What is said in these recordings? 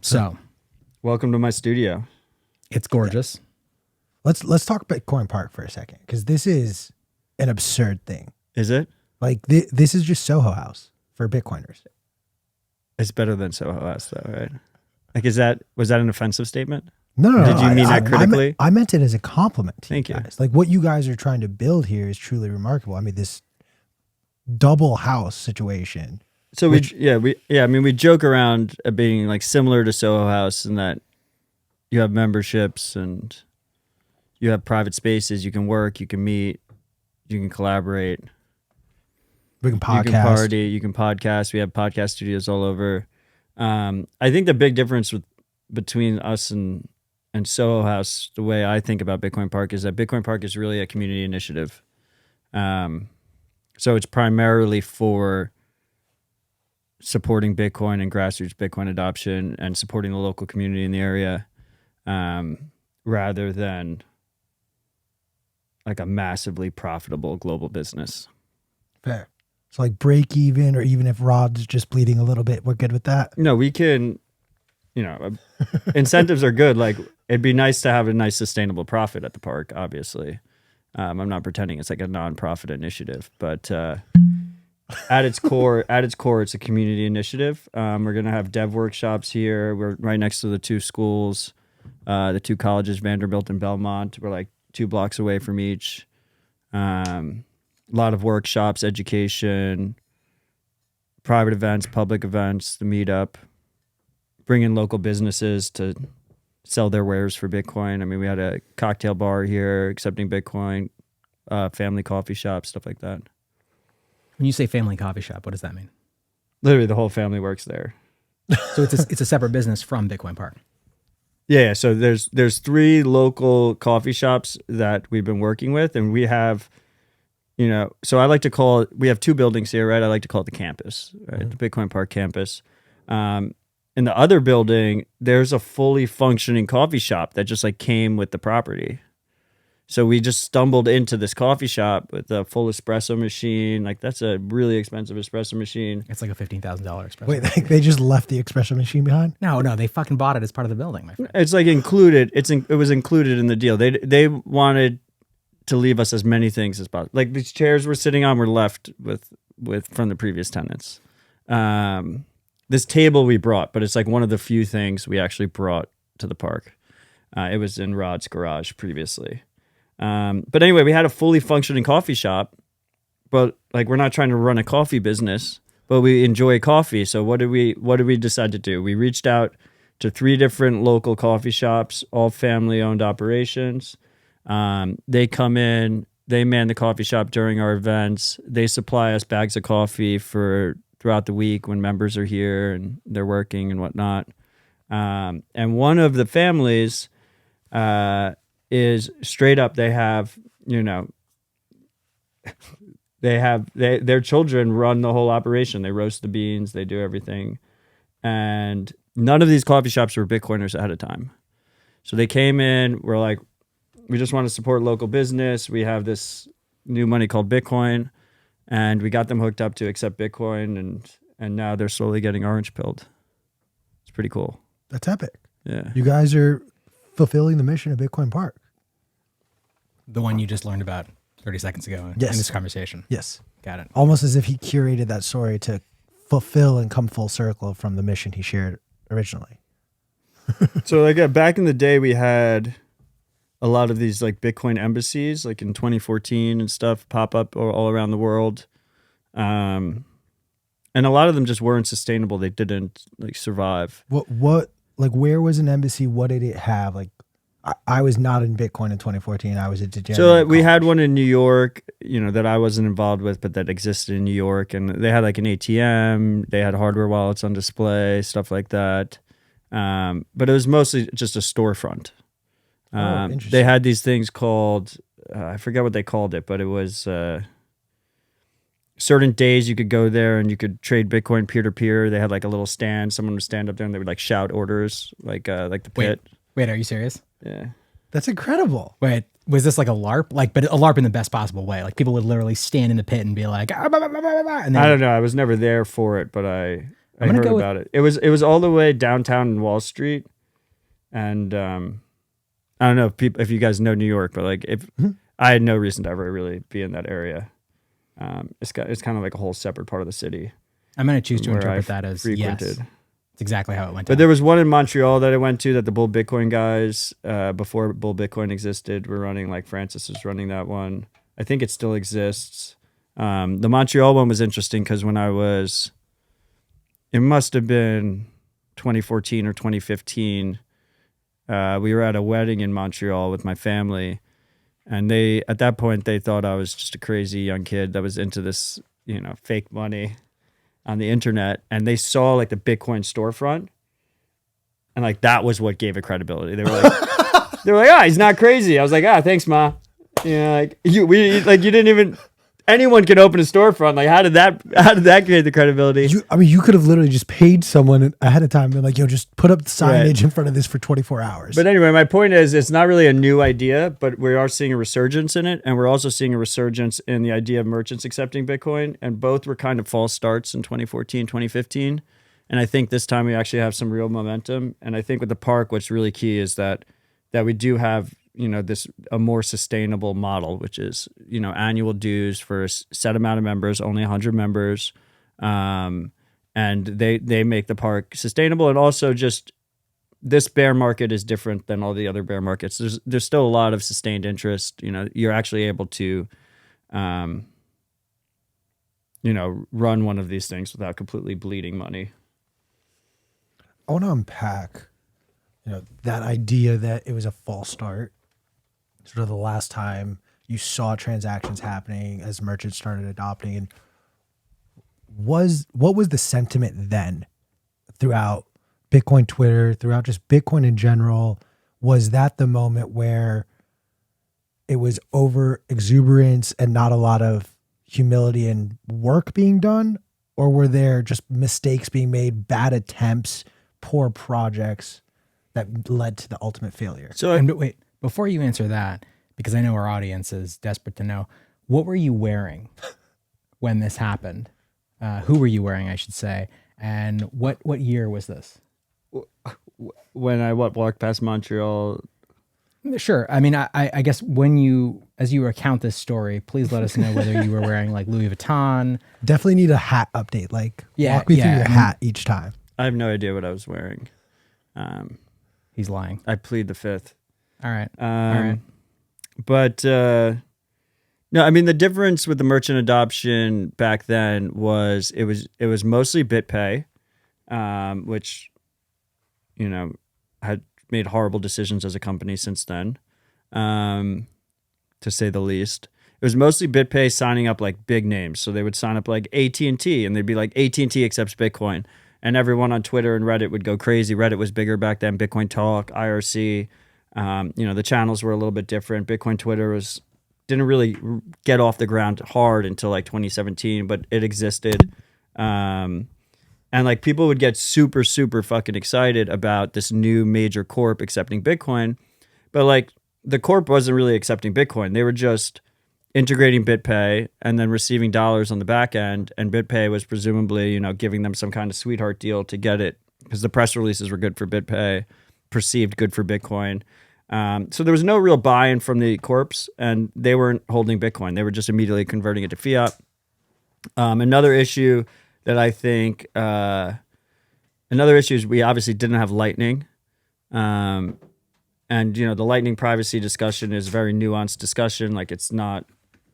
So, welcome to my studio. It's gorgeous. Let's talk Bitcoin Park for a second, because this is an absurd thing. Is it? Like this is just Soho House for Bitcoiners. It's better than Soho House, though, right? Like, was that an offensive statement? No. Did you mean that critically? I meant it as a compliment to Thank you you. guys. Like what you guys are trying to build here is truly remarkable. I mean, this double house situation. So we joke around at being like similar to Soho House in that you have memberships and you have private spaces. You can work, you can meet, you can collaborate. We can podcast. You can party, you can podcast. We have podcast studios all over. I think the big difference between us and Soho House, the way I think about Bitcoin Park, is that Bitcoin Park is really a community initiative. So it's primarily for supporting Bitcoin and grassroots Bitcoin adoption and supporting the local community in the area, rather than like a massively profitable global business. Fair. So like break even, or even if Rod's just bleeding a little bit, we're good with that. No, we can, incentives are good. Like it'd be nice to have a nice sustainable profit at the park, obviously. I'm not pretending it's like a nonprofit initiative, but at its core, it's a community initiative. We're going to have dev workshops here. We're right next to the two schools, the two colleges, Vanderbilt and Belmont. We're like 2 blocks away from each. A lot of workshops, education, private events, public events, the meetup, bring in local businesses to sell their wares for Bitcoin. I mean, we had a cocktail bar here accepting Bitcoin, family coffee shop, stuff like that. When you say family coffee shop, what does that mean? Literally, the whole family works there. So it's a separate business from Bitcoin Park. Yeah. So there's 3 local coffee shops that we've been working with, and we have, so I like to call it, we have 2 buildings here, right? I like to call it the campus, right? Mm-hmm. The Bitcoin Park campus. In the other building, there's a fully functioning coffee shop that just like came with the property. So we just stumbled into this coffee shop with a full espresso machine. Like that's a really expensive espresso machine. It's like a $15,000 espresso. Wait, they just left the espresso machine behind? No, they fucking bought it as part of the building, my friend. It's like included. It was included in the deal. They wanted to leave us as many things as possible. Like these chairs we're sitting on were left with from the previous tenants. This table we brought, but it's like one of the few things we actually brought to the park. It was in Rod's garage previously. But anyway, we had a fully functioning coffee shop, but like we're not trying to run a coffee business, but we enjoy coffee. So what did we decide to do? We reached out to 3 different local coffee shops, all family owned operations. They come in, they man the coffee shop during our events. They supply us bags of coffee throughout the week when members are here and they're working and whatnot. And one of the families, is straight up, they have, their children run the whole operation. They roast the beans, they do everything. And none of these coffee shops were Bitcoiners ahead of time. So they came in, we're like, we just want to support local business. We have this new money called Bitcoin, and we got them hooked up to accept Bitcoin, and now they're slowly getting orange pilled. It's pretty cool. That's epic. Yeah. You guys are fulfilling the mission of Bitcoin Park. The one you just learned about 30 seconds ago in this conversation. Yes. Got it. Almost as if he curated that story to fulfill and come full circle from the mission he shared originally. So like back in the day, we had a lot of these like Bitcoin embassies, like in 2014 and stuff, pop up all around the world. And a lot of them just weren't sustainable. They didn't like survive. What like where was an embassy? What did it have? Like I was not in Bitcoin in 2014. I was a degenerate. So we had one in New York, that I wasn't involved with, but that existed in New York. And they had like an ATM. They had hardware wallets on display, stuff like that. But it was mostly just a storefront. They had these things called, I forget what they called it, but it was certain days you could go there and you could trade Bitcoin peer-to-peer. They had like a little stand. Someone would stand up there and they would like shout orders, like the pit. Wait, are you serious? Yeah. That's incredible. Wait, was this like a LARP? But a LARP in the best possible way. Like people would literally stand in the pit and be like, and then, I don't know. I was never there for it, but I heard about it. It was all the way downtown in Wall Street, and I don't know if you guys know New York, but like if I had no reason to ever really be in that area. It's kind of like a whole separate part of the city. I'm going to choose to interpret that as frequented. Yes. It's exactly how it went down. But there was one in Montreal that I went to that the Bull Bitcoin guys, before Bull Bitcoin existed, were running. Like Francis was running that one. I think it still exists. The Montreal one was interesting because it must have been 2014 or 2015. We were at a wedding in Montreal with my family. And at that point, they thought I was just a crazy young kid that was into this, fake money on the internet. And they saw like the Bitcoin storefront. And like, that was what gave it credibility. They were like, he's not crazy. I was like, thanks, Ma. You didn't even, anyone can open a storefront. Like, how did that create the credibility? You could have literally just paid someone ahead of time and like, just put up the signage in front of this for 24 hours. But anyway, my point is, it's not really a new idea, but we are seeing a resurgence in it. And we're also seeing a resurgence in the idea of merchants accepting Bitcoin. And both were kind of false starts in 2014, 2015. And I think this time we actually have some real momentum. And I think with the park, what's really key is that we do have, a more sustainable model, which is, annual dues for a set amount of members, only 100 members. And they make the park sustainable. And also just this bear market is different than all the other bear markets. There's still a lot of sustained interest. You're actually able to, run one of these things without completely bleeding money. I want to unpack, that idea that it was a false start. Sort of the last time you saw transactions happening as merchants started adopting, and what was the sentiment then throughout Bitcoin Twitter, throughout just Bitcoin in general? Was that the moment where it was over exuberance and not a lot of humility and work being done? Or were there just mistakes being made, bad attempts, poor projects that led to the ultimate failure? So wait, before you answer that, because I know our audience is desperate to know, what were you wearing when this happened? Who were you wearing, I should say? And what year was this? When I walked past Montreal? Sure. I mean, I guess as you recount this story, please let us know whether you were wearing like Louis Vuitton. Definitely need a hat update. Like, walk me through your hat each time. I have no idea what I was wearing. He's lying. I plead the fifth. All right. All right. But no, I mean, the difference with the merchant adoption back then was it was mostly BitPay, which, had made horrible decisions as a company since then, to say the least. It was mostly BitPay signing up like big names. So they would sign up like AT&T and they'd be like, AT&T accepts Bitcoin. And everyone on Twitter and Reddit would go crazy. Reddit was bigger back then, Bitcoin Talk, IRC. The channels were a little bit different. Bitcoin Twitter didn't really get off the ground hard until like 2017, but it existed. And like people would get super, super fucking excited about this new major corp accepting Bitcoin. But like the corp wasn't really accepting Bitcoin. They were just integrating BitPay and then receiving dollars on the back end. And BitPay was presumably, giving them some kind of sweetheart deal to get it because the press releases were good for BitPay, perceived good for Bitcoin. So there was no real buy-in from the corps, and they weren't holding Bitcoin. They were just immediately converting it to fiat. Another issue that I think, is we obviously didn't have Lightning. And, the Lightning privacy discussion is a very nuanced discussion. Like it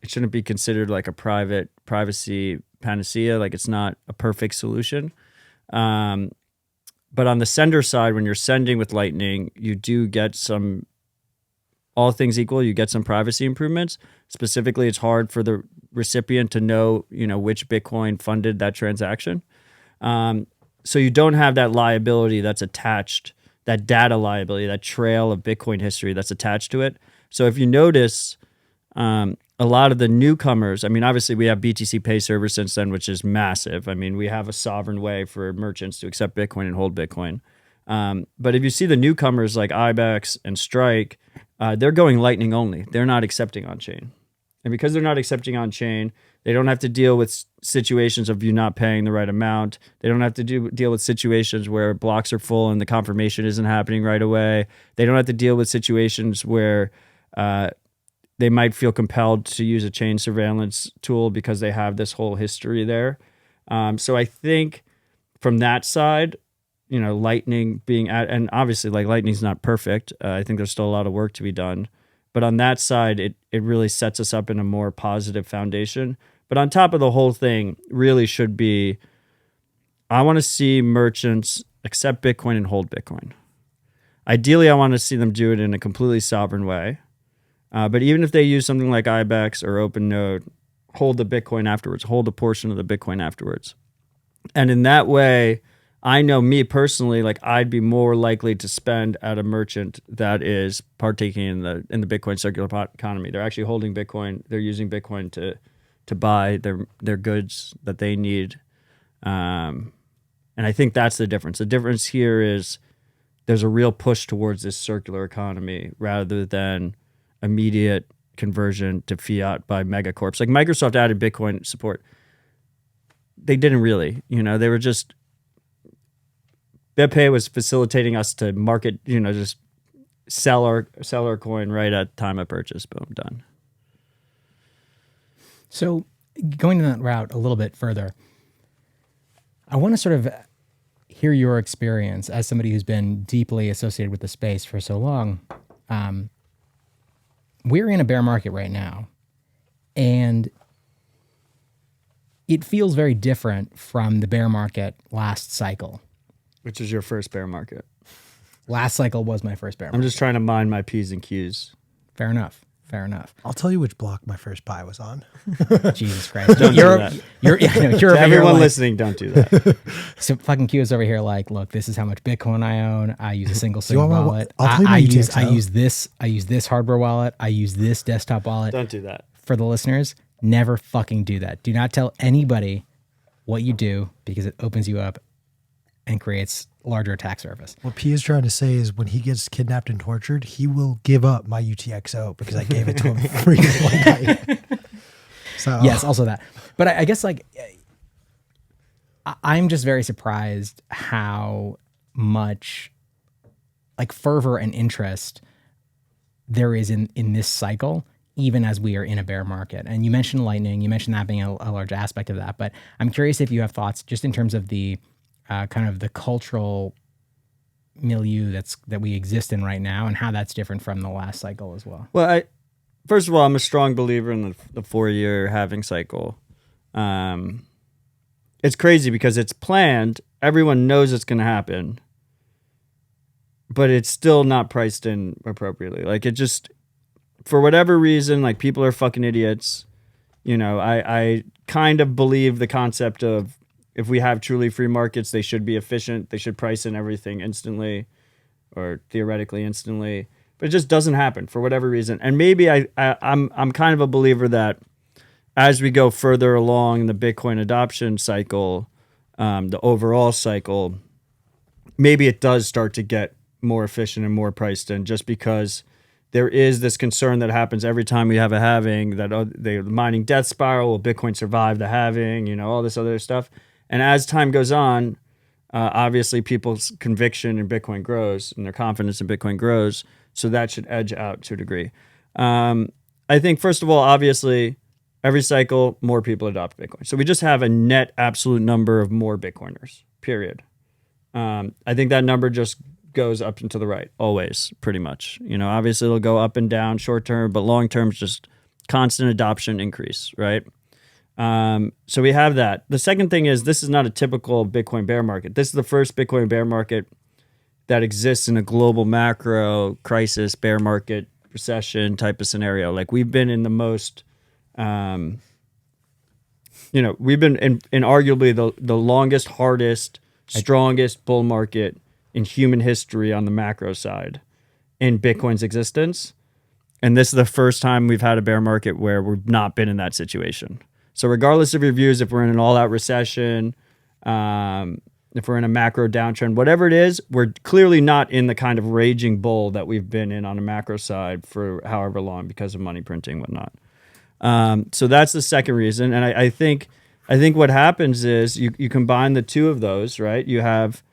shouldn't be considered like a private privacy panacea. Like it's not a perfect solution. But on the sender side, when you're sending with Lightning, you do get some, all things equal, you get some privacy improvements. Specifically, it's hard for the recipient to know, which Bitcoin funded that transaction. So you don't have that liability that's attached, that data liability, that trail of Bitcoin history that's attached to it. So if you notice, a lot of the newcomers, I mean, obviously we have BTC Pay Server since then, which is massive. I mean, we have a sovereign way for merchants to accept Bitcoin and hold Bitcoin. But if you see the newcomers like Ibex and Strike, they're going Lightning only. They're not accepting on-chain. And because they're not accepting on-chain, They don't have to deal with situations of you not paying the right amount. They don't have to deal with situations where blocks are full and the confirmation isn't happening right away. They don't have to deal with situations where they might feel compelled to use a chain surveillance tool because they have this whole history there. So I think from that side, Lightning being and obviously like Lightning's not perfect. I think there's still a lot of work to be done. But on that side, it really sets us up in a more positive foundation. But on top of the whole thing really should be, I want to see merchants accept Bitcoin and hold Bitcoin. Ideally, I want to see them do it in a completely sovereign way. But even if they use something like IBEX or OpenNode, hold the Bitcoin afterwards, hold a portion of the Bitcoin afterwards. And in that way, I know me personally, like I'd be more likely to spend at a merchant that is partaking in the Bitcoin circular economy. They're actually holding Bitcoin. They're using Bitcoin to buy their goods that they need. And I think that's the difference. The difference here is there's a real push towards this circular economy rather than immediate conversion to fiat by megacorps. Like Microsoft added Bitcoin support. They didn't really, they were just, BitPay was facilitating us to market, just sell our coin right at time of purchase. Boom, done. So going to that route a little bit further, I want to sort of hear your experience as somebody who's been deeply associated with the space for so long. We're in a bear market right now, and it feels very different from the bear market last cycle. Which is your first bear market? Last cycle was my first bear market. I'm just trying to mind my P's and Q's. Fair enough. I'll tell you which block my first buy was on. Jesus Christ. Don't do that. You're To everyone listening, don't do that. So fucking Q is over here like, look, this is how much Bitcoin I own. I use a single you want my wallet. I'll tell you my UTXO. I use this hardware wallet. I use this desktop wallet. Don't do that. For the listeners, never fucking do that. Do not tell anybody what you do because it opens you up and creates larger attack surface. What P is trying to say is when he gets kidnapped and tortured, he will give up my UTXO because I gave it to him free one night. So yes, also that. But I guess like I'm just very surprised how much like fervor and interest there is in this cycle, even as we are in a bear market. And you mentioned Lightning, you mentioned that being a large aspect of that. But I'm curious if you have thoughts just in terms of the kind of the cultural milieu that we exist in right now and how that's different from the last cycle as well. Well, first of all, I'm a strong believer in the 4-year halving cycle. It's crazy because it's planned. Everyone knows it's going to happen, but it's still not priced in appropriately. Like it just, for whatever reason, like people are fucking idiots. I kind of believe the concept of if we have truly free markets, they should be efficient. They should price in everything instantly or theoretically instantly. But it just doesn't happen for whatever reason. And maybe I'm kind of a believer that as we go further along in the Bitcoin adoption cycle, the overall cycle, maybe it does start to get more efficient and more priced in just because there is this concern that happens every time we have a halving that the mining death spiral, will Bitcoin survive the halving, all this other stuff. And as time goes on, obviously people's conviction in Bitcoin grows and their confidence in Bitcoin grows. So that should edge out to a degree. I think, first of all, obviously, every cycle, more people adopt Bitcoin. So we just have a net absolute number of more Bitcoiners, period. I think that number just goes up and to the right, always, pretty much. Obviously, it'll go up and down short term, but long term is just constant adoption increase, right? So we have that. The second thing is this is not a typical Bitcoin bear market. This is the first Bitcoin bear market that exists in a global macro crisis, bear market, recession type of scenario. Like we've been in the most, we've been in arguably the longest, hardest, strongest bull market in human history on the macro side in Bitcoin's existence. And this is the first time we've had a bear market where we've not been in that situation. So regardless of your views, if we're in an all-out recession, if we're in a macro downtrend, whatever it is, we're clearly not in the kind of raging bull that we've been in on a macro side for however long because of money printing and whatnot. So that's the second reason. And I think what happens is you combine the two of those, right? You have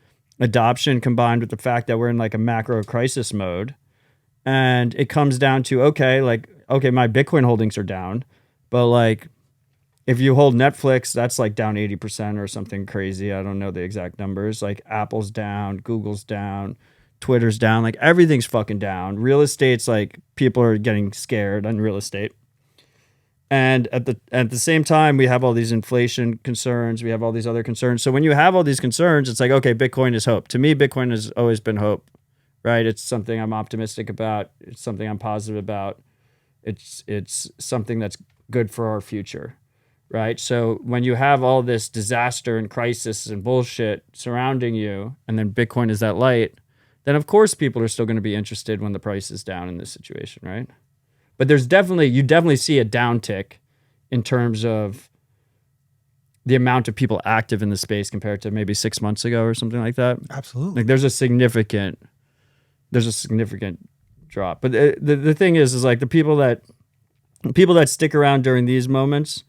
adoption combined with the fact that we're in like a macro crisis mode. And it comes down to, okay, my Bitcoin holdings are down, but like if you hold Netflix, that's like down 80% or something crazy. I don't know the exact numbers. Like Apple's down, Google's down, Twitter's down, like everything's fucking down. Real estate's like people are getting scared on real estate. And at the same time, we have all these inflation concerns. We have all these other concerns. So when you have all these concerns, it's like, okay, Bitcoin is hope. To me, Bitcoin has always been hope, right? It's something I'm optimistic about. It's something I'm positive about. It's something that's good for our future, right? So when you have all this disaster and crisis and bullshit surrounding you, and then Bitcoin is that light, then of course people are still going to be interested when the price is down in this situation, right? But you definitely see a downtick in terms of the amount of people active in the space compared to maybe 6 months ago or something like that. Absolutely. Like there's a significant drop. But the thing is like the people that stick around during these moments,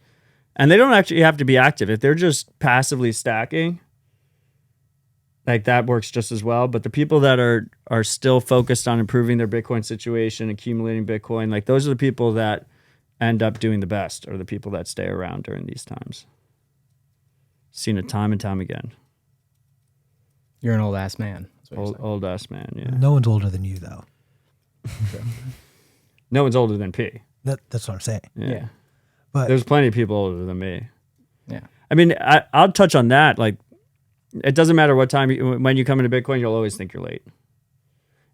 and they don't actually have to be active. If they're just passively stacking, like that works just as well. But the people that are still focused on improving their Bitcoin situation, accumulating Bitcoin, like those are the people that end up doing the best, or the people that stay around during these times. Seen it time and time again. You're an old ass man. That's what you're saying. Old ass man, yeah. No one's older than you, though. No one's older than P. That's what I'm saying. Yeah. But There's plenty of people older than me. Yeah. I mean, I'll touch on that. Like, it doesn't matter what time when you come into Bitcoin, you'll always think you're late.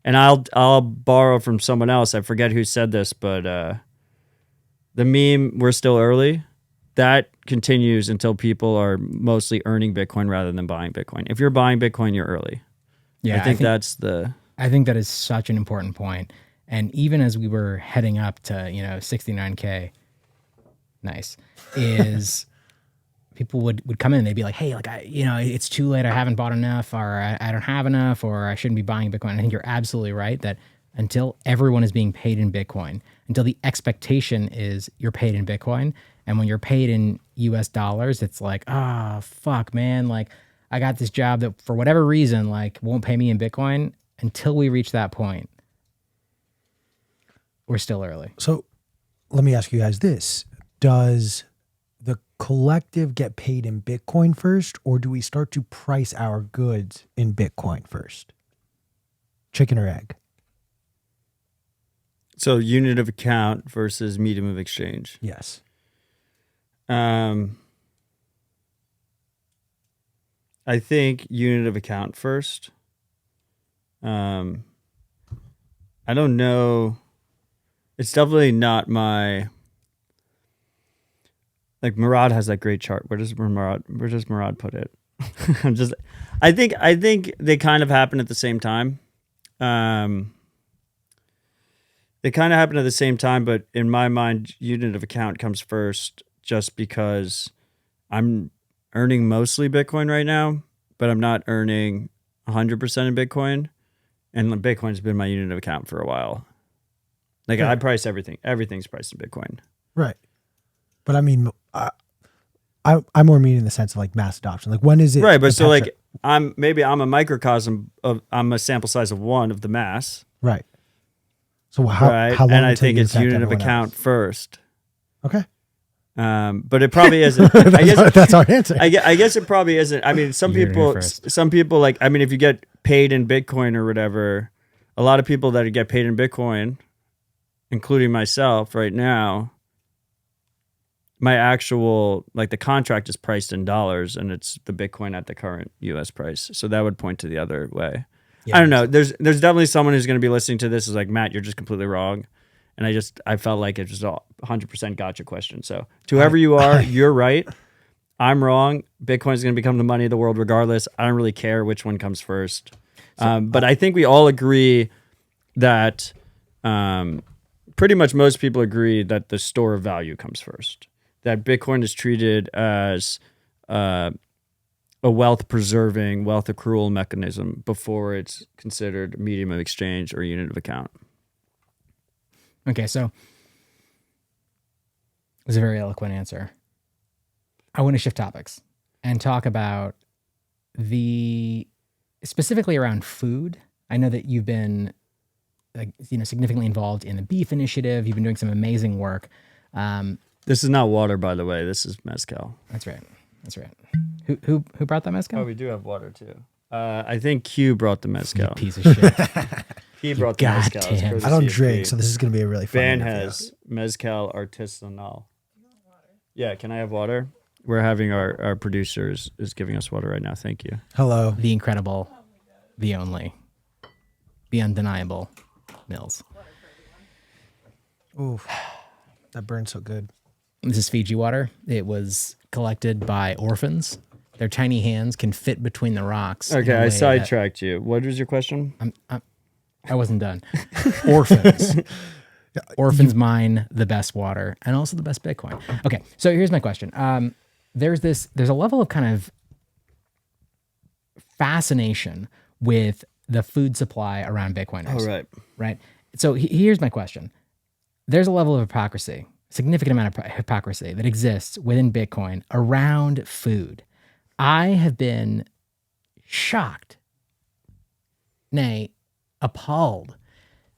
And I'll borrow from someone else. I forget who said this, but the meme "we're still early" that continues until people are mostly earning Bitcoin rather than buying Bitcoin. If you're buying Bitcoin, you're early. Yeah. I think I think that is such an important point. And even as we were heading up to 69K, nice, is people would come in and they'd be like, hey, like it's too late. I haven't bought enough, or I don't have enough, or I shouldn't be buying Bitcoin. I think you're absolutely right that until everyone is being paid in Bitcoin, until the expectation is you're paid in Bitcoin, and when you're paid in US dollars, it's like, fuck, man, like I got this job that for whatever reason, like won't pay me in Bitcoin. Until we reach that point, we're still early. So let me ask you guys this. Does the collective get paid in Bitcoin first, or do we start to price our goods in Bitcoin first? Chicken or egg? so unit of account versus medium of exchange. Yes. I think unit of account first. I don't know. It's definitely not my. Like Murad has that great chart. Where does Murad put it? I think they kind of happen at the same time. They kind of happen at the same time, but in my mind, unit of account comes first, just because I'm earning mostly Bitcoin right now, but I'm not earning 100% in Bitcoin. And Bitcoin's been my unit of account for a while. Like I price everything. Everything's priced in Bitcoin. Right. But I mean, I'm more meaning in the sense of like mass adoption. Like when is it? Right, but so like I'm a microcosm I'm a sample size of one of the mass. Right. So how long? And I think it's unit of account first. Okay. But it probably isn't. That's our answer. I guess it probably isn't. I mean, some people like, I mean, if you get paid in Bitcoin or whatever, a lot of people that get paid in Bitcoin, including myself right now, my actual, like the contract is priced in dollars and it's the Bitcoin at the current US price. So that would point to the other way. Yeah, I don't know. There's definitely someone who's going to be listening to this is like, Matt, you're just completely wrong. And I felt like it was a 100% gotcha question. So to whoever you are, you're right. I'm wrong. Bitcoin is going to become the money of the world regardless. I don't really care which one comes first. But I think we all agree that pretty much most people agree that the store of value comes first. That Bitcoin is treated as a wealth preserving, wealth accrual mechanism before it's considered medium of exchange or unit of account. Okay, so It was a very eloquent answer. I want to shift topics and talk about specifically around food. I know that you've been significantly involved in the beef initiative. You've been doing some amazing work. This is not water, by the way. This is mezcal. That's right. Who brought that mezcal? Oh, we do have water too. I think Q brought the mezcal. You piece of shit. He brought the mezcal. It's Goddamn. courtesy I don't of drink, Q. so this is going to be a really fun Van interview. has mezcal artisanal. Yeah, can I have water? We're having our producers is giving us water right now. Thank you. Hello. The incredible, the only, the undeniable Mills. Oof. That burns so good. This is Fiji water. It was collected by orphans. Their tiny hands can fit between the rocks. in Okay, a I way sidetracked you. What was your question? I wasn't done. Orphans. Orphans mine the best water and also the best Bitcoin. Okay, so here's my question. There's a level of kind of fascination with the food supply around Bitcoiners. Oh, right. Right? So here's my question. There's a level of hypocrisy, significant amount of hypocrisy that exists within Bitcoin around food. I have been shocked, nay, appalled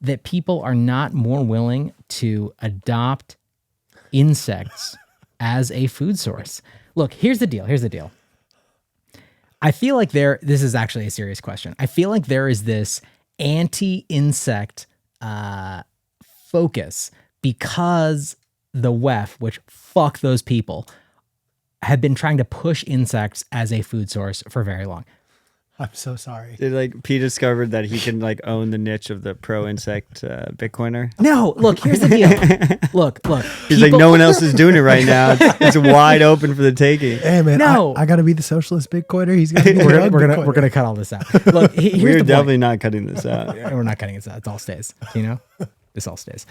that people are not more willing to adopt insects as a food source. Look, here's the deal. I feel like this is actually a serious question. I feel like there is this anti-insect focus because the WEF, which fuck those people, have been trying to push insects as a food source for very long. I'm so sorry. Pete discovered that he can own the niche of the pro insect Bitcoiner. No, look, here's the deal. Look. He's like, no one else is doing it right now. It's wide open for the taking. Hey man, No. I got to be the socialist Bitcoiner. He's got to be the We're drug gonna Bitcoiner. cut all this out. Look, here's We're the definitely point. not cutting this out. We're not cutting it out. It all stays. This all stays.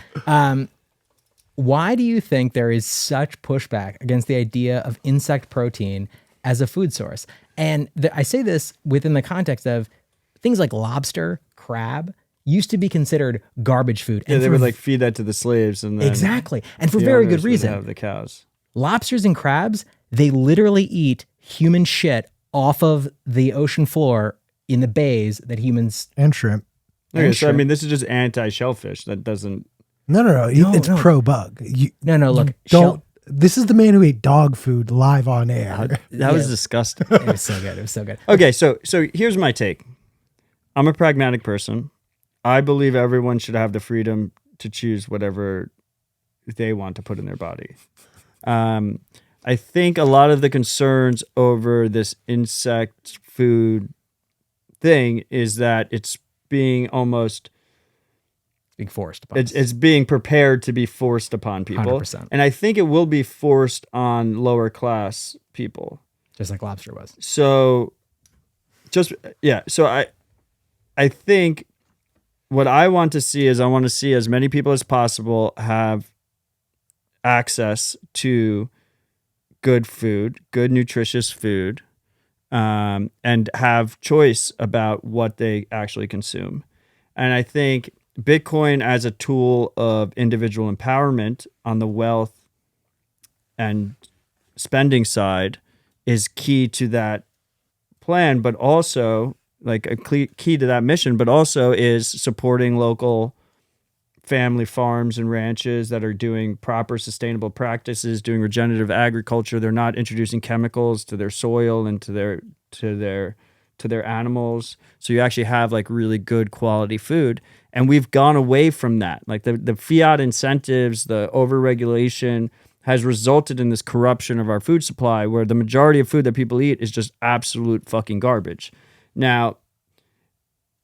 Why do you think there is such pushback against the idea of insect protein as a food source? And I say this within the context of things like lobster, crab used to be considered garbage food. Yeah, And they for would feed that to the slaves, and then exactly, and for the very owners good would reason. have the cows. Lobsters and crabs, they literally eat human shit off of the ocean floor in the bays that humans. And shrimp. Okay, And so I shrimp. mean, this is just anti-shellfish. That doesn't. No. It's no. pro bug. No, look, Don't. This is the man who ate dog food live on air. That was disgusting. it was so good. It was so good. Okay, so here's my take. I'm a pragmatic person. I believe everyone should have the freedom to choose whatever they want to put in their body. I think a lot of the concerns over this insect food thing is that it's being almost Being forced. upon us. it's being prepared to be forced upon people. 100%. And I think it will be forced on lower class people. Just like lobster was. So I think what I want to see is I want to see as many people as possible have access to good food, good nutritious food, and have choice about what they actually consume. And I think Bitcoin as a tool of individual empowerment on the wealth and spending side is key to that plan, but also key to that mission, but also is supporting local family farms and ranches that are doing proper sustainable practices, doing regenerative agriculture. They're not introducing chemicals to their soil and to their animals. So you actually have really good quality food. And we've gone away from that. The fiat incentives, the overregulation has resulted in this corruption of our food supply where the majority of food that people eat is just absolute fucking garbage. Now,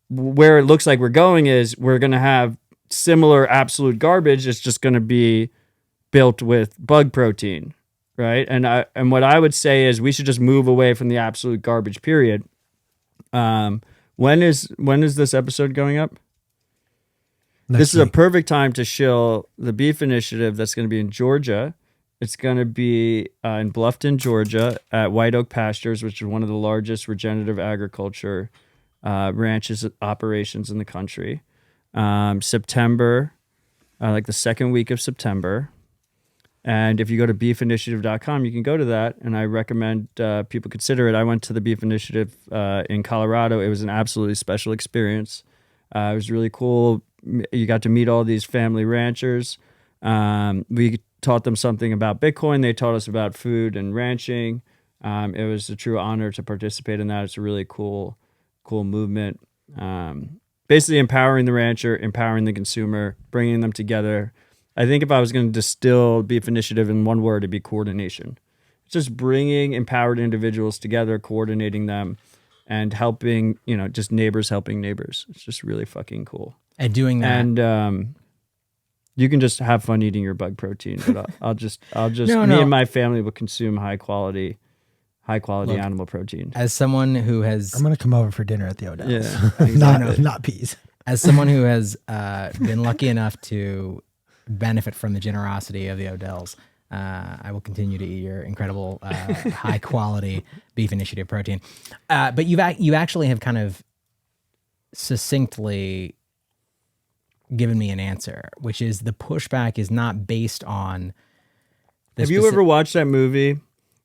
where it looks like we're going is we're going to have similar absolute garbage. It's just going to be built with bug protein, right? And what I would say is we should just move away from the absolute garbage period. When is this episode going up? This is a perfect time to shill the beef initiative that's going to be in Georgia. It's going to be in Bluffton, Georgia, at White Oak Pastures, which is one of the largest regenerative agriculture ranches operations in the country. September, the second week of September. And if you go to beefinitiative.com, you can go to that. And I recommend people consider it. I went to the Beef Initiative in Colorado. It was an absolutely special experience. It was really cool. You got to meet all these family ranchers. We taught them something about Bitcoin. They taught us about food and ranching. It was a true honor to participate in that. It's a really cool movement. Basically empowering the rancher, empowering the consumer, bringing them together. I think if I was going to distill Beef Initiative in one word, it'd be coordination. It's just bringing empowered individuals together, coordinating them, and helping, just neighbors helping neighbors. It's just really fucking cool. And doing that. And you can just have fun eating your bug protein, but I'll just No, me no. and my family will consume high quality Look, animal protein. As someone who has I'm gonna come over for dinner at the Odell's. Yeah, not peas. as someone who has been lucky enough to benefit from the generosity of the Odells, I will continue to eat your incredible high quality Beef Initiative protein. But you actually have kind of succinctly given me an answer, which is the pushback is not based on. Have you ever watched that movie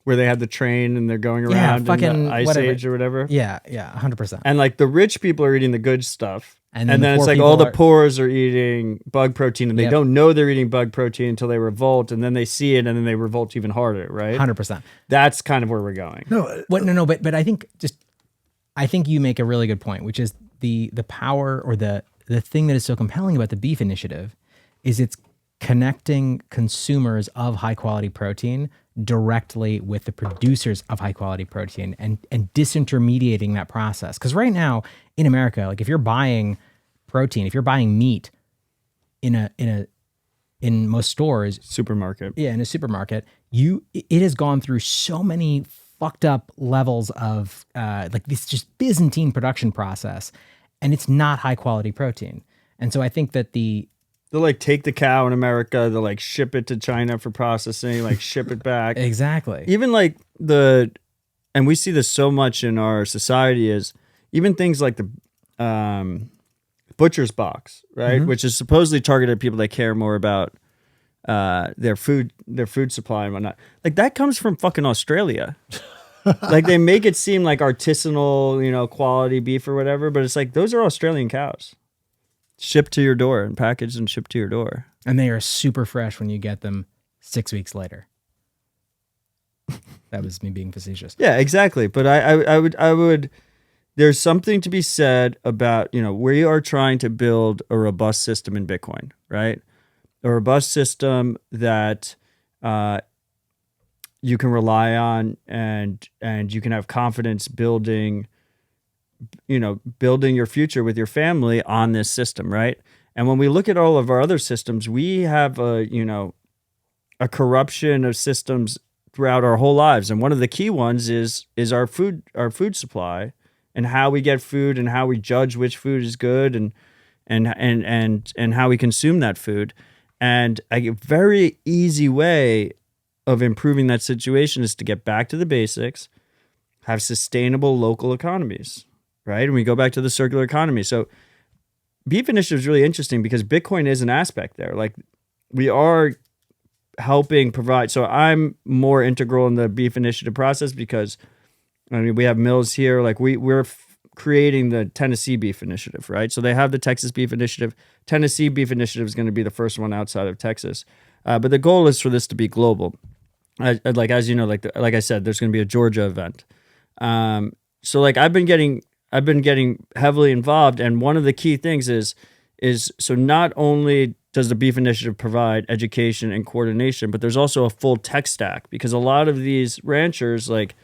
where they had the train and they're going around fucking in the Ice Age or whatever? Yeah, 100%. And like the rich people are eating the good stuff. And And then then the it's poor like all people the are- poors are eating bug protein and they Yep. don't know they're eating bug protein until they revolt, and then they see it and then they revolt even harder, right? 100%. That's kind of where we're going. No, But I think you make a really good point, which is the power or the thing that is so compelling about the Beef Initiative is it's connecting consumers of high quality protein directly with the producers of high quality protein and disintermediating that process. Because right now in America, like if you're buying protein, if you're buying meat in most stores, Supermarket. in a supermarket, it has gone through so many fucked up levels of like this just Byzantine production process, and it's not high quality protein. And so I think that They'll like take the cow in America, they'll like ship it to China for processing, like ship it back. exactly Even like and we see this so much in our society, is even things like the butcher's box, right? Which is supposedly targeted at people that care more about their food supply and whatnot. Like that comes from fucking Australia. Like they make it seem like artisanal, quality beef or whatever, but it's like those are Australian cows. Shipped to your door and packaged and shipped to your door. and they are super fresh when you get them 6 weeks later. That was me being facetious. Yeah, exactly. But I would. There's something to be said about, we are trying to build a robust system in Bitcoin, right? A robust system that you can rely on and you can have confidence building your future with your family on this system, right? And when we look at all of our other systems, we have a corruption of systems throughout our whole lives. And one of the key ones is our food supply and how we get food and how we judge which food is good and how we consume that food. And a very easy way of improving that situation is to get back to the basics, have sustainable local economies, right? And we go back to the circular economy. So Beef Initiative is really interesting because Bitcoin is an aspect there. Like we are helping provide. So I'm more integral in the Beef Initiative process because we have mills here. Like we're creating the Tennessee Beef Initiative, right? So they have the Texas Beef Initiative. Tennessee Beef Initiative is going to be the first one outside of Texas. But the goal is for this to be global. As you know, like I said, there's going to be a Georgia event. So like I've been getting heavily involved, and one of the key things is so not only does the Beef Initiative provide education and coordination, but there's also a full tech stack because a lot of these ranchers, like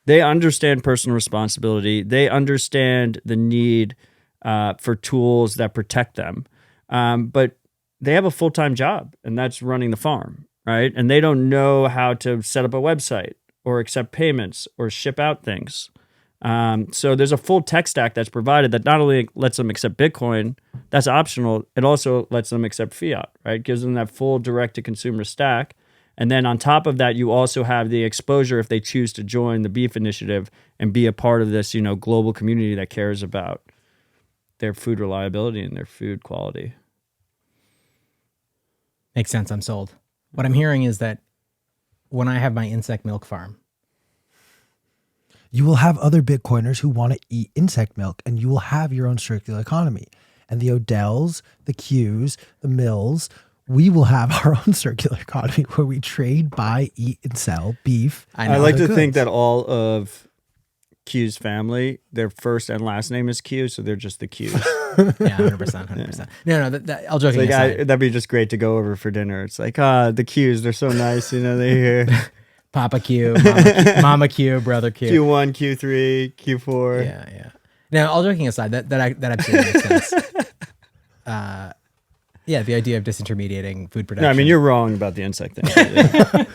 they understand personal responsibility, they understand the need for tools that protect them, but they have a full-time job, and that's running the farm, right? And they don't know how to set up a website or accept payments or ship out things. So there's a full tech stack that's provided that not only lets them accept Bitcoin, that's optional, it also lets them accept fiat, right? Gives them that full direct-to-consumer stack. And then on top of that, you also have the exposure if they choose to join the Beef Initiative and be a part of this, global community that cares about their food reliability and their food quality. Makes sense. I'm sold. What I'm hearing is that when I have my insect milk farm, You will have other Bitcoiners who want to eat insect milk, and you will have your own circular economy. And the Odells, the Qs, the Mills, we will have our own circular economy where we trade, buy, eat, and sell beef. I like to other think goods. that all of Q's family, their first and last name is Q, so they're just the Q's. yeah, 100%, 100%. No, all joking Like aside, that'd be just great to go over for dinner. It's like, the Q's, they're so nice, you know, they're here. Papa Q, Mama Q, Brother Q. Q1, Q3, Q4. Yeah. Now, all joking aside, that absolutely makes sense. Yeah, the idea of disintermediating food production. No, I mean, you're wrong about the insect thing.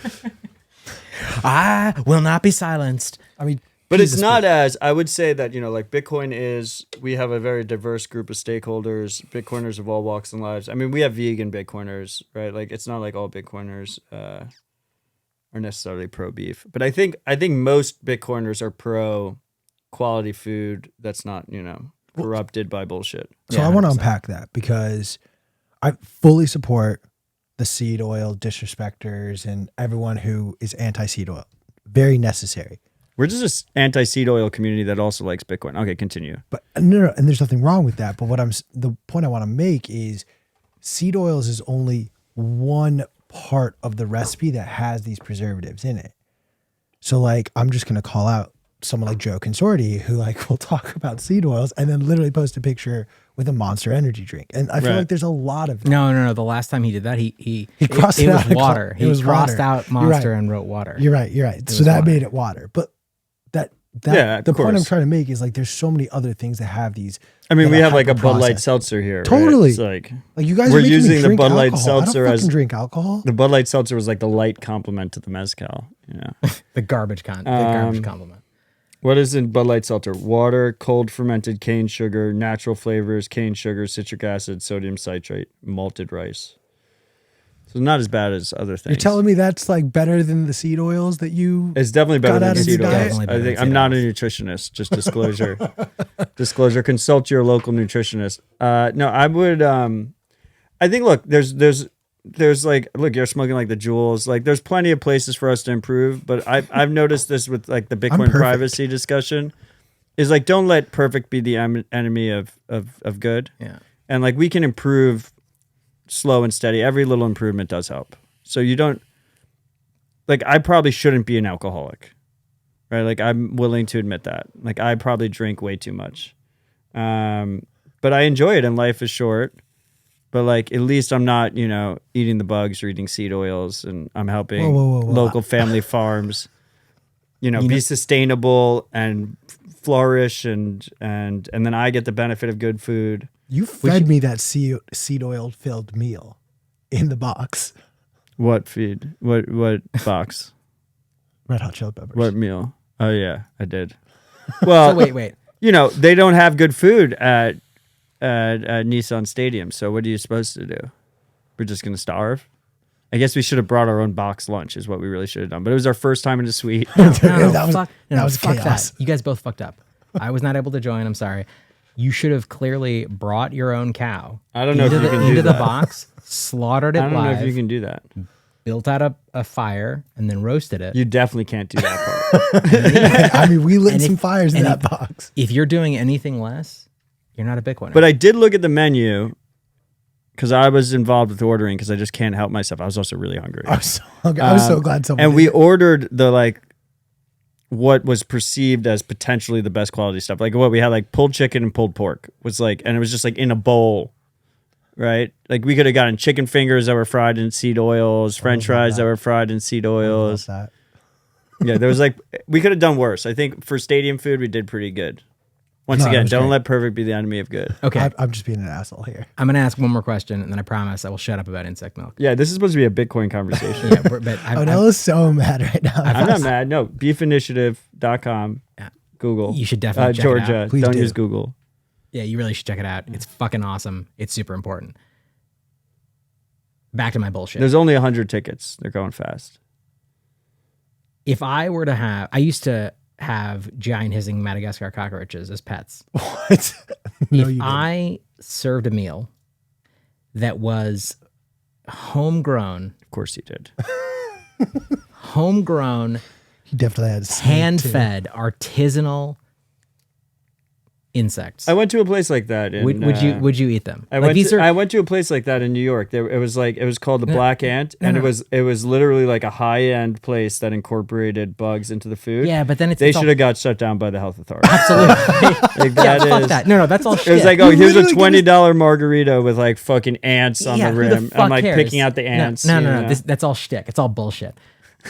I will not be silenced. I mean, But it's Jesus not Christ. as, I would say that, like Bitcoin we have a very diverse group of stakeholders, Bitcoiners of all walks and lives. I mean, we have vegan Bitcoiners, right? Like, it's not like all Bitcoiners are necessarily pro beef. But I think most Bitcoiners are pro quality food that's not, corrupted by bullshit. So Yeah, I want to 100%. unpack that because I fully support the seed oil disrespecters and everyone who is anti-seed oil. Very necessary. We're just this anti-seed oil community that also likes Bitcoin. Okay, continue. But no, and there's nothing wrong with that. But the point I want to make is seed oils is only one part of the recipe that has these preservatives in it. So like, I'm just going to call out someone like Joe Consorti who like will talk about seed oils and then literally post a picture with a Monster Energy drink. And I feel Right. like there's a lot of that. No. The last time he did that, he crossed it it was out. water. It was He crossed water. out You're Monster right. and wrote water. You're right. So was that water. made it water. But that Yeah, the of point I'm course. trying to make is like there's so many other things that have these. I mean, that we are have like a Bud Light hyper-processed. seltzer here. right? Totally. It's like Like you guys We're are making using me the drink Bud Light alcohol. seltzer I don't as- fucking drink alcohol. the Bud Light seltzer was like the light complement to the mezcal. The garbage compliment. What is in Bud Light seltzer? Water, cold fermented cane sugar, natural flavors, cane sugar, citric acid, sodium citrate, malted rice. So not as bad as other things. You're telling me that's like better than the seed oils that you. It's definitely better got than out of seed your diet? oils. Definitely better I think than I'm seed not a oils. nutritionist. Just disclosure. Disclosure. Consult your local nutritionist. No, I would. I think. Look, there's like, look, you're smoking like the jewels. Like, there's plenty of places for us to improve. But I've noticed this with like the Bitcoin perfect. privacy discussion. Is like, don't let perfect be the enemy of good. Yeah. And like, we can improve slow and steady. Every little improvement does help. So you don't, like, I probably shouldn't be an alcoholic, right? Like, I'm willing to admit that. Like, I probably drink way too much. But I enjoy it and life is short. But like, at least I'm not, eating the bugs or eating seed oils, and I'm helping Whoa. local family farms, be sustainable and flourish, and then I get the benefit of good food. You fed me that seed oil filled meal in the box. What feed? What box? Red Hot Chili Peppers. What meal? Oh yeah, I did. Well, So wait. they don't have good food at Nissan Stadium. So what are you supposed to do? We're just gonna starve? I guess we should have brought our own box lunch. Is what we really should have done. But it was our first time in a suite. No, that was fuck chaos. that. You guys both fucked up. I was not able to join. I'm sorry. You should have clearly brought your own cow. I don't know if into you the, can do into the that. box, slaughtered it I don't know live, if you can do that. built out a fire, and then roasted it. You definitely can't do that part. I mean, we lit And some if- fires in and that if- box. If you're doing anything less, you're not a Bitcoiner. But I did look at the menu because I was involved with ordering because I just can't help myself. I was also really hungry. I was so glad someone. And did we it. ordered what was perceived as potentially the best quality stuff. Like what we had, like pulled chicken and pulled pork was like, and it was just like in a bowl, right? Like we could have gotten chicken fingers that were fried in seed oils, French love fries that that. were fried in seed I love oils. that. Yeah, there was like, we could have done worse. I think for stadium food, we did pretty good. Once No, it again, was don't great. let perfect be the enemy of good. okay, I'm just being an asshole here. I'm gonna ask one more question, and then I promise I will shut up about insect milk. Yeah, this is supposed to be a Bitcoin conversation. Yeah, but Odell is so mad right now. I'm not mad. No, beefinitiative.com. Yeah. Google. You should definitely check it out. Georgia. Please Don't do. use Google. yeah, you really should check it out. It's fucking awesome. It's super important. Back to my bullshit. There's only 100 tickets. They're going fast. If I were to have, I used to have giant hissing Madagascar cockroaches as pets. What? No, If you didn't. I served a meal that was homegrown Of course he did. Homegrown, He definitely had snake, too. hand-fed, artisanal insects. I went to a place like that. Would you eat them? I Like, went to a place like that in New York. It was called the Black Ant, and no. it was literally like a high end place that incorporated bugs into the food. Yeah, but then they it's all- should have got shut down by the health authority. Absolutely. Like, Yeah, that fuck is- that. No, that's all shit. It was like, oh, You here's a literally $20 margarita with like fucking ants on Yeah, the who the rim. fuck I'm like cares? picking out the ants. No, you no. know? That's all shtick. It's all bullshit.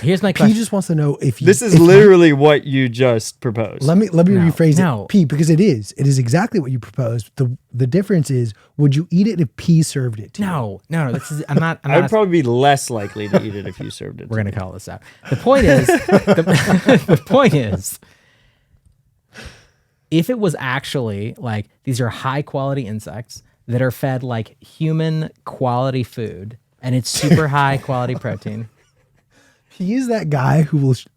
Here's my P question. just wants to know if you. This is if you- literally what you just proposed. Let me rephrase no. it, P, because it is exactly what you proposed. The difference is, would you eat it if P served it to you? No. This is. I'm not. I would probably be less likely to eat it if you served it. We're gonna call this out. The point is. The point is. If it was actually like these are high quality insects that are fed like human quality food, and it's super high quality protein. He is that guy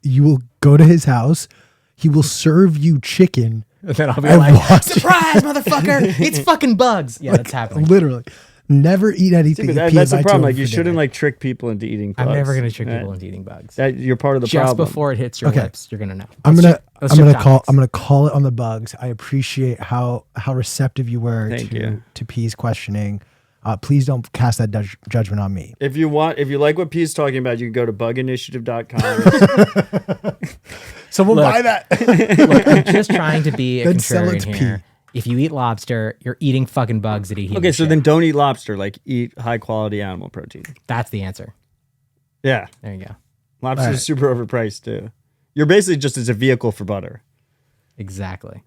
you will go to his house, he will serve you chicken. And then I'll be And like, watch surprise, motherfucker! It's fucking bugs. Yeah, that's happening. Literally. Never eat anything. But if P that's the invites problem. over Like you for shouldn't dinner. like trick people into eating bugs. I'm never gonna trick Right? people into eating bugs. That you're part of the Just problem. before it hits your Okay. lips, you're gonna know. I'm Let's shift topics. gonna call it on the bugs. I appreciate how receptive you were Thank you. to P's questioning. Please don't cast that judgment on me. If you like what P's talking about, you can go to buginitiative.com. Someone Look. buy that. Look, I'm just trying to be a Then sell it contrarian to here. P. If you eat lobster, you're eating fucking bugs that eat human Okay, so shit. then don't eat lobster. Like eat high quality animal protein. That's the answer. Yeah, There you go. lobster All is right. super overpriced too. You're basically just as a vehicle for butter. Exactly.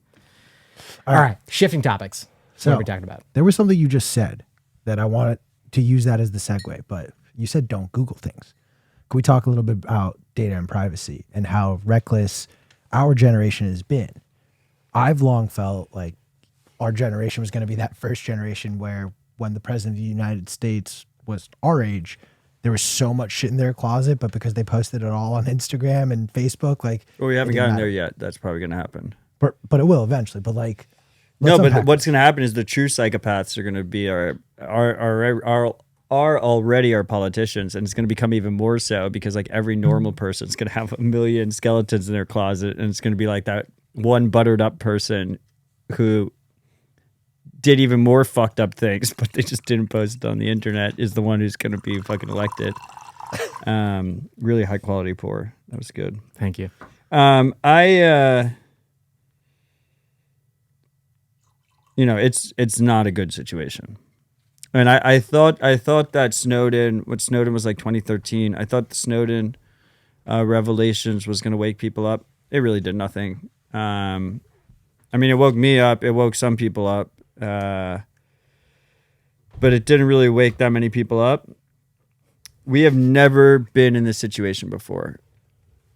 All right. Shifting topics. So- What are we talking about? There was something you just said that I wanted to use that as the segue, but you said don't Google things. Can we talk a little bit about data and privacy and how reckless our generation has been? I've long felt like our generation was going to be that first generation where when the president of the United States was our age, there was so much shit in their closet, but because they posted it all on Instagram and Facebook, like Well, we haven't it didn't gotten matter. there yet. That's probably going to happen. But it will eventually. But like, No, let's but unpack what's going to happen is the true psychopaths are going to be are already our politicians, and it's going to become even more so because like every normal person is going to have a million skeletons in their closet, and it's going to be like that one buttered up person who did even more fucked up things, but they just didn't post it on the internet is the one who's going to be fucking elected. Really high quality pour. That was good. Thank you. It's not a good situation. And I thought that Snowden was like 2013. I thought the Snowden revelations was going to wake people up. It really did nothing. I mean, it woke me up. It woke some people up. But it didn't really wake that many people up. We have never been in this situation before.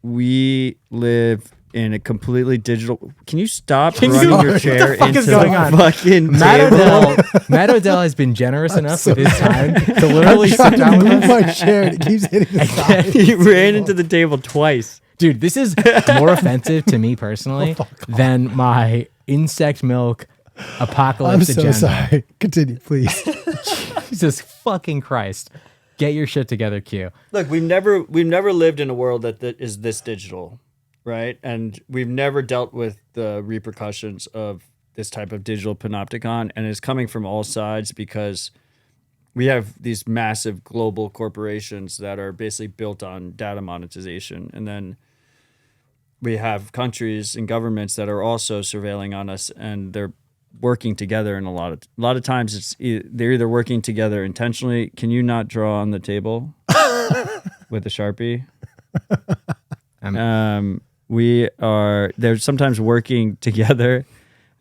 We live in a completely digital. Can you stop running your chair What the fuck into is going on? the fucking Matt table? Odell has been generous enough with his time to literally sit trying down to with move us. my chair and it keeps hitting the side. He ran into the table twice. Dude, this is more offensive to me personally than my insect milk I'm apocalypse so agenda. sorry. Continue, please. Jesus fucking Christ. Get your shit together, Q. Look, we've never lived in a world that is this digital, right? And we've never dealt with the repercussions of this type of digital panopticon, and it's coming from all sides because we have these massive global corporations that are basically built on data monetization, and then we have countries and governments that are also surveilling on us, and they're working together. And a lot of times they're either working together intentionally. Can you not draw on the table with a Sharpie? They're sometimes working together,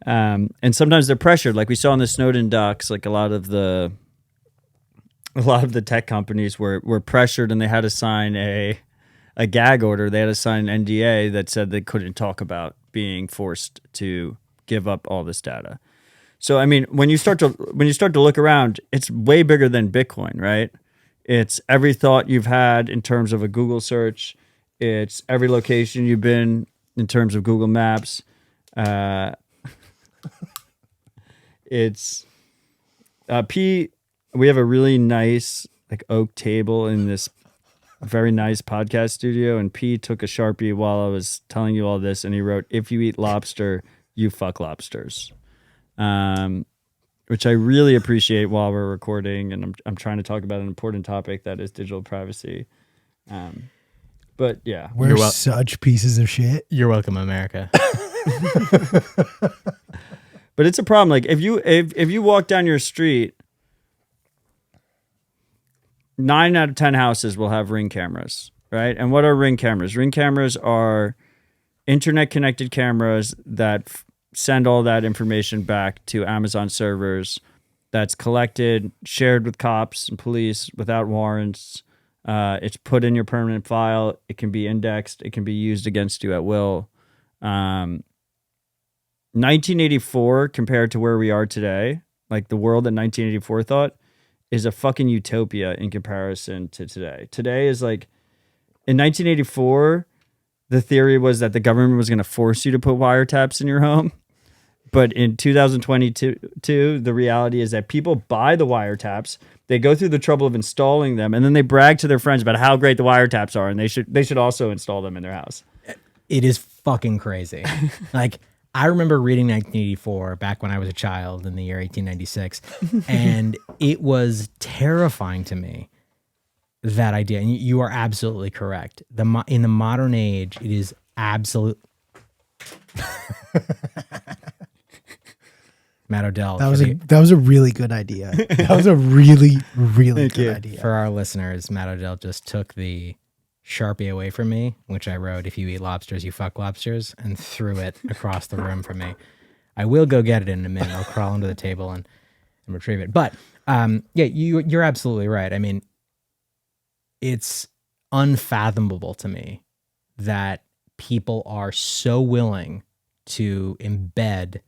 and sometimes they're pressured. Like we saw in the Snowden docs, like a lot of the tech companies were pressured, and they had to sign a gag order. They had to sign an NDA that said they couldn't talk about being forced to give up all this data. So I mean, when you start to look around, it's way bigger than Bitcoin, right? It's every thought you've had in terms of a Google search. It's every location you've been in terms of Google Maps. It's we have a really nice like oak table in this very nice podcast studio, and P took a Sharpie while I was telling you all this, and he wrote, "If you eat lobster, you fuck lobsters," which I really appreciate while we're recording, and I'm trying to talk about an important topic that is digital privacy. But yeah, We're such pieces of shit. You're welcome, America. but it's a problem. Like if you walk down your street, 9 out of 10 houses will have Ring cameras, right? And what are Ring cameras? Ring cameras are internet connected cameras that send all that information back to Amazon servers. That's collected, shared with cops and police without warrants. It's put in your permanent file. It can be indexed. It can be used against you at will. 1984 compared to where we are today, like the world that 1984 thought, is a fucking utopia in comparison to today. Today is like, in 1984, the theory was that the government was going to force you to put wiretaps in your home. But in 2022, the reality is that people buy the wiretaps, they go through the trouble of installing them, and then they brag to their friends about how great the wiretaps are, and they should also install them in their house. It is fucking crazy. Like, I remember reading 1984 back when I was a child in the year 1896, and it was terrifying to me, that idea. And you are absolutely correct. In the modern age, it is absolute. Matt Odell. That was a really good idea. That was a really, really good idea. For our listeners, Matt Odell just took the Sharpie away from me, which I wrote, "If you eat lobsters, you fuck lobsters," and threw it across the room from me. I will go get it in a minute. I'll crawl under the table and retrieve it. But yeah, you're absolutely right. I mean, it's unfathomable to me that people are so willing to embed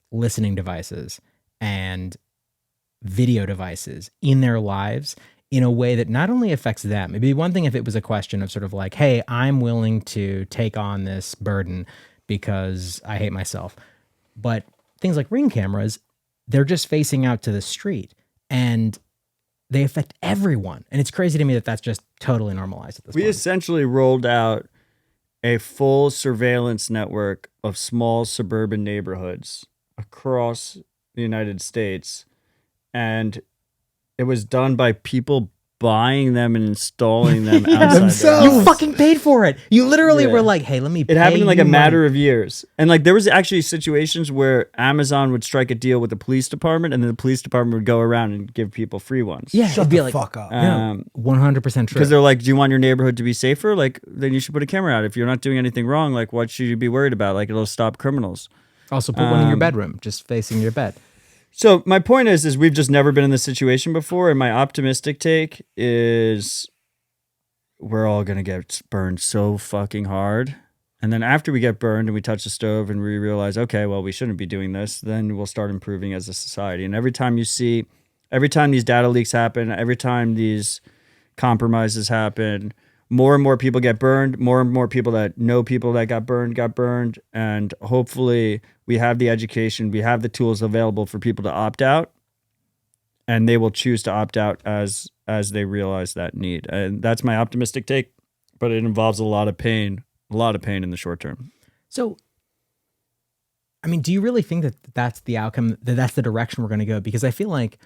listening devices and video devices in their lives in a way that not only affects them. It'd be one thing if it was a question of sort of like, hey, I'm willing to take on this burden because I hate myself. But things like Ring cameras, they're just facing out to the street and they affect everyone. And it's crazy to me that that's just totally normalized at this point. We essentially rolled out a full surveillance network of small suburban neighborhoods across the United States, and it was done by people buying them and installing them outside themselves. You fucking paid for it. You literally were like, hey, let me pay. It happened in like a matter money. of years. And like there was actually situations where Amazon would strike a deal with the police department, and then the police department would go around and give people free ones. Yeah, Shut it'd be the like, fuck up. 100% true. Because they're like, do you want your neighborhood to be safer? Like, then you should put a camera out. If you're not doing anything wrong, like, what should you be worried about? Like, it'll stop criminals. Also put one in your bedroom, just facing your bed. So my point is we've just never been in this situation before, and my optimistic take is we're all gonna get burned so fucking hard, and then after we get burned and we touch the stove and we realize, okay, well, we shouldn't be doing this, then we'll start improving as a society. And every time these data leaks happen, every time these compromises happen, more and more people get burned, more and more people that know people that got burned, and hopefully we have the education, we have the tools available for people to opt out, and they will choose to opt out as they realize that need. And that's my optimistic take, but it involves a lot of pain in the short term. So, I mean, do you really think that that's the outcome, that that's the direction we're going to go? Because I feel like,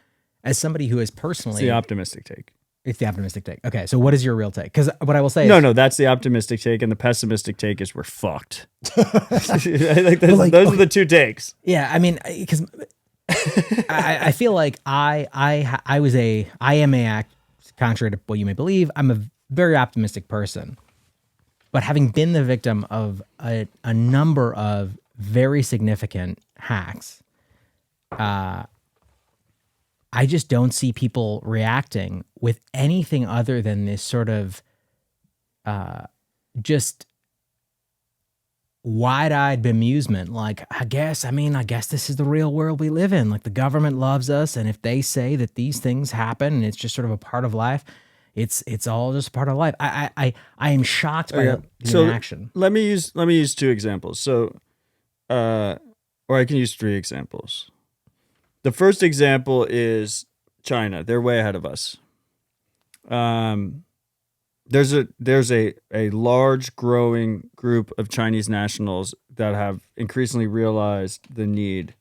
as somebody who is personally... It's the optimistic take. It's the optimistic take. Okay, so what is your real take? Because what I will say is... No, that's the optimistic take, and the pessimistic take is we're fucked. Those are the two takes. Yeah, I mean, because I feel like I am contrary to what you may believe, I'm a very optimistic person. But having been the victim of a number of very significant hacks, I just don't see people reacting with anything other than this sort of just wide-eyed bemusement. Like, I guess this is the real world we live in. Like, the government loves us, and if they say that these things happen and it's just sort of a part of life, it's all just part of life. I am shocked by the inaction. Let me use two examples. So, or I can use 3 examples. The first example is China. They're way ahead of us. there's a large growing group of Chinese nationals that have increasingly realized the need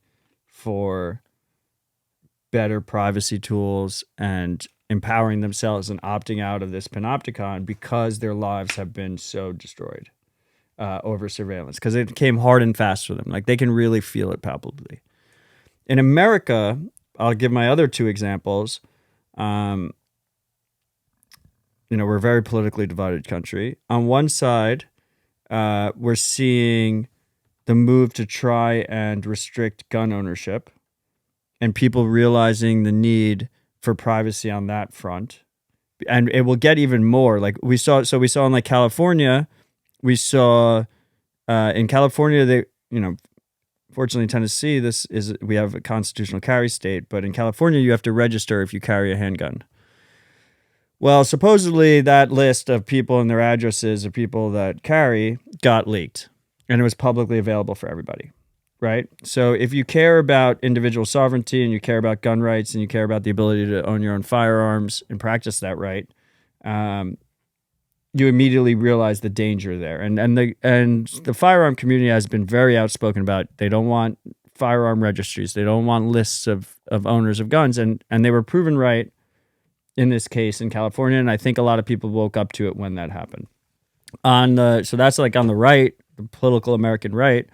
for better privacy tools and empowering themselves and opting out of this panopticon because their lives have been so destroyed over surveillance, because it came hard and fast for them. Like, they can really feel it palpably. In America, I'll give my other two examples. We're a very politically divided country. On one side, we're seeing the move to try and restrict gun ownership, and people realizing the need for privacy on that front. And it will get even more. Like we saw in like California, we saw in California, fortunately in Tennessee, we have a constitutional carry state, but in California, you have to register if you carry a handgun. Well, supposedly that list of people and their addresses of people that carry got leaked, and it was publicly available for everybody, right? So if you care about individual sovereignty and you care about gun rights and you care about the ability to own your own firearms and practice that right, you immediately realize the danger there. And the firearm community has been very outspoken about they don't want firearm registries. They don't want lists of owners of guns, and they were proven right in this case in California, and I think a lot of people woke up to it when that happened. So that's like on the right, the political American right,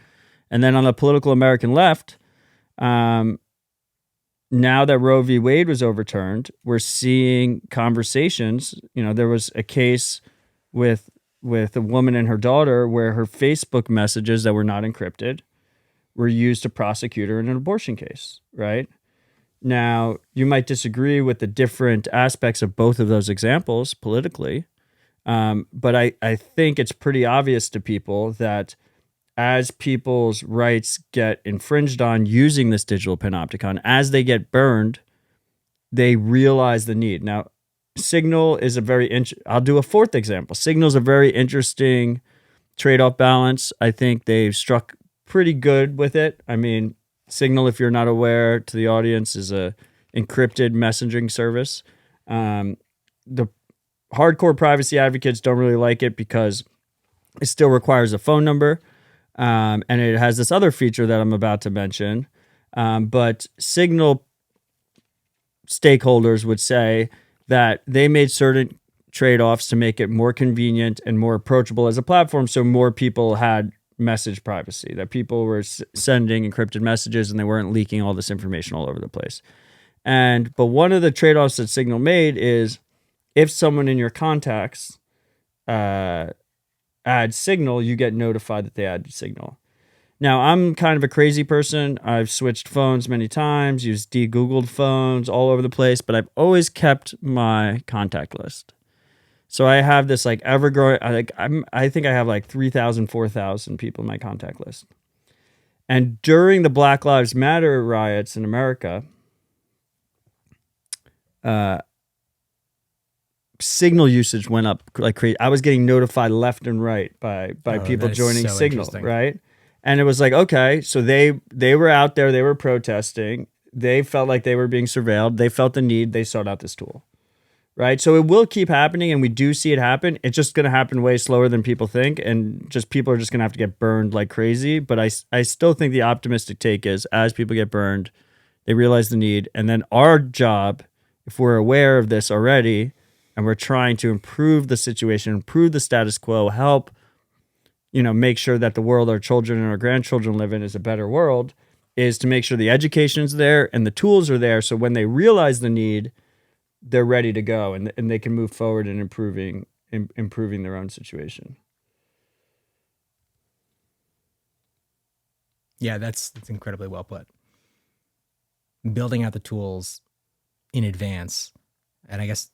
and then on the political American left, now that Roe v. Wade was overturned, we're seeing conversations. There was a case with a woman and her daughter where her Facebook messages that were not encrypted were used to prosecute her in an abortion case, right? Now, you might disagree with the different aspects of both of those examples politically, but I think it's pretty obvious to people that as people's rights get infringed on using this digital panopticon, as they get burned, they realize the need. Now, Signal is I'll do a fourth example. Signal is a very interesting trade-off balance. I think they've struck pretty good with it. I mean, Signal, if you're not aware to the audience, is a encrypted messaging service. The hardcore privacy advocates don't really like it because it still requires a phone number. And it has this other feature that I'm about to mention. But Signal stakeholders would say that they made certain trade-offs to make it more convenient and more approachable as a platform, so more people had message privacy, that people were sending encrypted messages and they weren't leaking all this information all over the place. But one of the trade-offs that Signal made is if someone in your contacts adds Signal, you get notified that they added Signal. Now, I'm kind of a crazy person. I've switched phones many times, used de-Googled phones all over the place, but I've always kept my contact list. So I have this like ever-growing, I think I have like 3,000, 4,000 people in my contact list. And during the Black Lives Matter riots in America, Signal usage went up like crazy. I was getting notified left and right by people joining Signal, right? And it was like, okay, so they were out there, they were protesting, they felt like they were being surveilled, they felt the need, they sought out this tool. Right. So it will keep happening, and we do see it happen. It's just going to happen way slower than people think. And just people are just going to have to get burned like crazy. But I still think the optimistic take is as people get burned, they realize the need. And then our job, if we're aware of this already and we're trying to improve the situation, improve the status quo, help, make sure that the world our children and our grandchildren live in is a better world, is to make sure the education's there and the tools are there. So when they realize the need, they're ready to go and they can move forward in improving their own situation. Yeah, that's incredibly well put. Building out the tools in advance. And I guess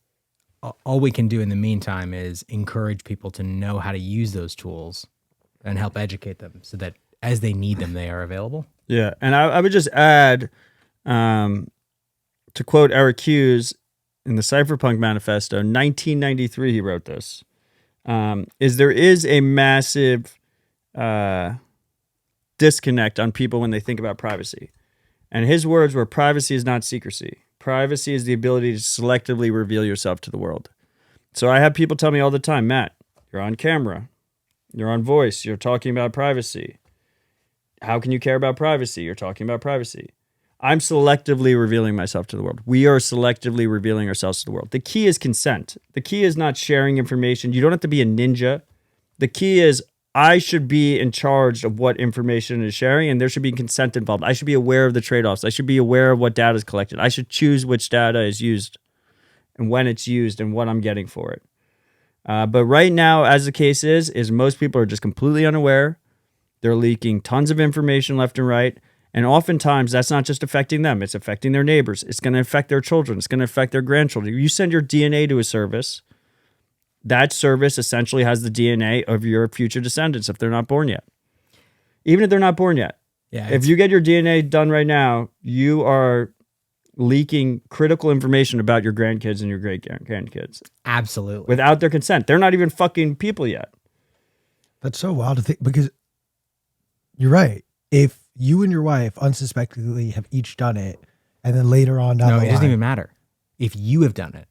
all we can do in the meantime is encourage people to know how to use those tools and help educate them so that as they need them, they are available. Yeah. And I would just add, to quote Eric Hughes, in the Cypherpunk Manifesto, 1993, he wrote this, there is a massive disconnect on people when they think about privacy. And his words were, privacy is not secrecy. Privacy is the ability to selectively reveal yourself to the world. So I have people tell me all the time, Matt, you're on camera, you're on voice, you're talking about privacy. How can you care about privacy? You're talking about privacy. I'm selectively revealing myself to the world. We are selectively revealing ourselves to the world. The key is consent. The key is not sharing information. You don't have to be a ninja. The key is I should be in charge of what information is sharing, and there should be consent involved. I should be aware of the trade-offs. I should be aware of what data is collected. I should choose which data is used and when it's used and what I'm getting for it. But right now, as the case is most people are just completely unaware. They're leaking tons of information left and right. And oftentimes, that's not just affecting them. It's affecting their neighbors. It's going to affect their children. It's going to affect their grandchildren. You send your DNA to a service. That service essentially has the DNA of your future descendants if they're not born yet. Even if they're not born yet. Yeah. If you get your DNA done right now, you are leaking critical information about your grandkids and your great-grandkids. Absolutely. Without their consent. They're not even fucking people yet. That's so wild to think, because you're right. If you and your wife unsuspectingly have each done it, and then later on down No, the it doesn't line, even matter. If you have done it,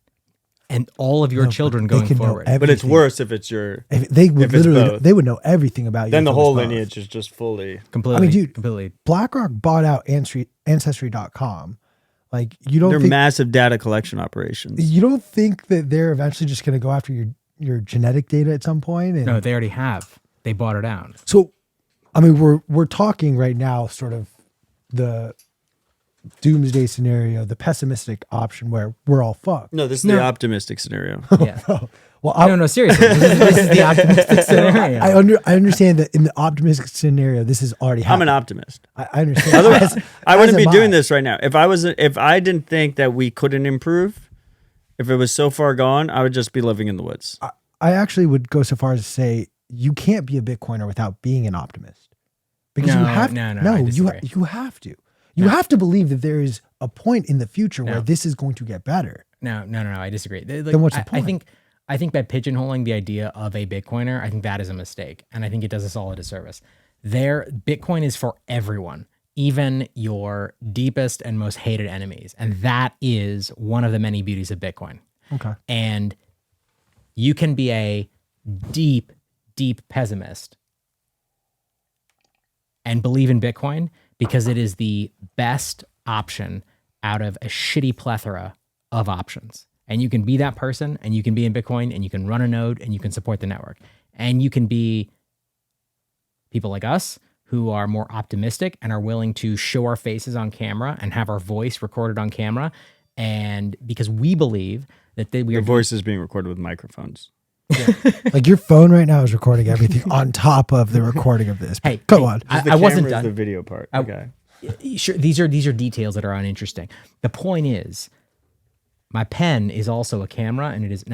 and all of your No, but children they going can know forward. But it's everything. worse if it's your... if they would if it's literally, both. they would know everything about you. Then if the it was whole both. lineage is just fully... Completely. dude, completely. BlackRock bought out Ancestry.com. Like, you don't They're think, massive data collection operations. you don't think that they're eventually just going to go after your genetic data at some point? And No, they already have. They bought it out. so, I mean, we're talking right now, sort of the doomsday scenario, the pessimistic option where we're all fucked. No, this is No. the optimistic scenario. Yeah. Well, I, No, seriously. This is the optimistic scenario. I understand that in the optimistic scenario, this is already I'm happening. an optimist. I understand. Otherwise, I wouldn't as be am doing I. this right now. If I didn't think that we couldn't improve, if it was so far gone, I would just be living in the woods. I actually would go so far as to say you can't be a Bitcoiner without being an optimist, because you No, have no, I you disagree. you have to. You have to believe that there is a point in the future where No. this is going to get better. No, I disagree. Like, Then what's the I point? think by pigeonholing the idea of a Bitcoiner, I think that is a mistake. And I think it does us all a disservice. Bitcoin is for everyone, even your deepest and most hated enemies. And that is one of the many beauties of Bitcoin. Okay. And you can be a deep, deep pessimist and believe in Bitcoin because it is the best option out of a shitty plethora of options. And you can be that person, and you can be in Bitcoin, and you can run a node, and you can support the network. And you can be people like us who are more optimistic and are willing to show our faces on camera and have our voice recorded on camera. And because we believe that we are Your voice is being recorded with microphones. Like, your phone right now is recording everything on top of the recording of this. Hey, Go hey, on. I wasn't camera is done. the video part. Okay. Sure, these are details that are uninteresting. The point is, my pen is also a camera, and it is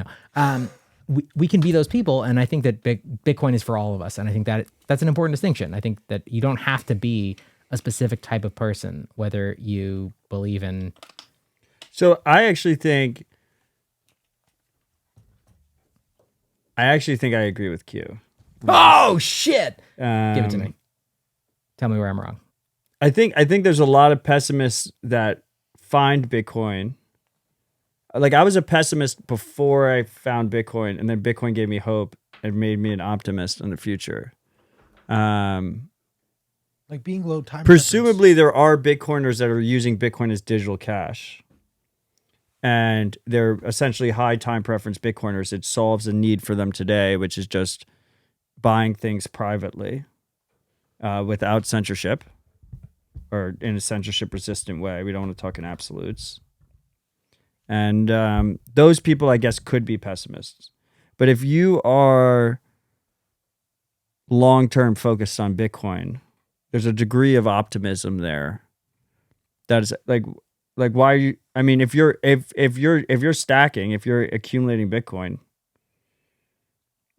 we can be those people, and I think that Bitcoin is for all of us, and I think that that's an important distinction. I think that you don't have to be a specific type of person, whether you believe in. So I actually think I agree with Q. Oh shit! Give it to Um, me. Tell me where I'm wrong. I think there's a lot of pessimists that find Bitcoin. Like, I was a pessimist before I found Bitcoin, and then Bitcoin gave me hope and made me an optimist in the future. Like being low time. Presumably, there are Bitcoiners that are using Bitcoin as digital cash, and they're essentially high time preference Bitcoiners. It solves a need for them today, which is just buying things privately without censorship, or in a censorship resistant way. We don't want to talk in absolutes. And those people, I guess, could be pessimists. But if you are long-term focused on Bitcoin, there's a degree of optimism there. That is like why are you? I mean, if you're stacking, if you're accumulating Bitcoin,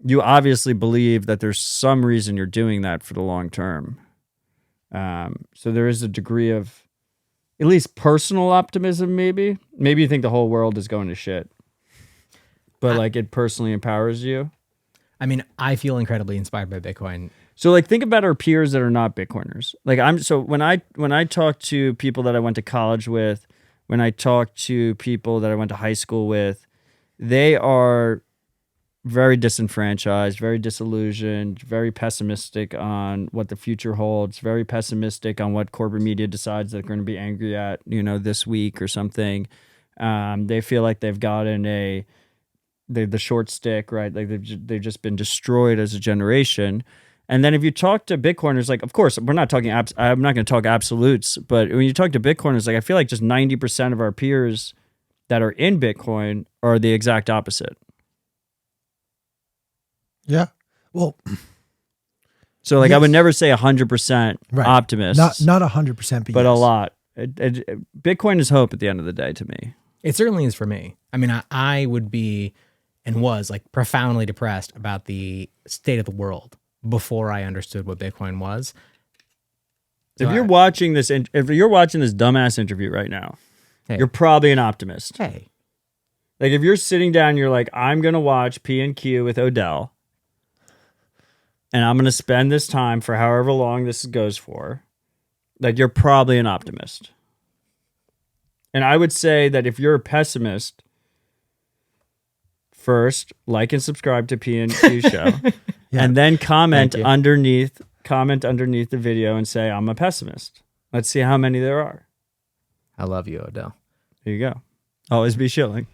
you obviously believe that there's some reason you're doing that for the long term. So there is a degree of at least personal optimism, maybe. Maybe you think the whole world is going to shit, but like it personally empowers you. I mean, I feel incredibly inspired by Bitcoin. So like think about our peers that are not Bitcoiners. Like when I talk to people that I went to college with, when I talk to people that I went to high school with, they are very disenfranchised, very disillusioned, very pessimistic on what the future holds, very pessimistic on what corporate media decides they're going to be angry at, this week or something. They feel like they've gotten the short stick, right? Like they've just been destroyed as a generation. And then if you talk to Bitcoiners, like, of course, we're not talking, I'm not going to talk absolutes, but when you talk to Bitcoiners, like, I feel like just 90% of our peers that are in Bitcoin are the exact opposite. Yeah. Well, so like, yes. I would never say 100% Right. optimist, Not 100%, but yes. a lot. Bitcoin is hope at the end of the day to me. It certainly is for me. I mean, I would be and was like profoundly depressed about the state of the world before I understood what Bitcoin was. If you're watching this dumbass interview right now, Hey. you're probably an optimist. Hey, Like if you're sitting down, you're like, I'm going to watch P&Q with Odell, and I'm going to spend this time for however long this goes for. Like, you're probably an optimist. And I would say that if you're a pessimist, first, like and subscribe to P&Q show, Yeah. and then comment Thank you. underneath the video and say, I'm a pessimist. Let's see how many there are. I love you, Odell. There you go. Always be shilling.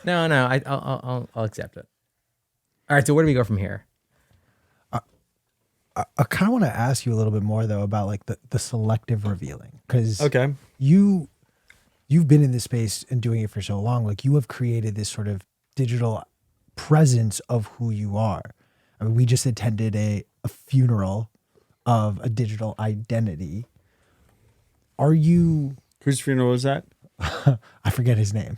No, I'll accept it. All right, so where do we go from here? I kind of want to ask you a little bit more though about like the selective revealing, because Okay. you've been in this space and doing it for so long. Like you have created this sort of digital presence of who you are. I mean, we just attended a funeral of a digital identity. Are you? Whose funeral was that? I forget his name.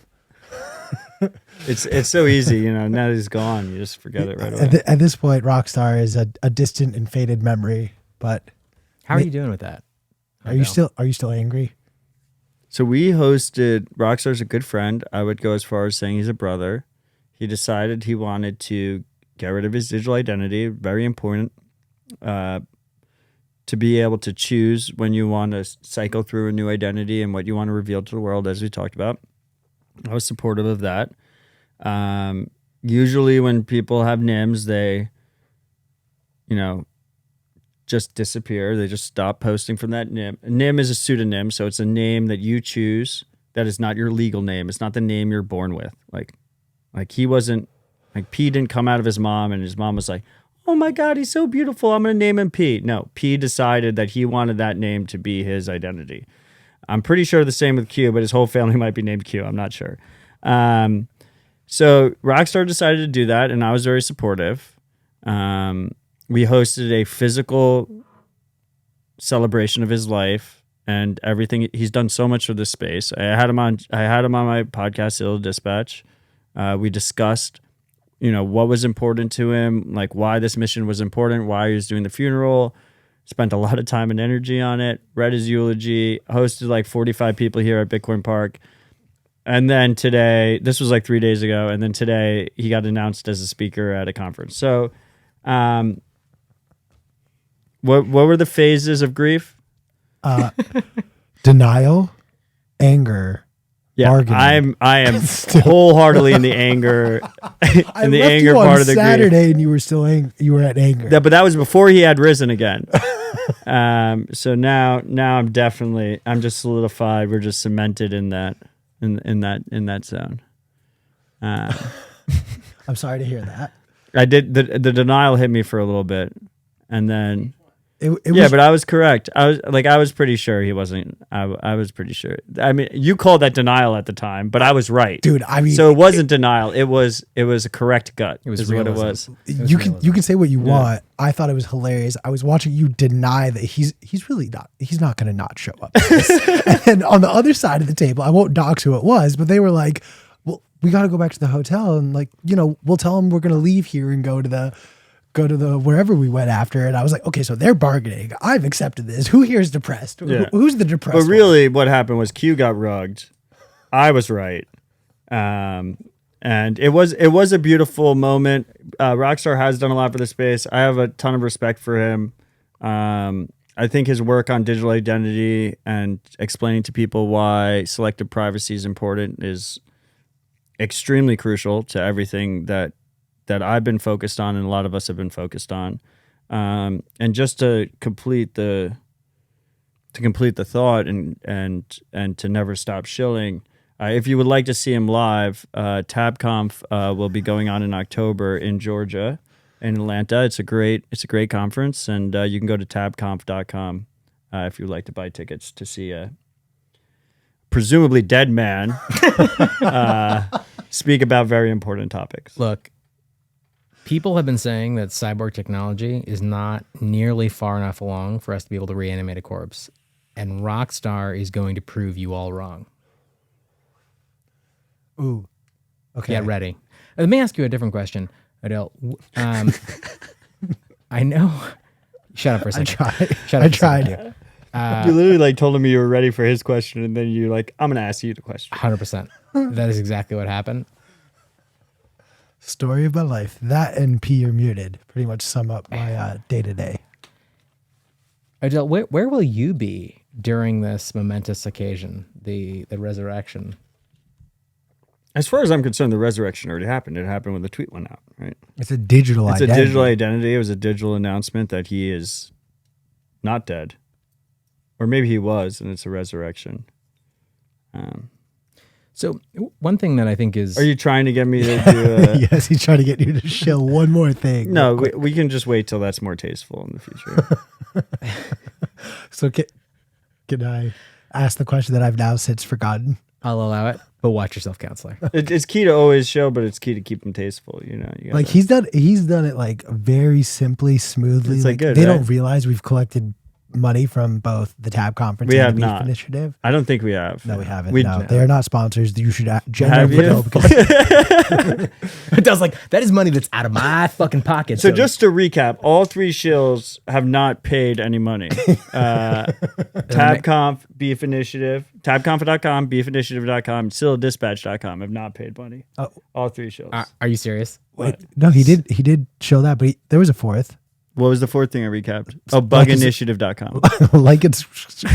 It's so easy, now that he's gone, you just forget it right away. At this point, Rockstar is a distant and faded memory. But How are you doing with that? are you still angry? So we hosted, Rockstar's a good friend. I would go as far as saying he's a brother. He decided he wanted to get rid of his digital identity. Very important to be able to choose when you want to cycle through a new identity and what you want to reveal to the world, as we talked about. I was supportive of that. Usually when people have NIMs, they, just disappear. They just stop posting from that NIM. A NIM is a pseudonym, so it's a name that you choose that is not your legal name. It's not the name you're born with. Like he wasn't, like P didn't come out of his mom and his mom was like, oh my God, he's so beautiful, I'm going to name him P. No, P decided that he wanted that name to be his identity. I'm pretty sure the same with Q, but his whole family might be named Q. I'm not sure. So Rockstar decided to do that, and I was very supportive. We hosted a physical celebration of his life and everything. He's done so much for this space. I had him on my podcast, Ill Dispatch. We discussed, what was important to him, like why this mission was important, why he was doing the funeral. Spent a lot of time and energy on it. Read his eulogy. Hosted like 45 people here at Bitcoin Park. And then today, this was like 3 days ago, and then today he got announced as a speaker at a conference. So, what were the phases of grief? Denial, anger, Yeah, bargaining. I am wholeheartely in the anger, I left anger you on part of the Saturday, grief. and you were still you were at anger. But that was before he had risen again. So now I'm just solidified. We're just cemented in that zone. I'm sorry to hear that. I did the denial hit me for a little bit, and then It yeah, was, but I was correct. I was pretty sure he wasn't. I was pretty sure. I mean, you called that denial at the time, but I was right, dude. I mean, so it wasn't denial. It was a correct gut. It was is what it realism. was. you can say what you want. I thought it was hilarious. I was watching you deny that he's really not. He's not going to not show up. to this. And then on the other side of the table, I won't dox who it was, but they were like, "Well, we got to go back to the hotel, and we'll tell them we're going to leave here and go to the wherever we went after." And I was like, okay, so they're bargaining. I've accepted this. Who here is depressed? Yeah. Who's the depressed? But really, what happened was Q got rugged. I was right, and it was a beautiful moment. Rockstar has done a lot for the space. I have a ton of respect for him. I think his work on digital identity and explaining to people why selective privacy is important is extremely crucial to everything that I've been focused on and a lot of us have been focused on. And just to complete the thought and to never stop shilling. If you would like to see him live, TabConf will be going on in October in Georgia, in Atlanta. It's a great conference, and you can go to tabconf.com if you would like to buy tickets to see a presumably dead man speak about very important topics. Look, people have been saying that cyborg technology is not nearly far enough along for us to be able to reanimate a corpse. And Rockstar is going to prove you all wrong. Ooh. Okay. Get ready. Let me ask you a different question, Odell. I know. Shut up for a second. I tried. You literally told him you were ready for his question, and then you're like, I'm going to ask you the question. 100%. That is exactly what happened. Story of my life. That and P, you're muted pretty much sum up my day-to-day. Odell, where will you be during this momentous occasion, the resurrection? As far as I'm concerned, the resurrection already happened. It happened when the tweet went out, right? It's a digital identity. It's a digital identity. It was a digital announcement that he is not dead. Or maybe he was, and it's a resurrection. So one thing that I think is... Are you trying to get me to do Yes, he's trying to get you to shill one more thing. No, we can just wait till that's more tasteful in the future. So can I ask the question that I've now since forgotten? I'll allow it, but watch yourself, counselor. It's key to always show, but it's key to keep them tasteful. You know, you Like he's done it like very simply, smoothly. It's like good, they right? don't realize we've collected money from both the Tab Conference We and have the Beef not. Initiative. I don't think we have. No, we haven't. We- No, they are not sponsors. You should genuinely you? know because Odell's like, that is money that's out of my fucking pocket. So just to recap, all three shills have not paid any money. TabConf, Beef Initiative, TabConf.com, BeefInitiative.com, SillDispatch.com have not paid money. Oh. All three shills. Are you serious? wait, no, he did show that, but there was a fourth. What was the fourth thing I recapped? Oh, BugInitiative.com. Like and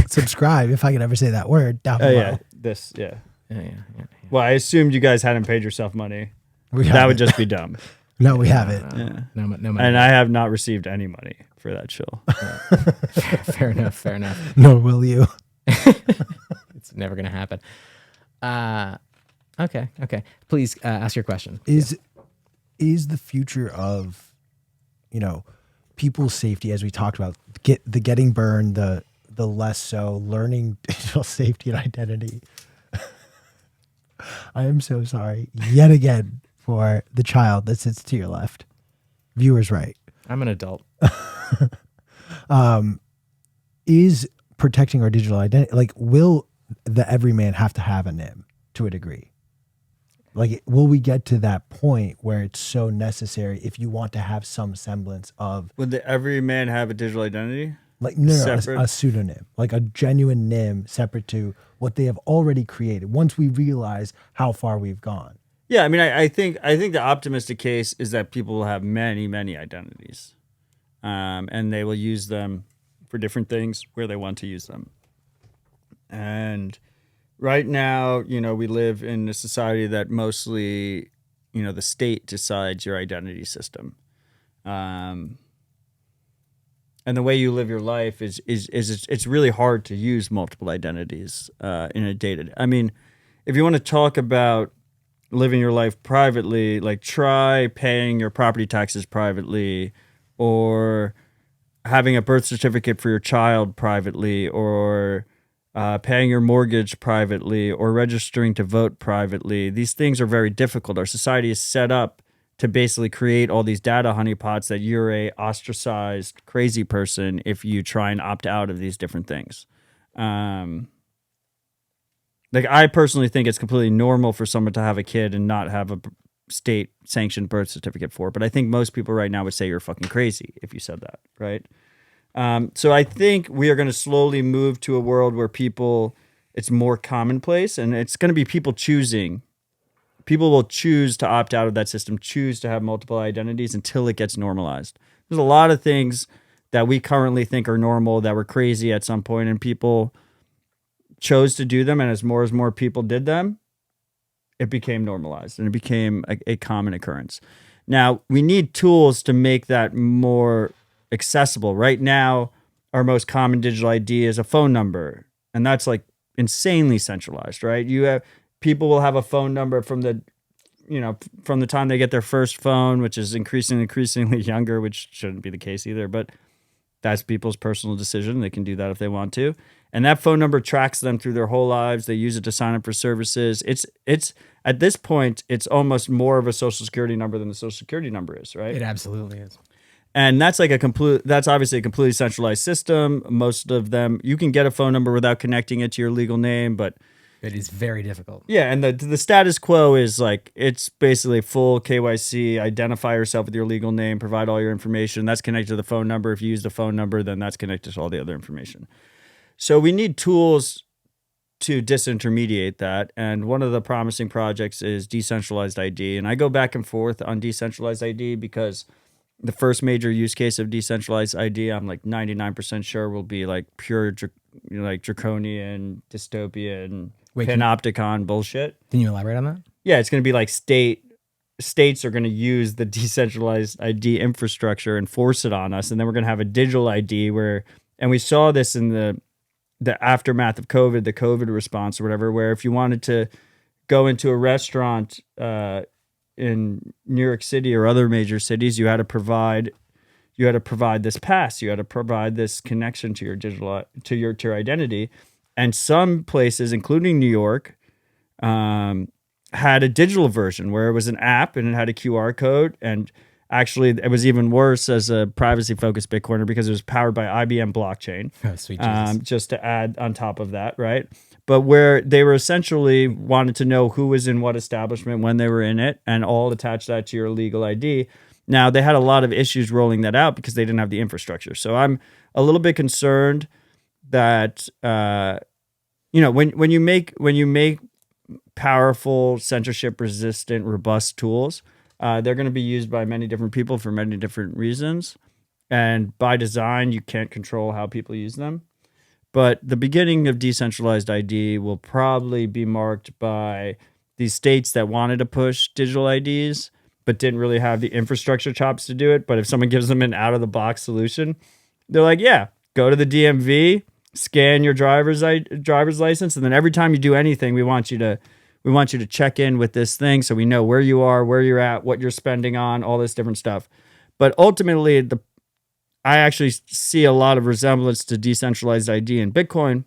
subscribe if I could ever say that word down Oh, below. yeah. This, yeah. Yeah. Well, I assumed you guys hadn't paid yourself money. We That haven't. would just be dumb. No, we haven't. Yeah. No money. And I have not received any money for that shill. Fair enough. Nor will you. It's never going to happen. Okay. Please ask your question. Is the future of, people's safety, as we talked about, getting burned, the less so, learning digital safety and identity. I am so sorry yet again for the child that sits to your left. Viewers right. I'm an adult. Is protecting our digital identity, like, will the everyman have to have a NIM to a degree? Like, will we get to that point where it's so necessary if you want to have some semblance of, Would every man have a digital identity? like, no, Separate? a pseudonym, like a genuine NIM separate to what they have already created once we realize how far we've gone? Yeah, I mean, I think the optimistic case is that people will have many, many identities, and they will use them for different things where they want to use them. And right now, we live in a society that mostly, the state decides your identity system, and the way you live your life is it's really hard to use multiple identities in a data. I mean, if you want to talk about living your life privately, like try paying your property taxes privately, or having a birth certificate for your child privately, or paying your mortgage privately, or registering to vote privately. These things are very difficult. Our society is set up to basically create all these data honeypots that you're a ostracized crazy person if you try and opt out of these different things. Like, I personally think it's completely normal for someone to have a kid and not have a state sanctioned birth certificate for it. But I think most people right now would say you're fucking crazy if you said that, right? So I think we are going to slowly move to a world where it's more commonplace, and it's going to be people choosing. People will choose to opt out of that system, choose to have multiple identities until it gets normalized. There's a lot of things that we currently think are normal that were crazy at some point, and people chose to do them. And as more people did them, it became normalized and it became a common occurrence. Now we need tools to make that more accessible. Right now, our most common digital ID is a phone number, and that's like insanely centralized, right? You have people will have a phone number from the from the time they get their first phone, which is increasingly younger, which shouldn't be the case either, but that's people's personal decision. They can do that if they want to. And that phone number tracks them through their whole lives. They use it to sign up for services. It's at this point, it's almost more of a social security number than the social security number is, right? It absolutely is. And that's like that's obviously a completely centralized system. Most of them, you can get a phone number without connecting it to your legal name, but It is very difficult. yeah, and the status quo is like it's basically full KYC, identify yourself with your legal name, provide all your information. That's connected to the phone number. If you use the phone number, then that's connected to all the other information. So we need tools to disintermediate that. And one of the promising projects is decentralized ID. And I go back and forth on decentralized ID because the first major use case of decentralized ID, I'm like 99% sure will be like pure like draconian, dystopian, panopticon bullshit. Can you elaborate on that? Yeah, it's going to be like states are going to use the decentralized ID infrastructure and force it on us. And then we're going to have a digital ID and we saw this in the aftermath of COVID, the COVID response or whatever, where if you wanted to go into a restaurant in New York City or other major cities, you had to provide this pass, you had to provide this connection to your digital to your identity. And some places, including New York, had a digital version where it was an app and it had a QR code. And actually, it was even worse as a privacy-focused Bitcoiner because it was powered by IBM blockchain. Oh, sweet Jesus. Just to add on top of that, right? But where they were essentially wanted to know who was in what establishment when they were in it and all attach that to your legal ID. Now, they had a lot of issues rolling that out because they didn't have the infrastructure. So I'm a little bit concerned that when you make powerful, censorship-resistant, robust tools, they're going to be used by many different people for many different reasons. And by design, you can't control how people use them. But the beginning of decentralized ID will probably be marked by these states that wanted to push digital IDs, but didn't really have the infrastructure chops to do it. But if someone gives them an out-of-the-box solution, they're like, yeah, go to the DMV, scan your driver's license, and then every time you do anything, we want you to check in with this thing so we know where you are, where you're at, what you're spending on, all this different stuff. But ultimately, I actually see a lot of resemblance to decentralized ID in Bitcoin,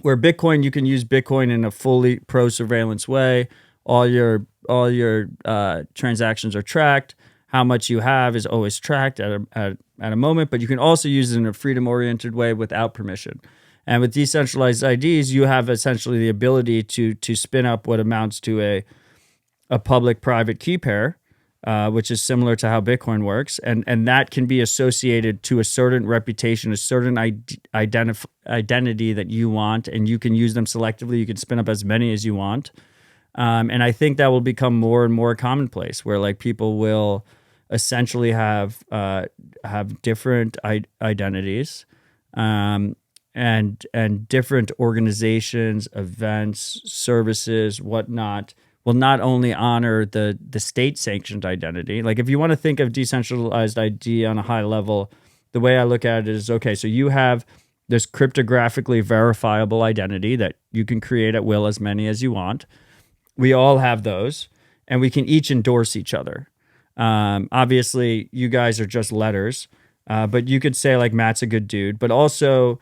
where Bitcoin, you can use Bitcoin in a fully pro-surveillance way. All your transactions are tracked. How much you have is always tracked at a moment, but you can also use it in a freedom-oriented way without permission. And with decentralized IDs, you have essentially the ability to spin up what amounts to a public-private key pair, which is similar to how Bitcoin works. And that can be associated to a certain reputation, a certain identity that you want, and you can use them selectively. You can spin up as many as you want. And I think that will become more and more commonplace, where like people will essentially have different identities, and different organizations, events, services, whatnot, will not only honor the state sanctioned identity. Like if you want to think of decentralized ID on a high level, the way I look at it is, okay, so you have this cryptographically verifiable identity that you can create at will, as many as you want. We all have those, and we can each endorse each other. Obviously, you guys are just letters, but you could say like Matt's a good dude, but also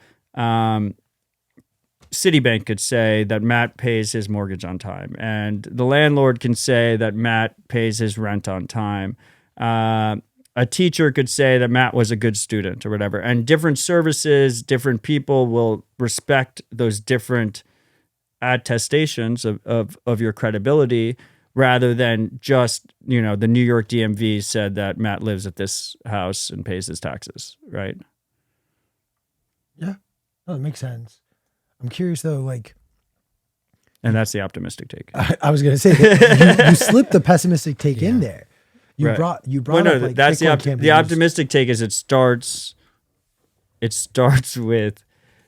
Citibank could say that Matt pays his mortgage on time, and the landlord can say that Matt pays his rent on time. A teacher could say that Matt was a good student or whatever, and different services, different people will respect those different attestations of your credibility, rather than just, the New York DMV said that Matt lives at this house and pays his taxes, right? Yeah, no, that makes sense. I'm curious though, like, and that's the optimistic take. I was going to say that you slipped the pessimistic take in there. You Right. brought Well, no, up like that's Bitcoin the optimistic take is it starts with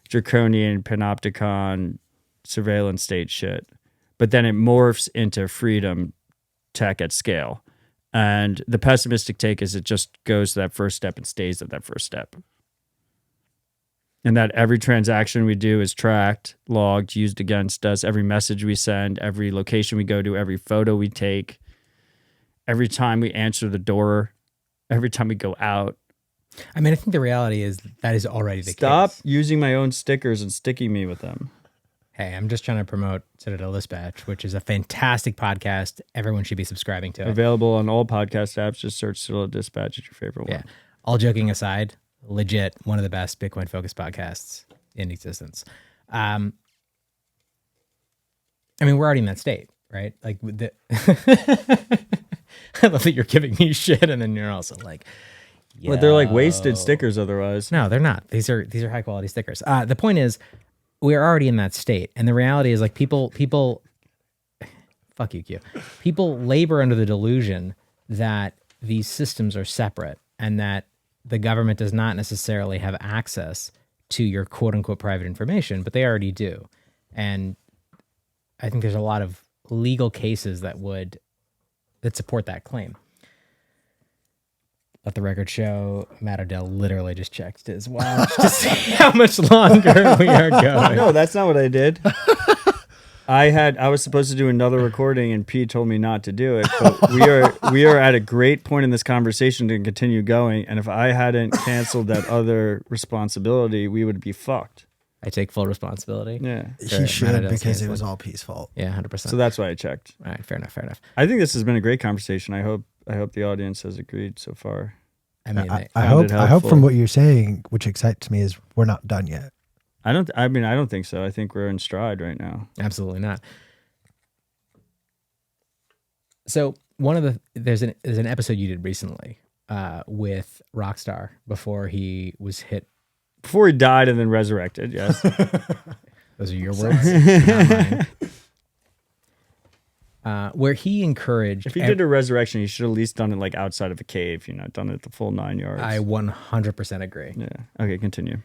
draconian panopticon surveillance state shit, but then it morphs into freedom tech at scale. And the pessimistic take is it just goes to that first step and stays at that first step. And that every transaction we do is tracked, logged, used against us. Every message we send, every location we go to, every photo we take, every time we answer the door, every time we go out. I mean, I think the reality is that is already the case. Stop using my own stickers and sticking me with them. Hey, I'm just trying to promote Citadel Dispatch, which is a fantastic podcast. Everyone should be subscribing to it. Available on all podcast apps. Just search Citadel Dispatch. It's your favorite one. Yeah. All joking aside, legit one of the best Bitcoin focused podcasts in existence. I mean, we're already in that state, right? Like, I love that you're giving me shit, and then you're also like, yeah. But they're like wasted stickers otherwise. No, they're not. These are high quality stickers. The point is, we're already in that state, and the reality is, like, people, fuck you, Q. People labor under the delusion that these systems are separate and that the government does not necessarily have access to your quote unquote private information, but they already do. And I think there's a lot of legal cases that support that claim. Let the record show Matt Odell literally just checked his watch to see how much longer we are going. No, that's not what I did. I was supposed to do another recording, and Pete told me not to do it. But we are at a great point in this conversation to continue going. And if I hadn't canceled that other responsibility, we would be fucked. I take full responsibility. Yeah, He should, because it was all Pete's fault. Yeah, 100%. so that's why I checked. All right, fair enough. I think this has been a great conversation. I hope the audience has agreed so far. I mean, I hope from what you're saying, which excites me, is we're not done yet. I don't think so. I think we're in stride right now. absolutely not. So there's an episode you did recently with Rockstar before he was hit. Before he died and then resurrected, yes. Those are your words, not mine. Where he encouraged. If he did a resurrection, he should have at least done it like outside of a cave, done it the full 9 yards. I 100% agree. Yeah. Okay, continue.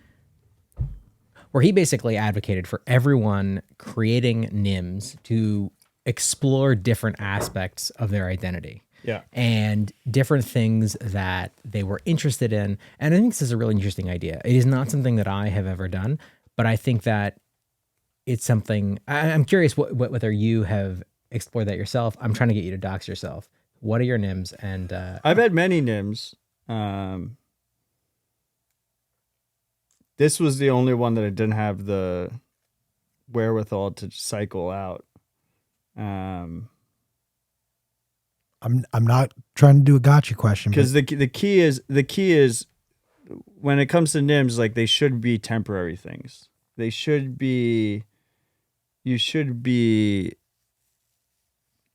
Where he basically advocated for everyone creating NIMS to explore different aspects of their identity. Yeah. And different things that they were interested in. And I think this is a really interesting idea. It is not something that I have ever done, but I think that it's something. I'm curious whether you have explored that yourself. I'm trying to get you to dox yourself. What are your NIMS? And I've had many NIMS. This was the only one that I didn't have the wherewithal to cycle out. I'm not trying to do a gotcha question, because the key is when it comes to NIMS, like, they should be temporary things. You should be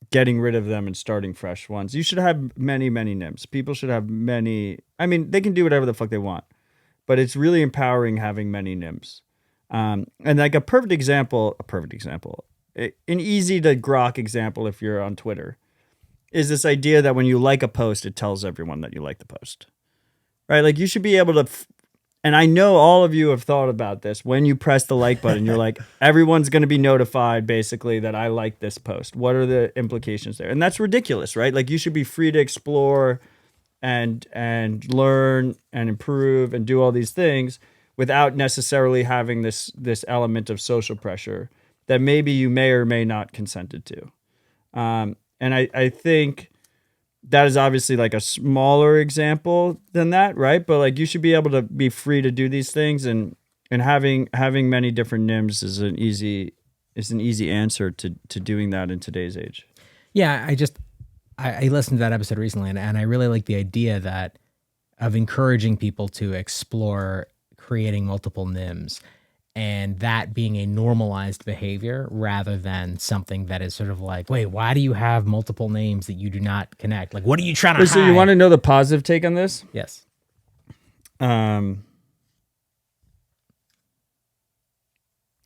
getting rid of them and starting fresh ones. You should have many NIMS. People should have many. I mean, they can do whatever the fuck they want, but it's really empowering having many NIMS. And like a perfect example, an easy to grok example, if you're on Twitter, is this idea that when you like a post, it tells everyone that you like the post, right? Like, you should be able to, and I know all of you have thought about this. When you press the like button, you're like, everyone's going to be notified basically that I like this post. What are the implications there? And that's ridiculous, right? Like, you should be free to explore and learn and improve and do all these things without necessarily having this element of social pressure that maybe you may or may not consented to. And I think that is obviously like a smaller example than that, right? But like, you should be able to be free to do these things, and having many different NIMS is an easy answer to doing that in today's age. yeah, I listened to that episode recently, and I really like the idea of encouraging people to explore creating multiple NIMS, and that being a normalized behavior rather than something that is sort of like, wait, why do you have multiple names that you do not connect? Like, what are you trying to hide? So you want to know the positive take on this? Yes.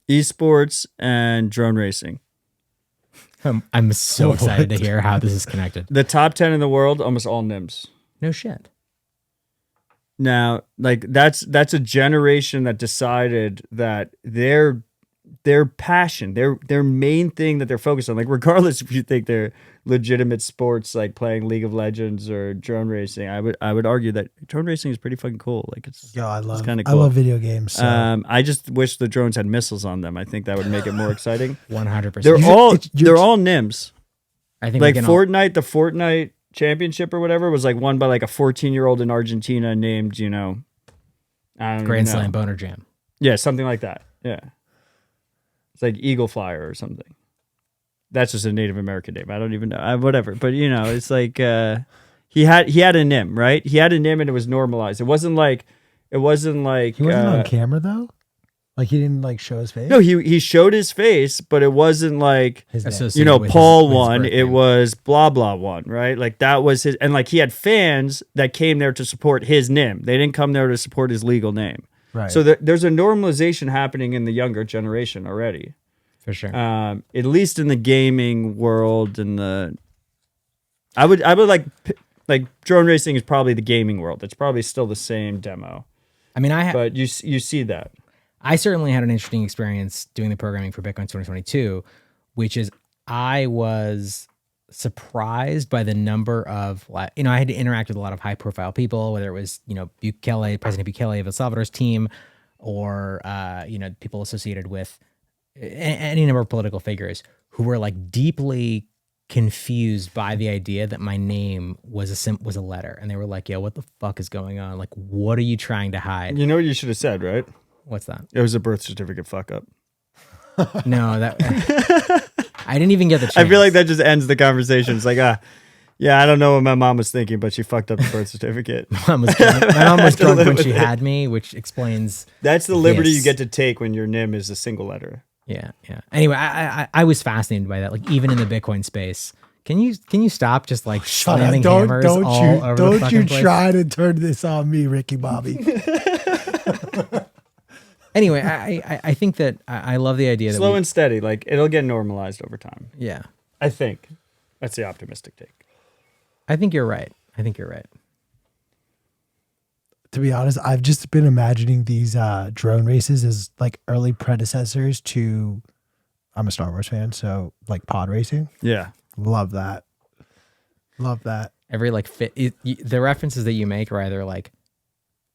Esports and drone racing. I'm so excited to hear how this is connected. The top 10 in the world, almost all NIMS. No shit. Now, like, that's a generation that decided that their their passion, their main thing that they're focused on, like regardless if you think they're legitimate sports like playing League of Legends or drone racing, I would argue that drone racing is pretty fucking cool. Like it's kind of cool. I love video games. So. I just wish the drones had missiles on them. I think that would make it more exciting. 100%. They're all NIMS. I think Like Fortnite, the Fortnite championship or whatever was like won by like a 14-year-old in Argentina named, I don't Grand know. Slam Boner Jam. Yeah, something like that. Yeah. It's like Eagle Flyer or something. That's just a Native American name. I don't even know. Whatever. But it's like he had a NIM, right? He had a NIM and it was normalized. It wasn't like He wasn't on camera though? Like he didn't like show his face? No, he showed his face, but it wasn't like His name. Associated with Paul his won. birth It name. was blah blah one, right? Like that was his, and like he had fans that came there to support his NIM. They didn't come there to support his legal name. Right. So there's a normalization happening in the younger generation already. For sure. At least in the gaming world, I would like drone racing is probably the gaming world. It's probably still the same demo, I mean, but you see that. I certainly had an interesting experience doing the programming for Bitcoin 2022, which is I was surprised by the number of, I had to interact with a lot of high profile people, whether it was, Bukele, President Bukele of El Salvador's team, or, people associated with any number of political figures who were like deeply confused by the idea that my name was a letter. And they were like, yo, what the fuck is going on? Like, what are you trying to hide? You know what you should have said, right? What's that? It was a birth certificate fuck up. No, I didn't even get the chance. I feel like that just ends the conversation. It's like, yeah, I don't know what my mom was thinking, but she fucked up the birth certificate. My mom was drunk when she had me, which explains. That's the liberty this. you get to take when your NIM is a single letter. Yeah. Anyway, I was fascinated by that. Like even in the Bitcoin space, can you stop just like slamming hammers all over the fucking place? Try to turn this on me, Ricky Bobby. Anyway, I think that I love the idea that Slow and steady, like it'll get normalized over time. Yeah, I think that's the optimistic take. I think you're right. To be honest, I've just been imagining these drone races as like early predecessors to. I'm a Star Wars fan, so like pod racing. Yeah, love that. Every like the references that you make are either like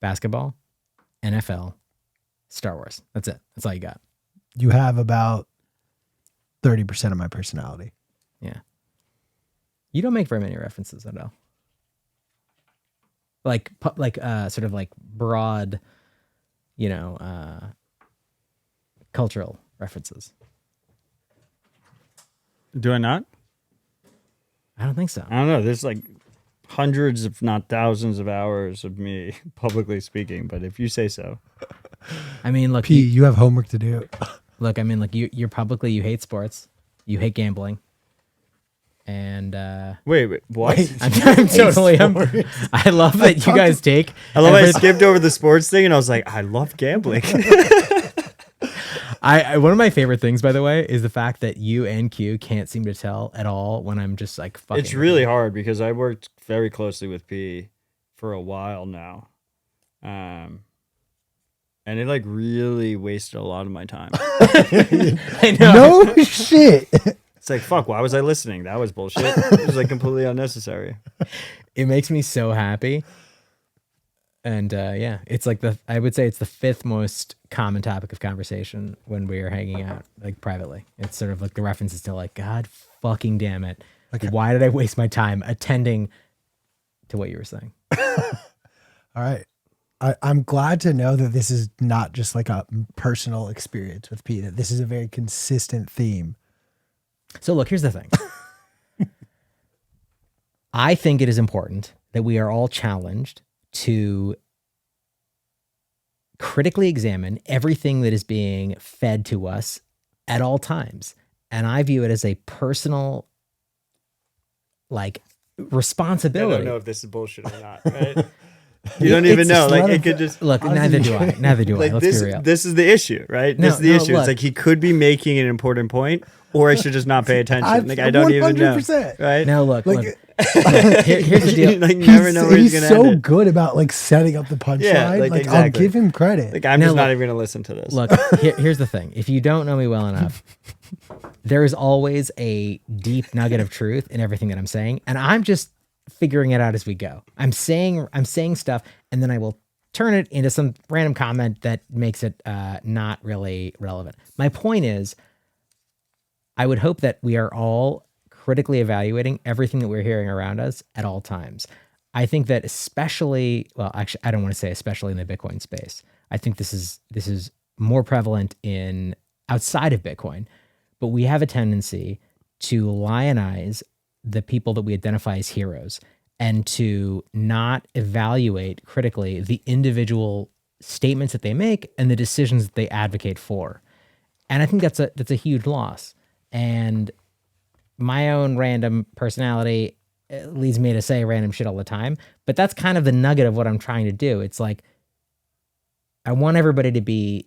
basketball, NFL, Star Wars. That's it. That's all you got. You have about 30% of my personality. Yeah. You don't make very many references, Odell. Like sort of like broad, cultural references. do I not? I don't think so. I don't know. There's like hundreds, if not thousands, of hours of me publicly speaking. But if you say so, I mean, look, P, you have homework to do. look. I mean, like you're publicly, you hate sports, you hate gambling, and wait, what? I'm totally. I love that you guys take. I love I skipped over the sports thing and I was like, I love gambling. I one of my favorite things, by the way, is the fact that you and Q can't seem to tell at all when I'm just like fucking. It's really hard because I worked very closely with P for a while now. And it like really wasted a lot of my time. I know. No shit. It's like, fuck, why was I listening? That was bullshit. It was like completely unnecessary. It makes me so happy. And yeah, it's like I would say it's the fifth most common topic of conversation when we are hanging out, like privately. It's sort of like the references to like, God fucking damn it. Like, why did I waste my time attending to what you were saying? All right. I'm glad to know that this is not just like a personal experience with Pete. That this is a very consistent theme. So look, here's the thing. I think it is important that we are all challenged to critically examine everything that is being fed to us at all times. And I view it as a personal, like, responsibility. I don't know if this is bullshit or not, right? You don't even know. Like, it could just... Look, neither do I. Neither do I. Let's be real. This is the issue, right? This is the issue. Look. It's like he could be making an important point, or I should just not pay attention. Like, I don't even know. 100%. Right? Now, look, Like, Here's the deal. You like never know where he's gonna so end it. good about like setting up the punchline. Yeah, like, I'll exactly. give him credit. Like I'm No, just not look- even gonna listen to this. Look, here's the thing. If you don't know me well enough, there is always a deep nugget of truth in everything that I'm saying, and I'm just figuring it out as we go. I'm saying stuff, and then I will turn it into some random comment that makes it not really relevant. My point is, I would hope that we are all critically evaluating everything that we're hearing around us at all times. I think that especially, well, actually, I don't want to say especially in the Bitcoin space. I think this is more prevalent in outside of Bitcoin, but we have a tendency to lionize the people that we identify as heroes and to not evaluate critically the individual statements that they make and the decisions that they advocate for. And I think that's a huge loss. And my own random personality leads me to say random shit all the time, but that's kind of the nugget of what I'm trying to do. It's like, I want everybody to be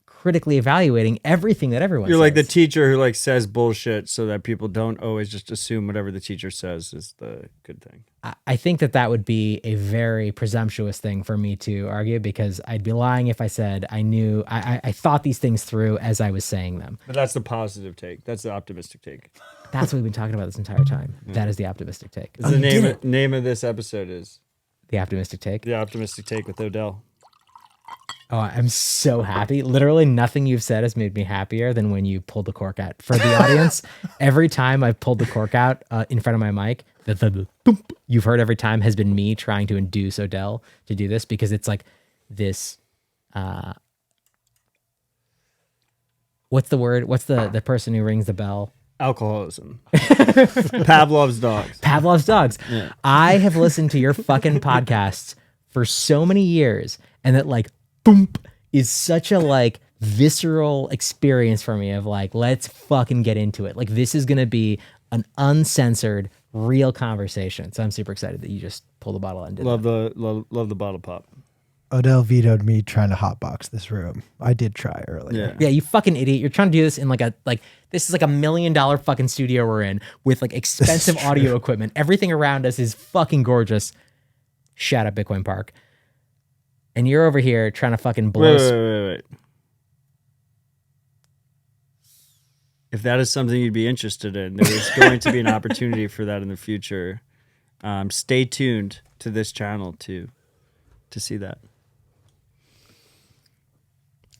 critically evaluating everything that everyone You're says. like the teacher who like says bullshit so that people don't always just assume whatever the teacher says is the good thing. I think that would be a very presumptuous thing for me to argue, because I'd be lying if I said I knew, I thought these things through as I was saying them. But that's the positive take. That's the optimistic take. That's what we've been talking about this entire time. That is the optimistic take. The name of this episode is The optimistic take. The Optimistic Take with Odell. Oh, I'm so happy. Literally nothing you've said has made me happier than when you pulled the cork out. For the audience, every time I've pulled the cork out in front of my mic, the boop you've heard every time has been me trying to induce Odell to do this, because it's like this, what's the word? What's the person who rings the bell? Alcoholism. Pavlov's dogs. Pavlov's dogs. Yeah. I have listened to your fucking podcasts for so many years, and that like boom is such a like visceral experience for me of like, let's fucking get into it. Like, this is going to be an uncensored, real conversation. So I'm super excited that you just pulled the bottle out and did love that. the bottle pop. Odell vetoed me trying to hotbox this room. I did try earlier. Yeah, you fucking idiot. You're trying to do this in this is like $1 million fucking studio we're in with like expensive audio equipment. Everything around us is fucking gorgeous. Shout out Bitcoin Park. And you're over here trying to fucking blow. Wait. If that is something you'd be interested in, there is going to be an opportunity for that in the future. Stay tuned to this channel to see that.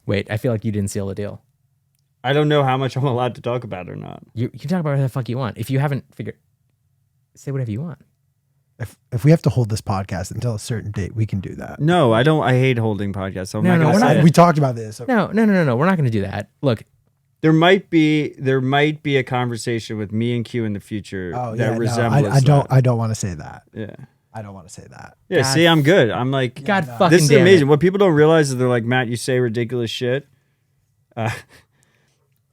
Wait, I feel like you didn't seal the deal. I don't know how much I'm allowed to talk about or not. You can talk about whatever the fuck you want. If you haven't figured, say whatever you want. If we have to hold this podcast until a certain date, we can do that. No, I don't. I hate holding podcasts. So I'm No, not no, gonna we're say not- it. We talked about this. No. We're not going to do that. Look, There might be a conversation with me and Q in the future Oh, that yeah, resembles I don't. that. I don't want to say that. Yeah. I don't want to say that. Yeah, God see, I'm good. I'm like, God no. fucking this is damn amazing. it. What people don't realize is they're like, Matt, you say ridiculous shit.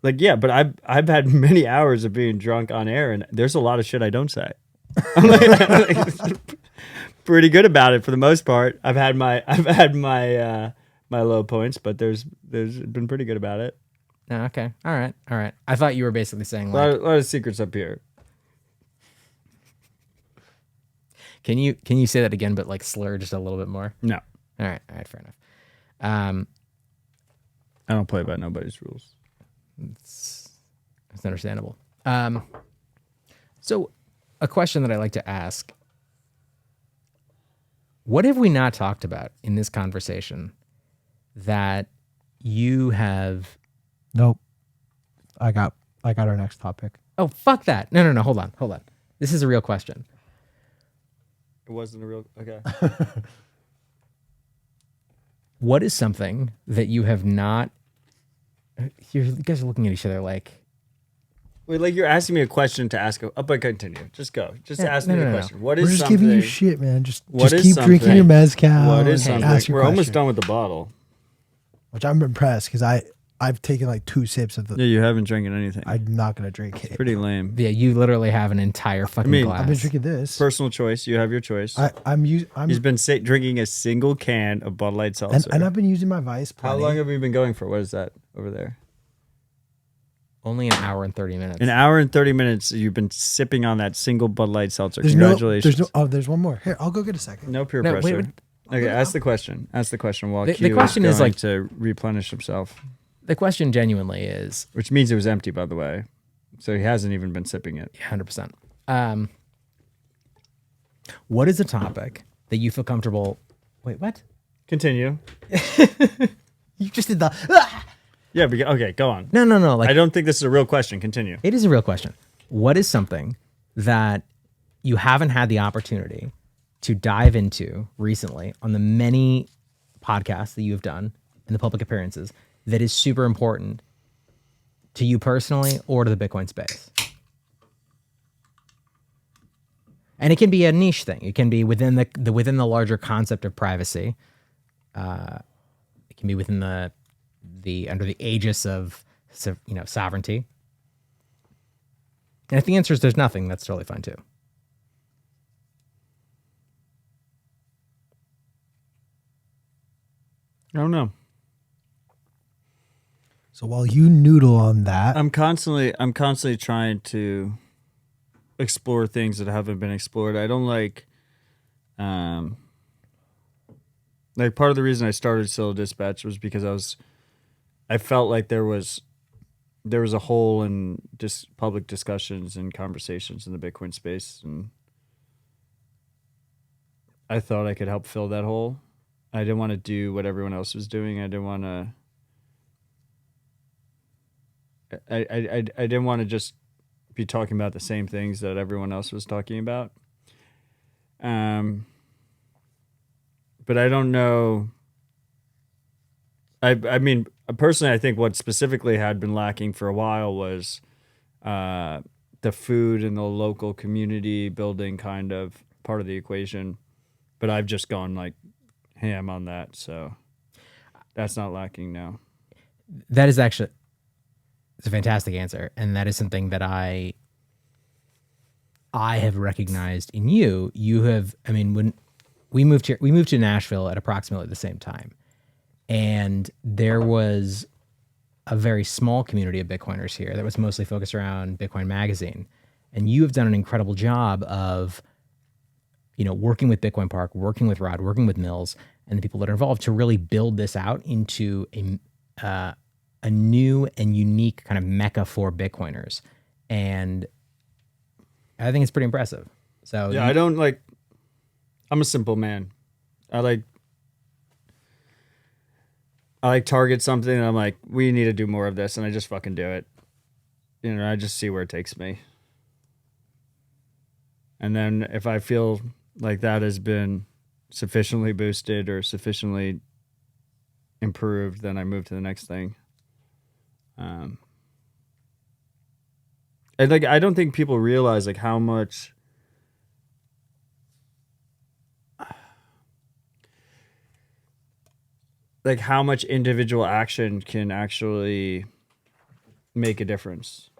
Like, yeah, but I've had many hours of being drunk on air, and there's a lot of shit I don't say. I'm like, pretty good about it for the most part. I've had my my low points, but there's been pretty good about it. no, okay. All right. I thought you were basically saying A like, lot of secrets up here. can you say that again, but like slur just a little bit more? No, All right, fair enough. I don't play by nobody's rules. It's understandable. So a question that I like to ask: what have we not talked about in this conversation that you have? Nope. I got our next topic. Oh, fuck that! No. Hold on. This is a real question. It wasn't a real okay. What is something that you have not? You guys are looking at each other like. Wait, like you're asking me a question to ask. But continue. Just go. Just Yeah, ask no, me the no. question. What We're is just something? giving you shit, man. Just What is keep drinking something- your mezcal. What is and something? ask your We're almost question. done with the bottle. Which I'm impressed because I've taken like 2 sips of the. Yeah, you haven't drinking anything. I'm not gonna drink it. Pretty lame. Yeah, you literally have an entire fucking mean, glass. I've been drinking this. Personal choice. You have your choice. I'm He's been drinking a single can of Bud Light seltzer. and I've been using my Vice. How plenty. long have you been going for? What is that over there? Only an hour and 30 minutes. An hour and 30 minutes you've been sipping on that single Bud Light seltzer. Congratulations. There's one more. Here, I'll go get a second. No peer No, pressure. wait. Okay, ask the question. Ask the question while The Q question is is, going like- to replenish himself, The question genuinely is which means it was empty, by the way. So he hasn't even been sipping it. 100%. What is a topic that you feel comfortable? Wait, what? Continue. You just did the. Yeah, okay, go on. No. Like I don't think this is a real question. Continue. it is a real question. What is something that you haven't had the opportunity to dive into recently on the many podcasts that you've done and the public appearances that is super important to you personally or to the Bitcoin space? And it can be a niche thing. It can be within the larger concept of privacy. It can be within the under the aegis of sovereignty. And if the answer is there's nothing, that's totally fine too. I don't know. So while you noodle on that, I'm constantly trying to explore things that haven't been explored. I don't like part of the reason I started Solo Dispatch was because I felt like there was a hole in public discussions and conversations in the Bitcoin space, and I thought I could help fill that hole. I didn't want to do what everyone else was doing. I didn't want to. I didn't want to just be talking about the same things that everyone else was talking about. But I don't know. I mean, personally, I think what specifically had been lacking for a while was the food and the local community building kind of part of the equation. But I've just gone like ham on that, so that's not lacking now. That is actually it's a fantastic answer, and that is something that I have recognized in you. You have, I mean, when we moved here, we moved to Nashville at approximately the same time, and there was a very small community of Bitcoiners here that was mostly focused around Bitcoin Magazine, and you have done an incredible job of working with Bitcoin Park, working with Rod, working with Mills, and the people that are involved to really build this out into a new and unique kind of mecca for Bitcoiners. And I think it's pretty impressive. So Yeah, I'm a simple man. I target something and I'm like, we need to do more of this, and I just fucking do it. I just see where it takes me. And then if I feel like that has been sufficiently boosted or sufficiently improved, then I move to the next thing. And I don't think people realize how much individual action can actually make a difference.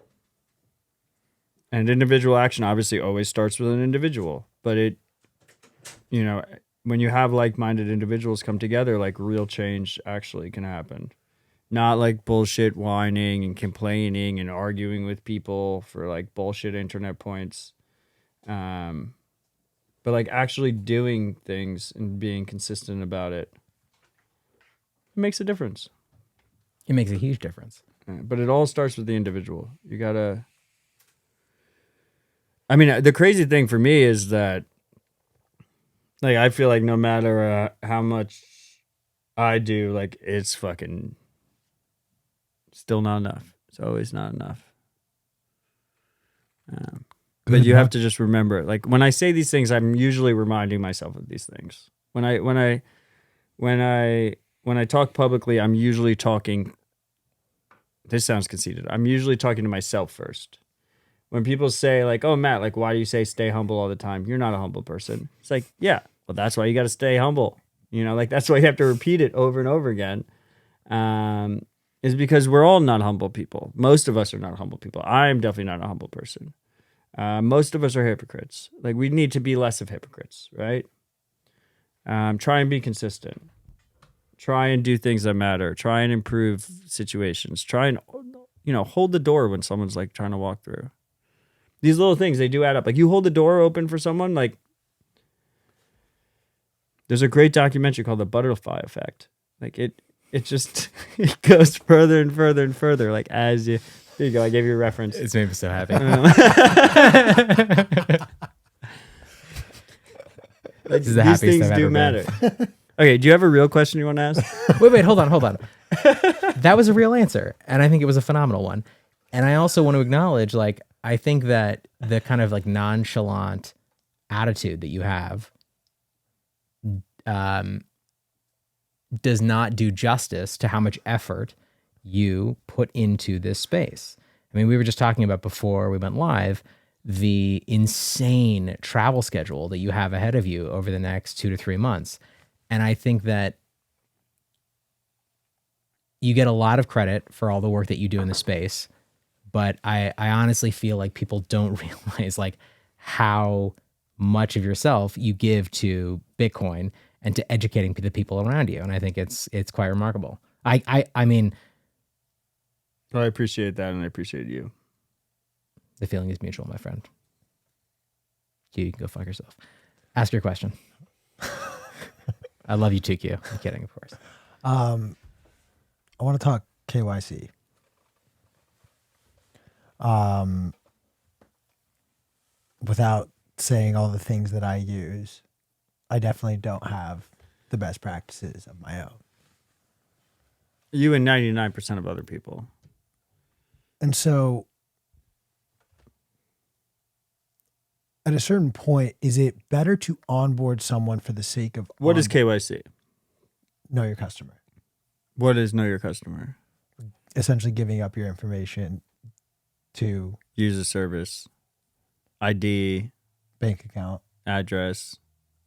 And individual action obviously always starts with an individual, but when you have like-minded individuals come together, real change actually can happen. Not bullshit whining and complaining and arguing with people for bullshit internet points. But actually doing things and being consistent about it. It makes a difference. it makes a huge difference. But it all starts with the individual. You gotta. I mean, the crazy thing for me is that, I feel like no matter how much I do, it's fucking still not enough. It's always not enough. But you have to just remember it. When I say these things, I'm usually reminding myself of these things. When I talk publicly, I'm usually talking. This sounds conceited. I'm usually talking to myself first. When people say "Oh, Matt, why do you say stay humble all the time? You're not a humble person." It's yeah, well, that's why you got to stay humble. That's why you have to repeat it over and over again. Is because we're all not humble people. Most of us are not humble people. I'm definitely not a humble person. Most of us are hypocrites. We need to be less of hypocrites, right? Try and be consistent. Try and do things that matter. Try and improve situations. Try and, hold the door when someone's like trying to walk through. These little things, they do add up. Like you hold the door open for someone, like there's a great documentary called The Butterfly Effect. Like it just it goes further and further and further. Like as you, there you go. I gave you a reference. It's made me so happy. Like, This is the these happiest things I've do ever matter. been. Okay, do you have a real question you want to ask? Wait, hold on. That was a real answer, and I think it was a phenomenal one. And I also want to acknowledge, like, I think that the kind of like nonchalant attitude that you have does not do justice to how much effort you put into this space. I mean, we were just talking about before we went live the insane travel schedule that you have ahead of you over the next 2 to 3 months. And I think that you get a lot of credit for all the work that you do in the space, but I honestly feel like people don't realize like how much of yourself you give to Bitcoin and to educating the people around you. And I think it's quite remarkable. I mean, Well, I appreciate that, and I appreciate you. the feeling is mutual, my friend. You can go fuck yourself. Ask your question. I love you too, Q. I'm kidding, of course. I want to talk KYC. Without saying all the things that I use, I definitely don't have the best practices of my own. You and 99% of other people. And so at a certain point, is it better to onboard someone for the sake of What is KYC? know your customer? What is know your customer? Essentially giving up your information to User service, ID, bank account. address,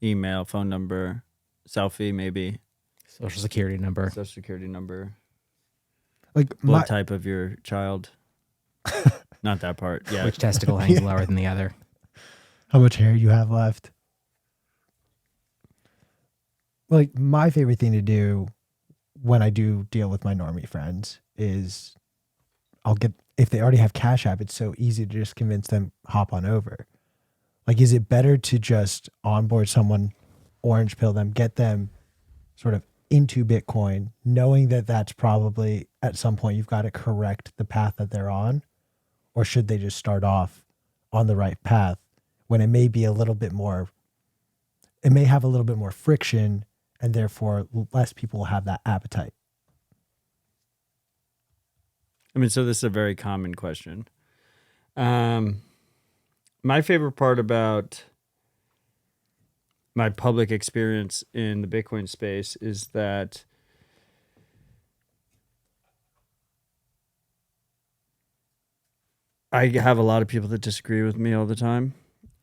email, phone number, selfie, maybe, Social security number. social security number, Like blood type of your child. Not that part. Yeah. Which testicle hangs lower than the other. how much hair you have left. Like my favorite thing to do when I do deal with my normie friends is if they already have Cash App, it's so easy to just convince them hop on over. Like, is it better to just onboard someone, orange pill them, get them sort of into Bitcoin, knowing that that's probably at some point you've got to correct the path that they're on? Or should they just start off on the right path when it may be a little bit more, it may have a little bit more friction and therefore less people will have that appetite? I mean, so this is a very common question. My favorite part about my public experience in the Bitcoin space is that I have a lot of people that disagree with me all the time,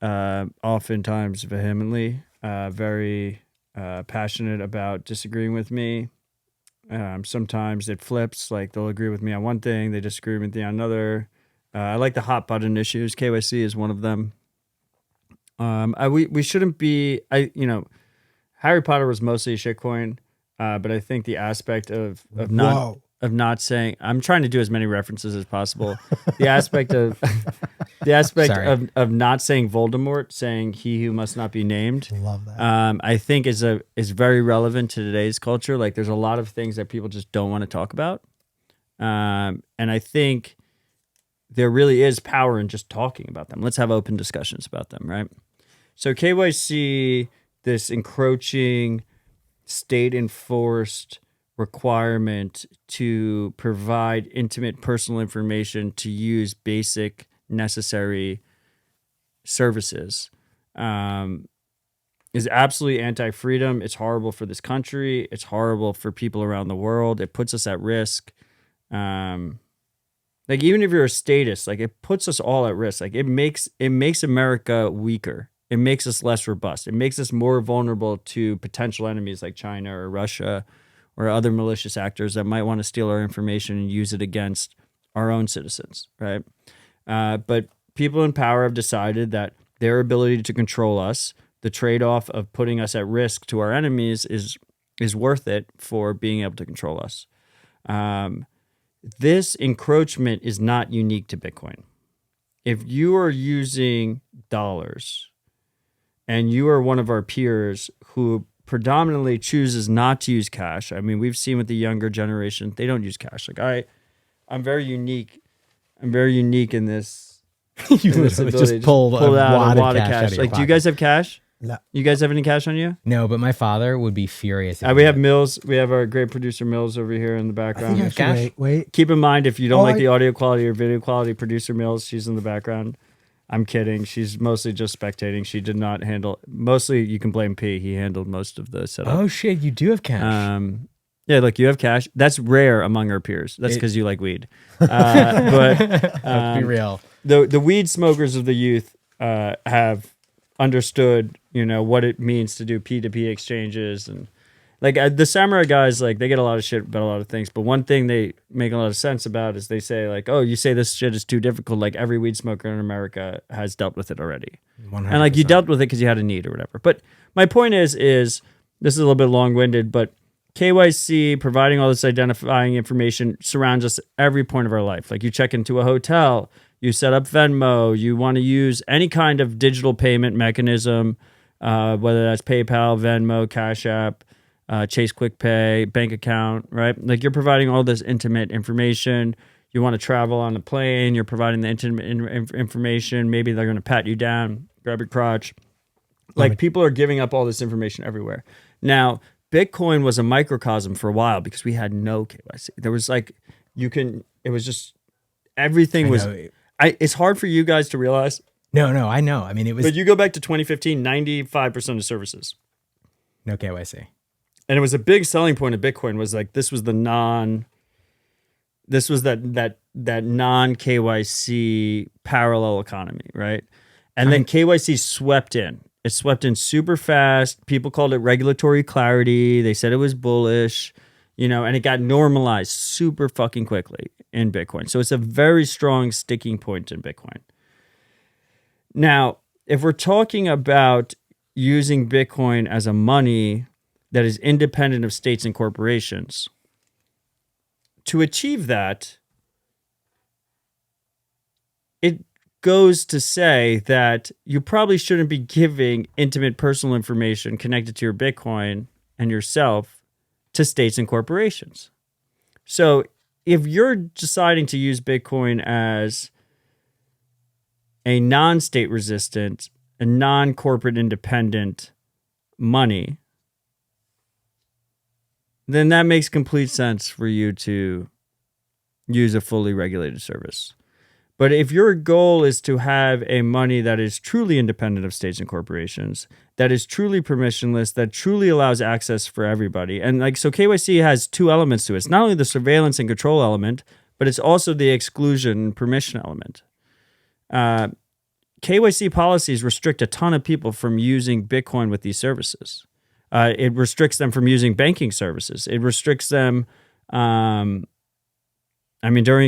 oftentimes vehemently, very passionate about disagreeing with me. Sometimes it flips, like they'll agree with me on one thing, they disagree with me on another. I like the hot button issues. KYC is one of them. We shouldn't be. Harry Potter was mostly a shitcoin, but I think the aspect of not saying, I'm trying to do as many references as possible. The aspect of of not saying Voldemort, saying he who must not be named. Love that. I think is very relevant to today's culture. Like there's a lot of things that people just don't want to talk about. And I think there really is power in just talking about them. Let's have open discussions about them, right? So KYC, this encroaching state-enforced requirement to provide intimate personal information to use basic necessary services, is absolutely anti-freedom. It's horrible for this country. It's horrible for people around the world. It puts us at risk. Like even if you're a statist, like it puts us all at risk. Like it makes America weaker. It makes us less robust. It makes us more vulnerable to potential enemies like China or Russia or other malicious actors that might want to steal our information and use it against our own citizens, right? But people in power have decided that their ability to control us, the trade-off of putting us at risk to our enemies is worth it for being able to control us. this encroachment is not unique to Bitcoin. If you are using dollars and you are one of our peers who predominantly chooses not to use cash, I mean, we've seen with the younger generation, they don't use cash. Like I'm very unique. I'm very unique in this. You in this literally ability just to pulled pull a out wad of cash out of your Like, do you guys have cash? No. You guys have any cash on you? No, but my father would be furious. If We he have did. Mills. We have our great producer Mills over here in the background. have cash? Wait. Keep in mind, if you don't Oh, like I- the audio quality or video quality, producer Mills, she's in the background. I'm kidding. She's mostly just spectating. She did not handle. Mostly, you can blame P. He handled most of the setup. Oh shit, you do have cash. Yeah, look, you have cash. That's rare among our peers. That's because you like weed. But Let's be real. the weed smokers of the youth have understood, what it means to do P2P exchanges, and like the samurai guys, like they get a lot of shit about a lot of things. But one thing they make a lot of sense about is they say like, oh, you say this shit is too difficult. Like every weed smoker in America has dealt with it already, 100%. and like you dealt with it because you had a need or whatever. But my point is this is a little bit long winded, but KYC, providing all this identifying information, surrounds us every point of our life. Like you check into a hotel, you set up Venmo, you want to use any kind of digital payment mechanism, whether that's PayPal, Venmo, Cash App, Chase Quick Pay, bank account, right? Like you're providing all this intimate information. You want to travel on a plane, you're providing the intimate information. Maybe they're going to pat you down, grab your crotch. Like people are giving up all this information everywhere. Now, Bitcoin was a microcosm for a while because we had no KYC. There was like, it was just, everything was, it's hard for you guys to realize. No, I know. I mean, it was But you go back to 2015, 95% of services. no KYC. And it was a big selling point of Bitcoin was like, this was that non KYC parallel economy, right? And then KYC swept in. It swept in super fast. People called it regulatory clarity. They said it was bullish, and it got normalized super fucking quickly in Bitcoin. So it's a very strong sticking point in Bitcoin. Now, if we're talking about using Bitcoin as a money that is independent of states and corporations, to achieve that, it goes to say that you probably shouldn't be giving intimate personal information connected to your Bitcoin and yourself to states and corporations. So if you're deciding to use Bitcoin as a non-state resistant, a non-corporate independent money, then that makes complete sense for you to use a fully regulated service. But if your goal is to have a money that is truly independent of states and corporations, that is truly permissionless, that truly allows access for everybody, and so KYC has two elements to it. It's not only the surveillance and control element, but it's also the exclusion and permission element. KYC policies restrict a ton of people from using Bitcoin with these services. It restricts them from using banking services. It restricts them. During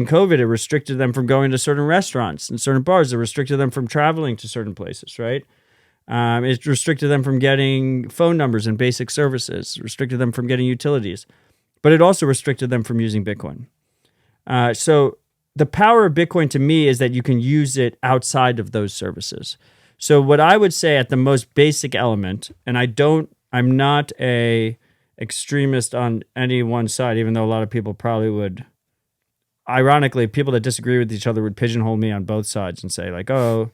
COVID, it restricted them from going to certain restaurants and certain bars. It restricted them from traveling to certain places, right? It restricted them from getting phone numbers and basic services. It restricted them from getting utilities. But it also restricted them from using Bitcoin. So the power of Bitcoin to me is that you can use it outside of those services. So what I would say at the most basic element, and I'm not a extremist on any one side, even though a lot of people probably would. Ironically, people that disagree with each other would pigeonhole me on both sides and say like, oh,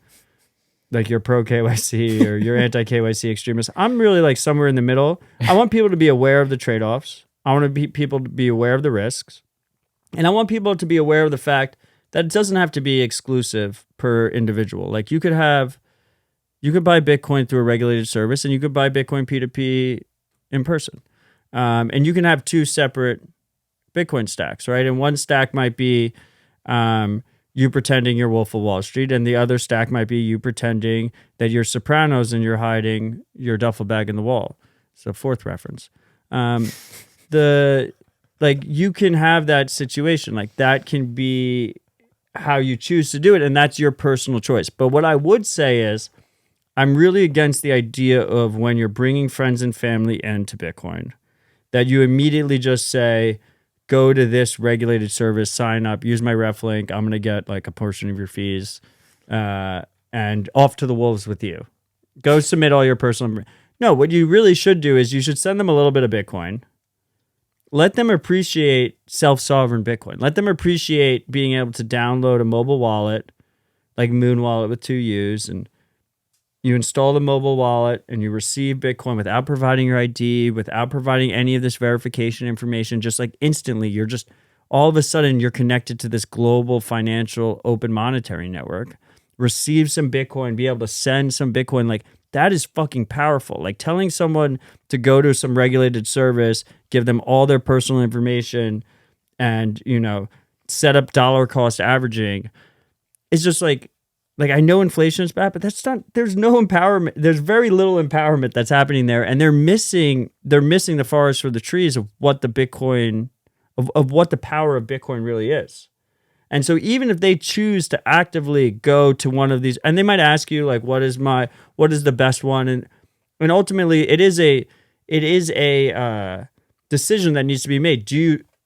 like you're pro KYC or you're anti KYC extremist. I'm really like somewhere in the middle. I want people to be aware of the trade-offs. I want people to be aware of the risks. And I want people to be aware of the fact that it doesn't have to be exclusive per individual. Like you could buy Bitcoin through a regulated service and you could buy Bitcoin P2P in person. And you can have two separate Bitcoin stacks, right? And one stack might be you pretending you're Wolf of Wall Street, and the other stack might be you pretending that you're Sopranos and you're hiding your duffel bag in the wall. So fourth reference. You can have that situation. Like that can be how you choose to do it, and that's your personal choice. But what I would say is I'm really against the idea of when you're bringing friends and family into Bitcoin, that you immediately just say, go to this regulated service, sign up, use my ref link. I'm going to get like a portion of your fees, and off to the wolves with you. Go submit all your personal. No, what you really should do is you should send them a little bit of Bitcoin. Let them appreciate self-sovereign Bitcoin. Let them appreciate being able to download a mobile wallet, like Moon Wallet with 2 U's, and you install the mobile wallet and you receive Bitcoin without providing your ID, without providing any of this verification information. Just like instantly, you're just all of a sudden you're connected to this global financial open monetary network. Receive some Bitcoin, be able to send some Bitcoin. Like that is fucking powerful. Like telling someone to go to some regulated service, give them all their personal information, and set up dollar cost averaging. It's just like I know inflation is bad, but that's not. There's no empowerment. There's very little empowerment that's happening there, and they're missing the forest for the trees of what the Bitcoin of what the power of Bitcoin really is. And so even if they choose to actively go to one of these, and they might ask you like, what is the best one? And ultimately it is a decision that needs to be made.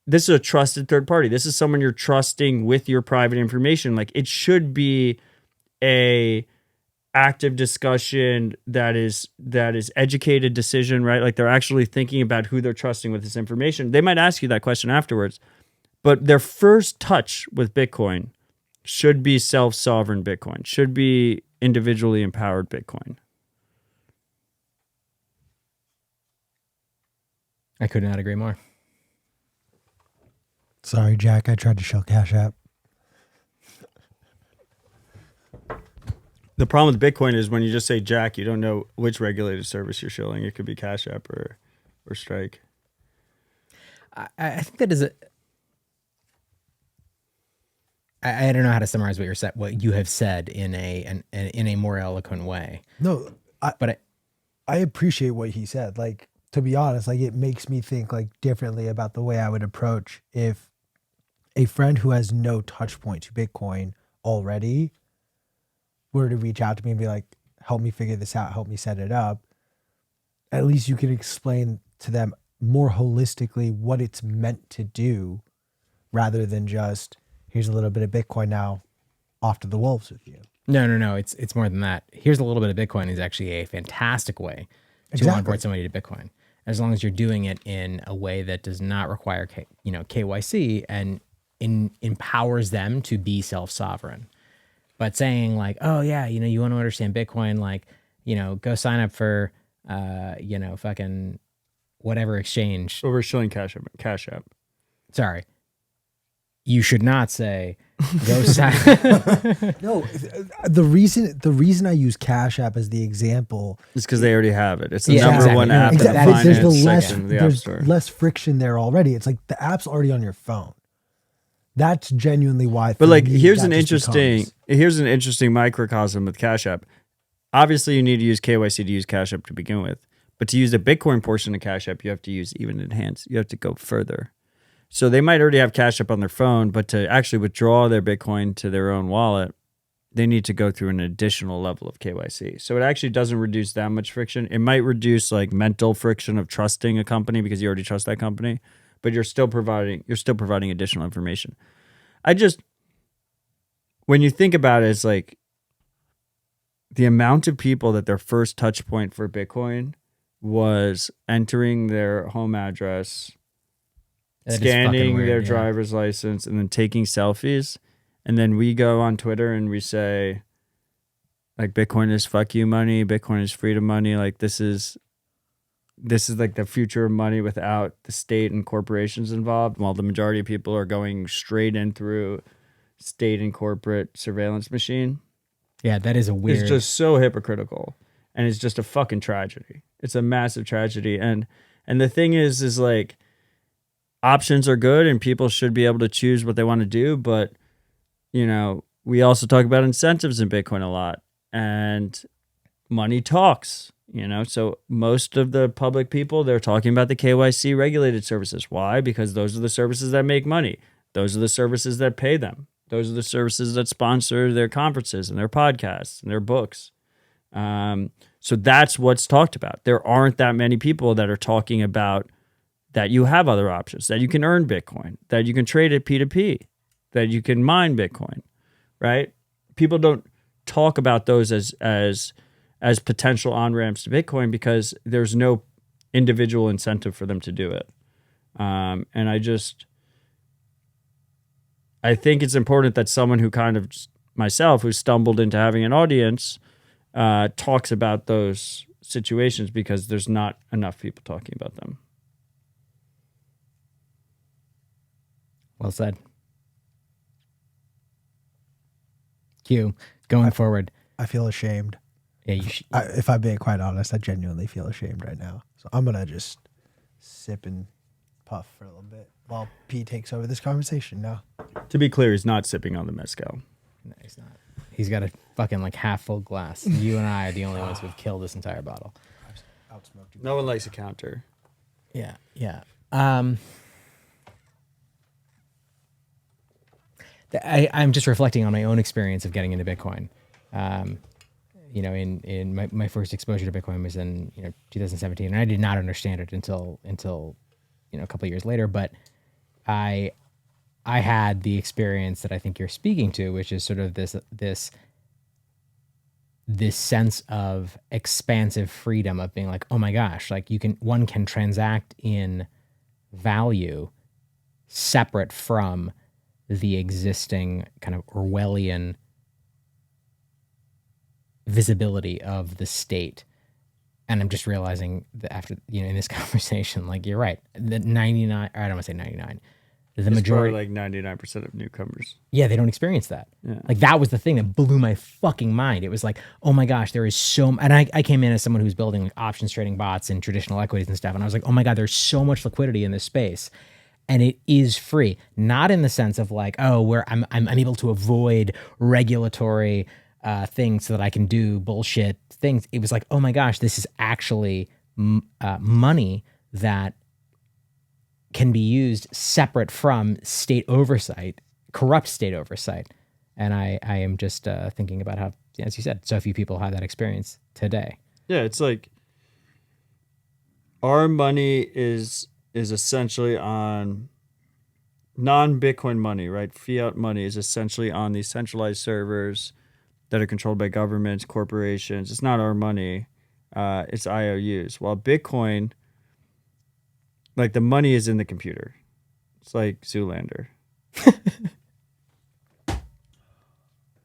This is a trusted third party. This is someone you're trusting with your private information. Like it should be a active discussion that is educated decision, right? Like they're actually thinking about who they're trusting with this information. They might ask you that question afterwards. But their first touch with Bitcoin should be self-sovereign Bitcoin, should be individually empowered Bitcoin. I could not agree more. Sorry, Jack. I tried to shell Cash App. The problem with Bitcoin is when you just say Jack, you don't know which regulated service you're shilling. It could be Cash App or Strike. I think that is a... I don't know how to summarize what you have said in a more eloquent way. No, I appreciate what he said. Like, to be honest, like it makes me think like differently about the way I would approach if a friend who has no touch point to Bitcoin already were to reach out to me and be like, help me figure this out, help me set it up. At least you can explain to them more holistically what it's meant to do rather than just, here's a little bit of Bitcoin now, off to the wolves with you. No. It's more than that. Here's a little bit of Bitcoin is actually a fantastic way to onboard somebody to Bitcoin, as long as you're doing it in a way that does not require KYC and empowers them to be self-sovereign. But saying like, oh yeah, you want to understand Bitcoin, like, go sign up for, fucking whatever exchange. Or we're shilling Cash App. Sorry. You should not say go sign. No, the reason I use Cash App as the example is because they already have it. It's the Yeah, number exactly. one app in the exactly. finance There's section of the App Store. less friction there already. It's like the app's already on your phone. That's genuinely why. But like, me, here's that an just interesting microcosm with Cash App. Obviously, you need to use KYC to use Cash App to begin with, but to use the Bitcoin portion of Cash App, you have to use even enhanced. You have to go further. So they might already have Cash App on their phone, but to actually withdraw their Bitcoin to their own wallet, they need to go through an additional level of KYC. So it actually doesn't reduce that much friction. It might reduce like mental friction of trusting a company because you already trust that company, but you're still providing additional information. When you think about it, it's like the amount of people that their first touch point for Bitcoin was entering their home address, scanning their driver's license, and then taking selfies. And then we go on Twitter and we say, like, Bitcoin is fuck you money, Bitcoin is freedom money. Like, this is like the future of money without the state and corporations involved, while the majority of people are going straight in through state and corporate surveillance machine. Yeah, that is a weird... It's just so hypocritical. And it's just a fucking tragedy. It's a massive tragedy. And the thing is like, options are good and people should be able to choose what they want to do. But, we also talk about incentives in Bitcoin a lot, and money talks, So most of the public people, they're talking about the KYC regulated services. Why? Because those are the services that make money. Those are the services that pay them. Those are the services that sponsor their conferences and their podcasts and their books. So that's what's talked about. There aren't that many people that are talking about that you have other options, that you can earn Bitcoin, that you can trade it P2P, that you can mine Bitcoin, right? People don't talk about those as potential on-ramps to Bitcoin because there's no individual incentive for them to do it. And I think it's important that someone who kind of, myself, who stumbled into having an audience, talks about those situations because there's not enough people talking about them. Well said. Q, going forward. I feel ashamed. Yeah, If I'm being quite honest, I genuinely feel ashamed right now. So I'm going to just sip and puff for a little bit while P takes over this conversation now. To be clear, he's not sipping on the mezcal. No, he's not. He's got a fucking like half full glass. You and I are the only ones who've killed this entire bottle. I've outsmoked you. No one likes a counter. Yeah. I'm just reflecting on my own experience of getting into Bitcoin. In my first exposure to Bitcoin was in 2017, and I did not understand it until a couple of years later. But I had the experience that I think you're speaking to, which is sort of this sense of expansive freedom of being like, oh my gosh, like one can transact in value separate from the existing kind of Orwellian visibility of the state. And I'm just realizing that after, in this conversation, like, you're right, that 99, or I don't want to say 99, the majority, like 99% of newcomers. Yeah, they don't experience that. Yeah. Like, that was the thing that blew my fucking mind. It was like, oh my gosh, there is and I came in as someone who's building like options trading bots and traditional equities and stuff. And I was like, oh my God, there's so much liquidity in this space. And it is free, not in the sense of like, oh, where I'm able to avoid regulatory things so that I can do bullshit things. It was like, oh my gosh, this is actually money that can be used separate from state oversight, corrupt state oversight. And I am just thinking about how, as you said, so few people have that experience today. Yeah, it's like our money is essentially on non-Bitcoin money, right? Fiat money is essentially on these centralized servers that are controlled by governments, corporations. It's not our money. It's IOUs. While Bitcoin, like, the money is in the computer. It's like Zoolander.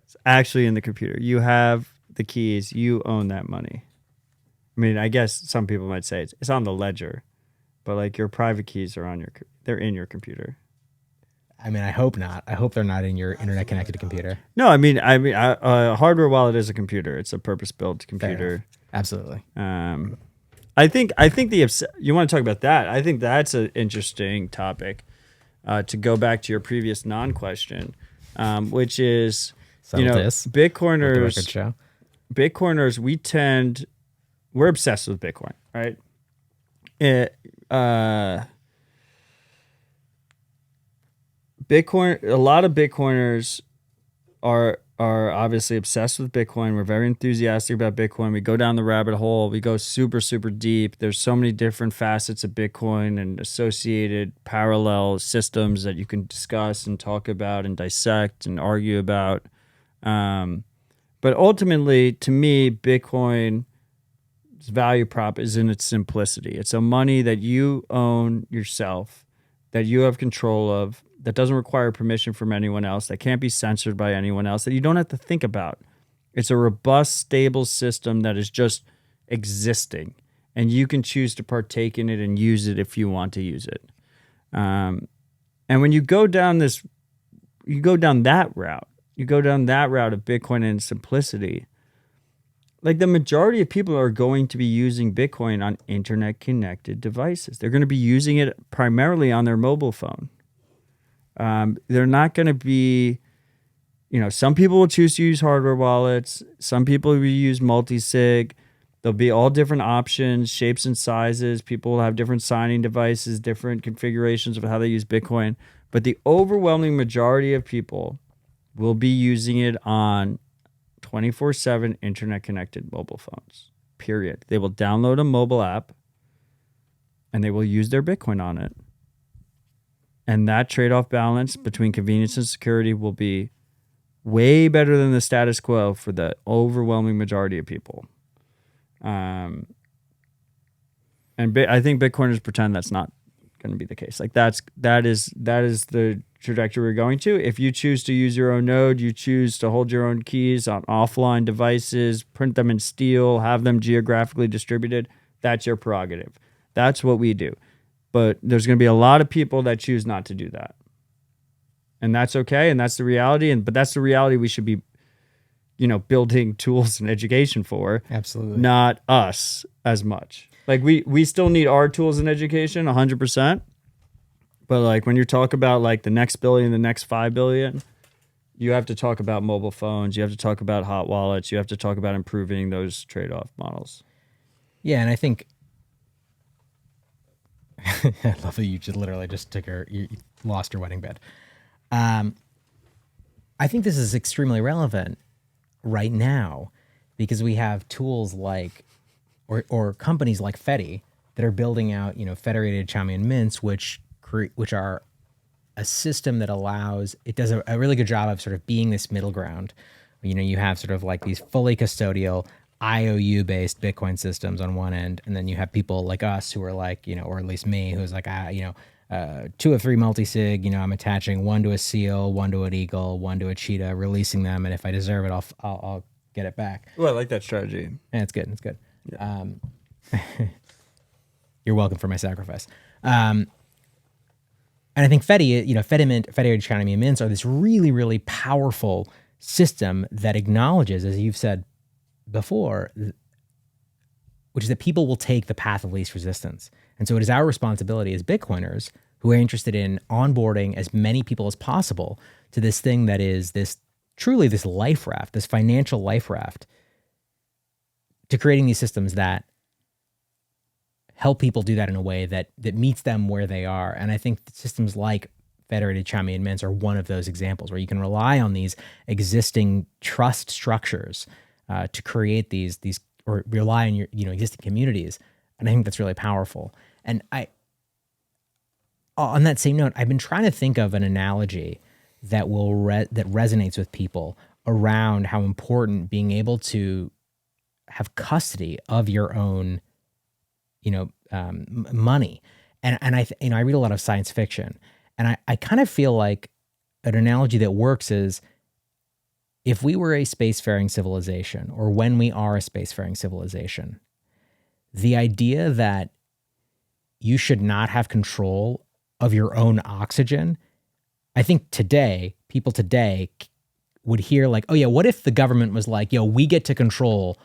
It's actually in the computer. You have the keys. You own that money. I mean, I guess some people might say it's on the ledger, but like your private keys are they're in your computer. I mean, I hope not. I hope they're not in your internet connected computer. No, I mean, a hardware wallet is a computer. It's a purpose-built computer. Absolutely. I think you want to talk about that. I think that's an interesting topic to go back to your previous non-question, which is, Bitcoiners. Bitcoiners, we're obsessed with Bitcoin, right? Bitcoin. A lot of Bitcoiners are obviously obsessed with Bitcoin. We're very enthusiastic about Bitcoin. We go down the rabbit hole. We go super, super deep. There's so many different facets of Bitcoin and associated parallel systems that you can discuss and talk about and dissect and argue about. But ultimately, to me, Bitcoin's value prop is in its simplicity. It's a money that you own yourself, that you have control of, that doesn't require permission from anyone else, that can't be censored by anyone else, that you don't have to think about. It's a robust, stable system that is just existing, and you can choose to partake in it and use it if you want to use it. And when you go down that route of Bitcoin and simplicity, like, the majority of people are going to be using Bitcoin on internet-connected devices. They're going to be using it primarily on their mobile phone. They're not going to be, some people will choose to use hardware wallets. Some people will use multi-sig. There'll be all different options, shapes and sizes. People will have different signing devices, different configurations of how they use Bitcoin. But the overwhelming majority of people will be using it on 24/7 internet-connected mobile phones, period. They will download a mobile app and they will use their Bitcoin on it. And that trade-off balance between convenience and security will be way better than the status quo for the overwhelming majority of people. I think Bitcoiners pretend that's not going to be the case. Like that is the trajectory we're going to. If you choose to use your own node, you choose to hold your own keys on offline devices, print them in steel, have them geographically distributed, that's your prerogative. That's what we do. But there's going to be a lot of people that choose not to do that. And that's okay, and that's the reality, but that's the reality we should be building tools and education for. Absolutely. Not us as much. Like we still need our tools and education 100%. But like when you talk about like the next billion, the next 5 billion, you have to talk about mobile phones. You have to talk about hot wallets. You have to talk about improving those trade-off models. Yeah, and I think I love that you just literally just you lost your wedding bed. I think this is extremely relevant right now because we have tools like or companies like Fedi that are building out, federated Chaumian mints, which are a system that it does a really good job of sort of being this middle ground. You have sort of like these fully custodial IOU based Bitcoin systems on one end, and then you have people like us who are like, or at least me, who's like, 2 of 3 multi-sig, I'm attaching one to a seal, one to an eagle, one to a cheetah, releasing them, and if I deserve it, I'll get it back. Well, I like that strategy. And it's good. It's good. Yeah. You're welcome for my sacrifice. And I think federated Chaumian mints are this really, really powerful system that acknowledges, as you've said before, which is that people will take the path of least resistance. And so it is our responsibility as Bitcoiners who are interested in onboarding as many people as possible to this thing that is this life raft, this financial life raft, to creating these systems that help people do that in a way that meets them where they are. And I think systems like federated Chaumian mints are one of those examples where you can rely on these existing trust structures to create these or rely on your existing communities. And I think that's really powerful. And on that same note, I've been trying to think of an analogy that that resonates with people around how important being able to have custody of your own, money. And I read a lot of science fiction, and I kind of feel like an analogy that works is if we were a spacefaring civilization, or when we are a spacefaring civilization, the idea that you should not have control of your own oxygen, I think people today would hear like, oh yeah, what if the government was like, yo, we get to control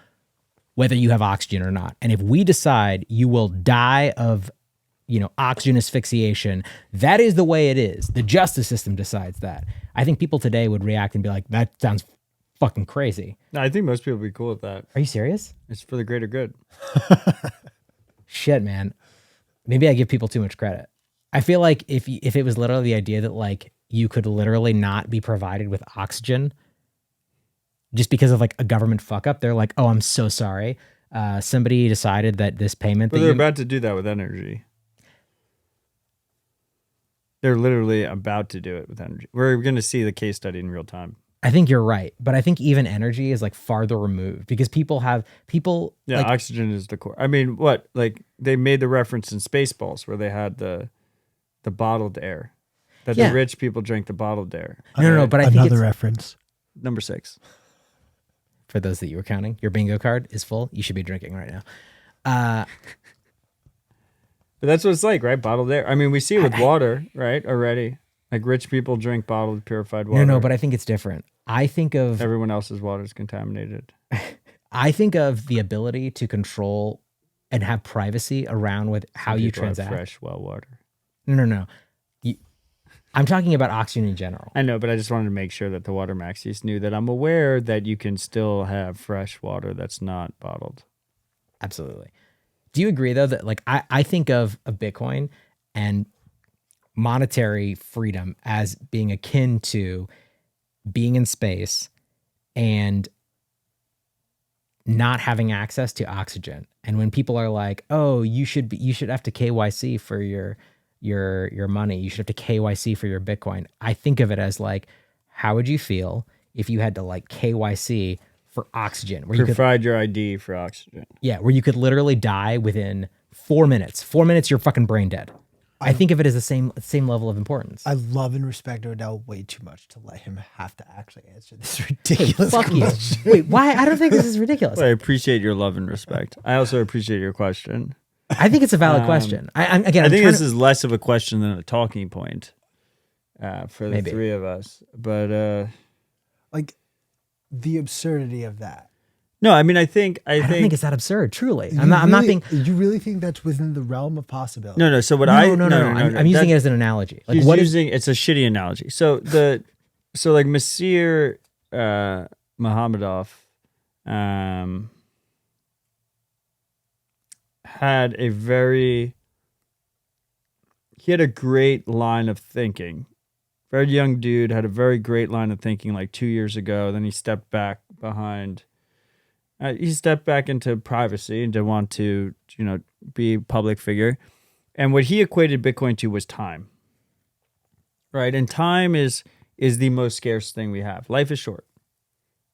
whether you have oxygen or not. And if we decide you will die of, oxygen asphyxiation, that is the way it is. The justice system decides that. I think people today would react and be like, that sounds fucking crazy. No, I think most people would be cool with that. Are you serious? It's for the greater good. Shit, man. Maybe I give people too much credit. I feel like if it was literally the idea that like you could literally not be provided with oxygen just because of like a government fuck up, they're like, oh, I'm so sorry. Somebody decided that this payment. But they're about to do that with energy. They're literally about to do it with energy. We're going to see the case study in real time. I think you're right, but I think even energy is like farther removed because people. Yeah, like, oxygen is the core. I mean, what? Like they made the reference in Spaceballs where they had the bottled air, that the rich people drank the bottled air. No, but I think another reference. Number 6. For those that you were counting, your bingo card is full. You should be drinking right now. But that's what it's like, right? Bottled air. I mean, we see it with water, right? Already. Like rich people drink bottled, purified water. No, but I think it's different. I think of everyone else's water is contaminated. I think of the ability to control and have privacy around with how you transact. Fresh well water. No. I'm talking about oxygen in general. I know, but I just wanted to make sure that the water maxis knew that I'm aware that you can still have fresh water that's not bottled. Absolutely. Do you agree though that like I think of Bitcoin and monetary freedom as being akin to being in space and not having access to oxygen. And when people are like, "Oh, you should have to KYC for your money. You should have to KYC for your Bitcoin." I think of it as like, how would you feel if you had to like KYC for oxygen? Where you could, Provide your ID for oxygen. yeah, where you could literally die within 4 minutes. 4 minutes, you're fucking brain dead. I think of it as the same level of importance. I love and respect Odell way too much to let him have to actually answer this ridiculous Fuck you. question. Wait, why? I don't think this is ridiculous. Well, I appreciate your love and respect. I also appreciate your question. I think it's a valid question. I think this is less of a question than a talking point for the Maybe. three of us. But Like the absurdity of that. no, I mean, I don't I don't think it's that absurd. Truly, I'm You not really- being. You really think that's within the realm of possibility? no. So what No, I no. I'm using it as an analogy. Like, He's what is? using it's a shitty analogy. So like Masir Mohammadov had a great line of thinking. Very young dude, had a very great line of thinking like 2 years ago. Then he stepped back into privacy and didn't want to, be a public figure. And what he equated Bitcoin to was time. Right? And time is the most scarce thing we have. Life is short.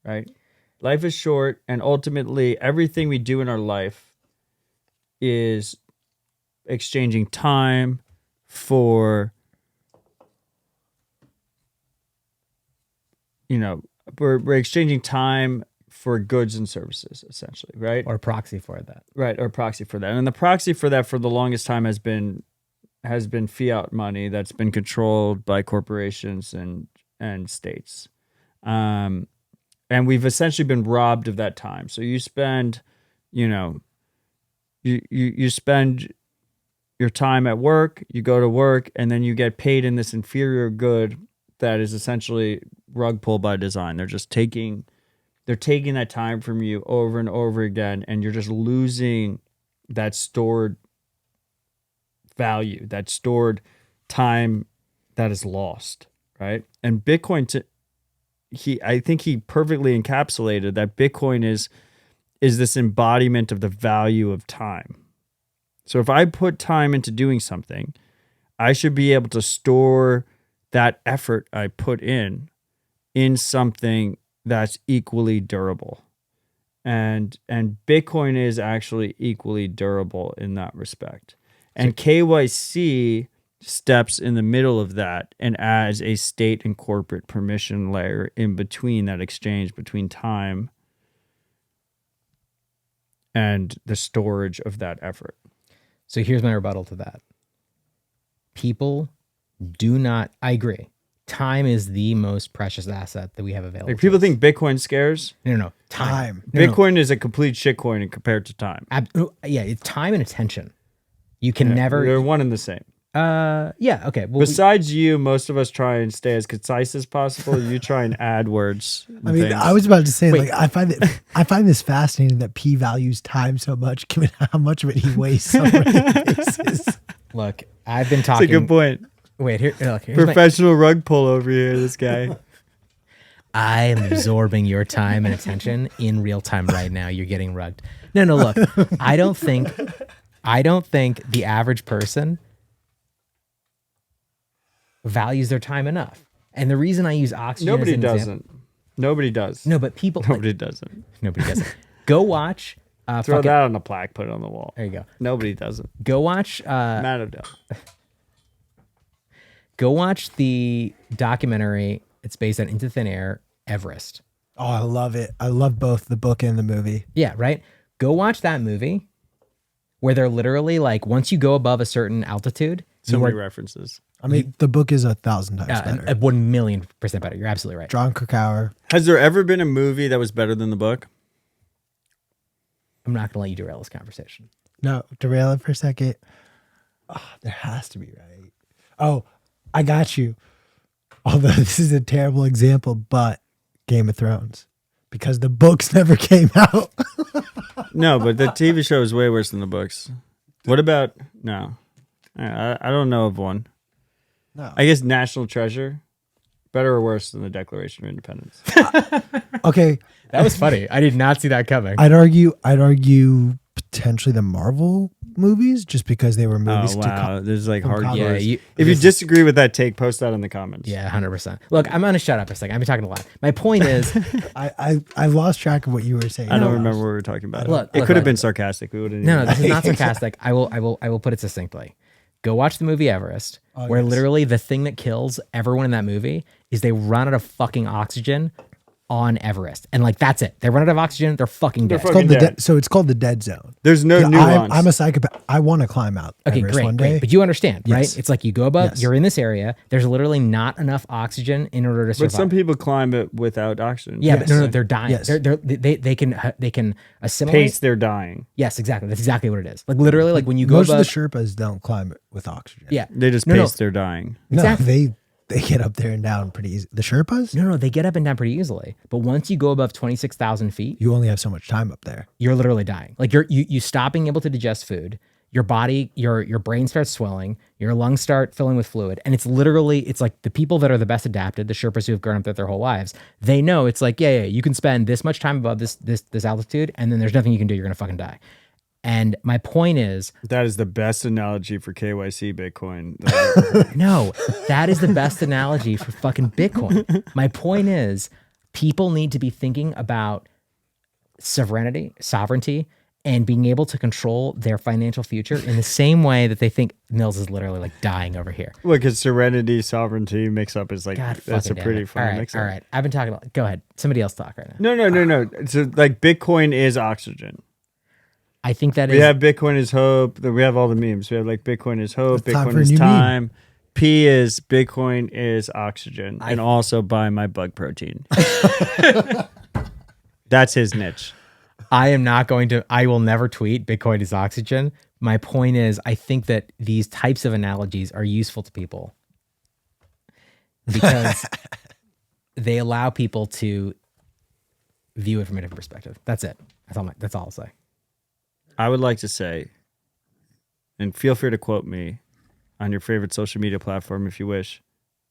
Right? Life is short, and ultimately everything we do in our life is exchanging time for we're exchanging time for goods and services, essentially, right? Or proxy for that. Right, or proxy for that. And the proxy for that for the longest time has been fiat money that's been controlled by corporations and states. And we've essentially been robbed of that time. So you spend, you spend your time at work, you go to work, and then you get paid in this inferior good that is essentially rug pull by design. They're taking that time from you over and over again, and you're just losing that stored value, that stored time that is lost, right? And Bitcoin, I think he perfectly encapsulated that Bitcoin is this embodiment of the value of time. So if I put time into doing something, I should be able to store that effort I put in something that's equally durable. And Bitcoin is actually equally durable in that respect. And KYC steps in the middle of that and adds a state and corporate permission layer in between that exchange between time and the storage of that effort. So here's my rebuttal to that. People do not. I agree. Time is the most precious asset that we have available. Like people think Bitcoin scares. No. Time. Bitcoin is a complete shitcoin compared to time. Yeah, it's time and attention. You can never. They're one and the same. Yeah. Okay. Well, Besides you, most of us try and stay as concise as possible. You try and add words. I mean, I was about to say, like, I find this fascinating that P values time so much, given how much of it he wastes on a regular basis. look, I've been That's a talking. good point. Wait, here's Professional rug pull over here, this guy. I am absorbing your time and attention in real time right now. You're getting rugged. No, look, I don't think the average person values their time enough. And the reason I use oxygen Nobody as an doesn't. example, Nobody does. no, but people Nobody doesn't. nobody does it. Go watch Throw that on a plaque, put it on the wall. there you go. Nobody doesn't. Go watch Matt Odell. go watch the documentary. It's based on Into Thin Air, Everest. Oh, I love it. I love both the book and the movie. Yeah, right? Go watch that movie where they're literally like, once you go above a certain altitude, So you many are references. I mean, the book is 1,000 times better. 1,000,000% better. You're absolutely right. John Krakauer. Has there ever been a movie that was better than the book? I'm not going to let you derail this conversation. No, derail it for a second. Oh, there has to be, right? Oh, I got you. Although this is a terrible example, but Game of Thrones. Because the books never came out. No, but the TV show is way worse than the books. What about no? I don't know of one. No. I guess National Treasure, better or worse than the Declaration of Independence? Okay, That was funny. I did not see that coming. I'd argue potentially the Marvel movies, just because they were movies Oh to wow, there's like from hardcore. college. Yeah, If you disagree with that take, post that in the comments. Yeah, 100%. Look, I'm gonna shut up a second. I've been talking a lot. My point is, I lost track of what you were saying. I don't remember what we were talking about. Look, it look, could have look. been sarcastic. We wouldn't. no, even- this is not sarcastic. I will put it succinctly. Go watch the movie Everest, where yes. literally the thing that kills everyone in that movie is they run out of fucking oxygen on Everest, and like that's it. They run out of oxygen. They're fucking dead. It's called Fucking so it's called the dead zone. There's no Yeah, nuance. I'm a psychopath. I want to climb out Okay, Everest great, one day. great. But you understand, Yes. right? It's like you go above, Yes. you're in this area. There's literally not enough oxygen in order to survive. But some people climb it without oxygen. yeah, Yes. but no, they're dying. Yes. They can assimilate. Pace, they're dying. Yes, exactly. That's exactly what it is. Like literally, like when you go Most above. of the Sherpas don't climb it with oxygen. Yeah, They just No, pace, no. they're dying. No, Exactly. they get up there and down pretty easy. The Sherpas, No, they get up and down pretty easily. But once you go above 26,000 feet, you only have so much time up there. you're literally dying. Like you stop being able to digest food. Your body, your brain starts swelling. Your lungs start filling with fluid, and it's like the people that are the best adapted, the Sherpas who have grown up there their whole lives. They know it's like yeah, you can spend this much time above this altitude, and then there's nothing you can do. You're gonna fucking die. And my point is, That is the best analogy for KYC Bitcoin. that I've ever heard. no, that is the best analogy for fucking Bitcoin. My point is, people need to be thinking about sovereignty, and being able to control their financial future in the same way that they think Mills is literally like dying over here. Look, it's serenity, sovereignty mix up is like God, that's a fucking pretty damn it. fun All right, mix up. all right. I've been talking about. Go ahead. Somebody else talk right now. No. So like Bitcoin is oxygen. I think that We is. have Bitcoin is hope. We have all the memes. We have like Bitcoin is hope. It's time Bitcoin for a is new meme. time. P is Bitcoin is oxygen, and also buy my bug protein. That's his niche. I am not going to. I will never tweet Bitcoin is oxygen. My point is, I think that these types of analogies are useful to people because they allow people to view it from a different perspective. That's it. That's all I'll say. I would like to say, and feel free to quote me on your favorite social media platform if you wish,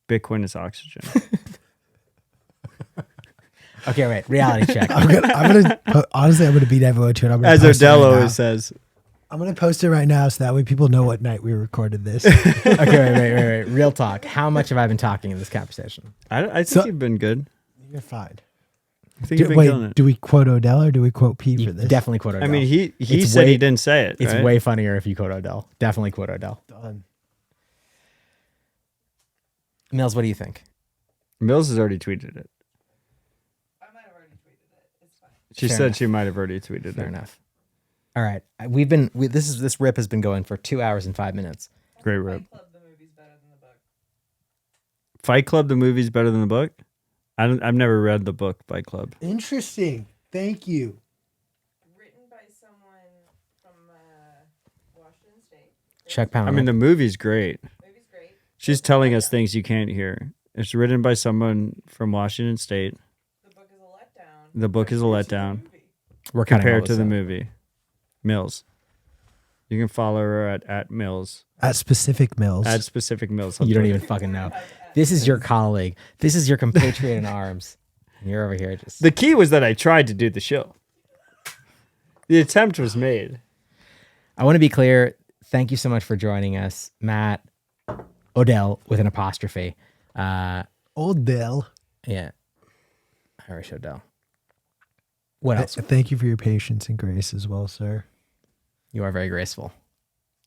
Bitcoin is oxygen. Okay, wait. Reality check. Honestly, I'm gonna beat everyone to it. I'm gonna As post it Odell right now. always says. I'm gonna post it right now so that way people know what night we recorded this. Okay, wait. Real talk. How much have I been talking in this conversation? I think So- you've been good. You're fine. I think you've been killing Wait, it. do we quote Odell or do we quote P You for this? definitely quote Odell. I mean, he It's said way- he didn't say it. It's right? way funnier if you quote Odell. Definitely quote Odell. Done. Mills, what do you think? Mills has already tweeted it. I might have already tweeted it. It's fine. She Fair said enough. she might have already tweeted Fair it. enough. All right, this rip has been going for 2 hours and 5 minutes. Great rip. Fight Club, the movie's better than the book. Fight Club, the movie's better than the book. I've never read the book Fight Club. Interesting. Thank you. Written by someone from Washington State. Check pound. I mean, the movie's great. Movie's great. She's telling us things you can't hear. It's written by someone from Washington State. The book is a letdown. The book is a letdown we're cutting all compared this to the out. movie. Mills. You can follow her at Mills. At specific mills. At specific Mills. You don't even fucking know. This is your colleague. This is your compatriot in arms. And you're over here just. The key was that I tried to do the show. The attempt was made. I want to be clear. Thank you so much for joining us, Matt Odell with an apostrophe. Odell. Yeah, Irish Odell. What else? Thank you for your patience and grace as well, sir. You are very graceful.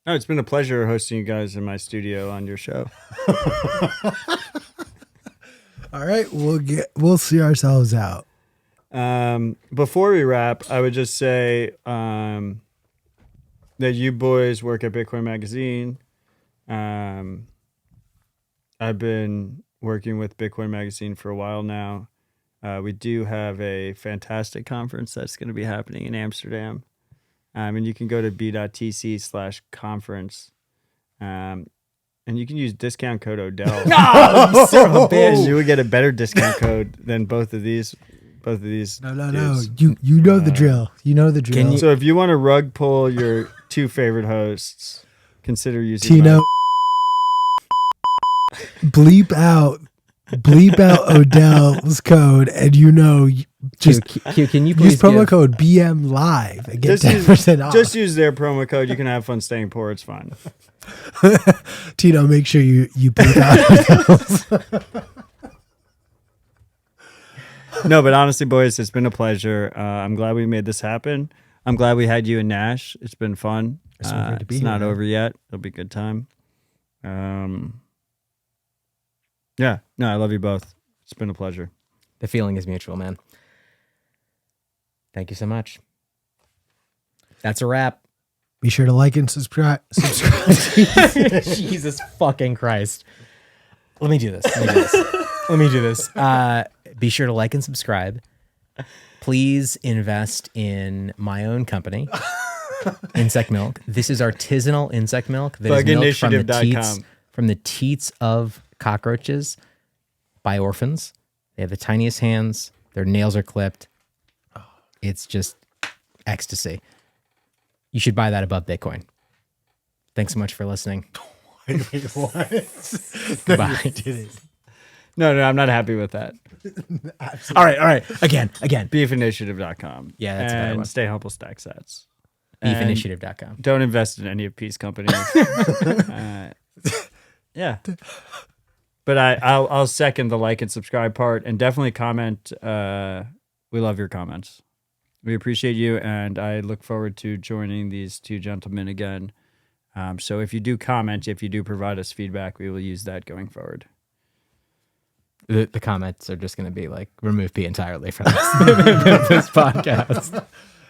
Oh, it's been a pleasure hosting you guys in my studio on your show. All right, we'll see ourselves out. Before we wrap, I would just say that you boys work at Bitcoin Magazine. I've been working with Bitcoin Magazine for a while now. We do have a fantastic conference that's going to be happening in Amsterdam. And you can go to b.tc/conference. And you can use discount code Odell. Oh, son of a And bitch. you would get a better discount code than both of these. No. dudes. You know the drill. You know the drill. Can you- So if you want to rug pull your two favorite hosts, consider using Tino. bleep out Odell's code, and Just Can you use please promo give- code BM Live and get Just 10% off. Just use their promo code. You can have fun staying poor. It's fine. Tito, make sure you peek out. No, but honestly, boys, it's been a pleasure. I'm glad we made this happen. I'm glad we had you and Nash. It's been fun. It's so great to be it's here, not man. over yet. It'll be a good time. Yeah. No, I love you both. It's been a pleasure. The feeling is mutual, man. Thank you so much. That's a wrap. Be sure to like and subscribe. Jesus fucking Christ. Let me do this. Let me do this. Be sure to like and subscribe. Please invest in my own company, Insect Milk. This is artisanal insect milk that is milked from the teats of cockroaches by orphans. They have the tiniest hands. Their nails are clipped. It's just ecstasy. You should buy that above Bitcoin. Thanks so much for listening. Goodbye. No, I'm not happy with that. All right. Again. Beefinitiative.com. Yeah, that's a better and one. Stay humble, stack sets. And Beefinitiative.com. don't invest in any of Peace companies. Yeah. But I'll second the like and subscribe part, and definitely comment. We love your comments. We appreciate you, and I look forward to joining these two gentlemen again. So if you do comment, if you do provide us feedback, we will use that going forward. The comments are just going to be like, remove P entirely from this podcast.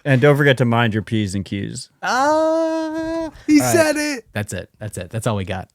And don't forget to mind your P's and Q's. He said it. That's it. That's all we got.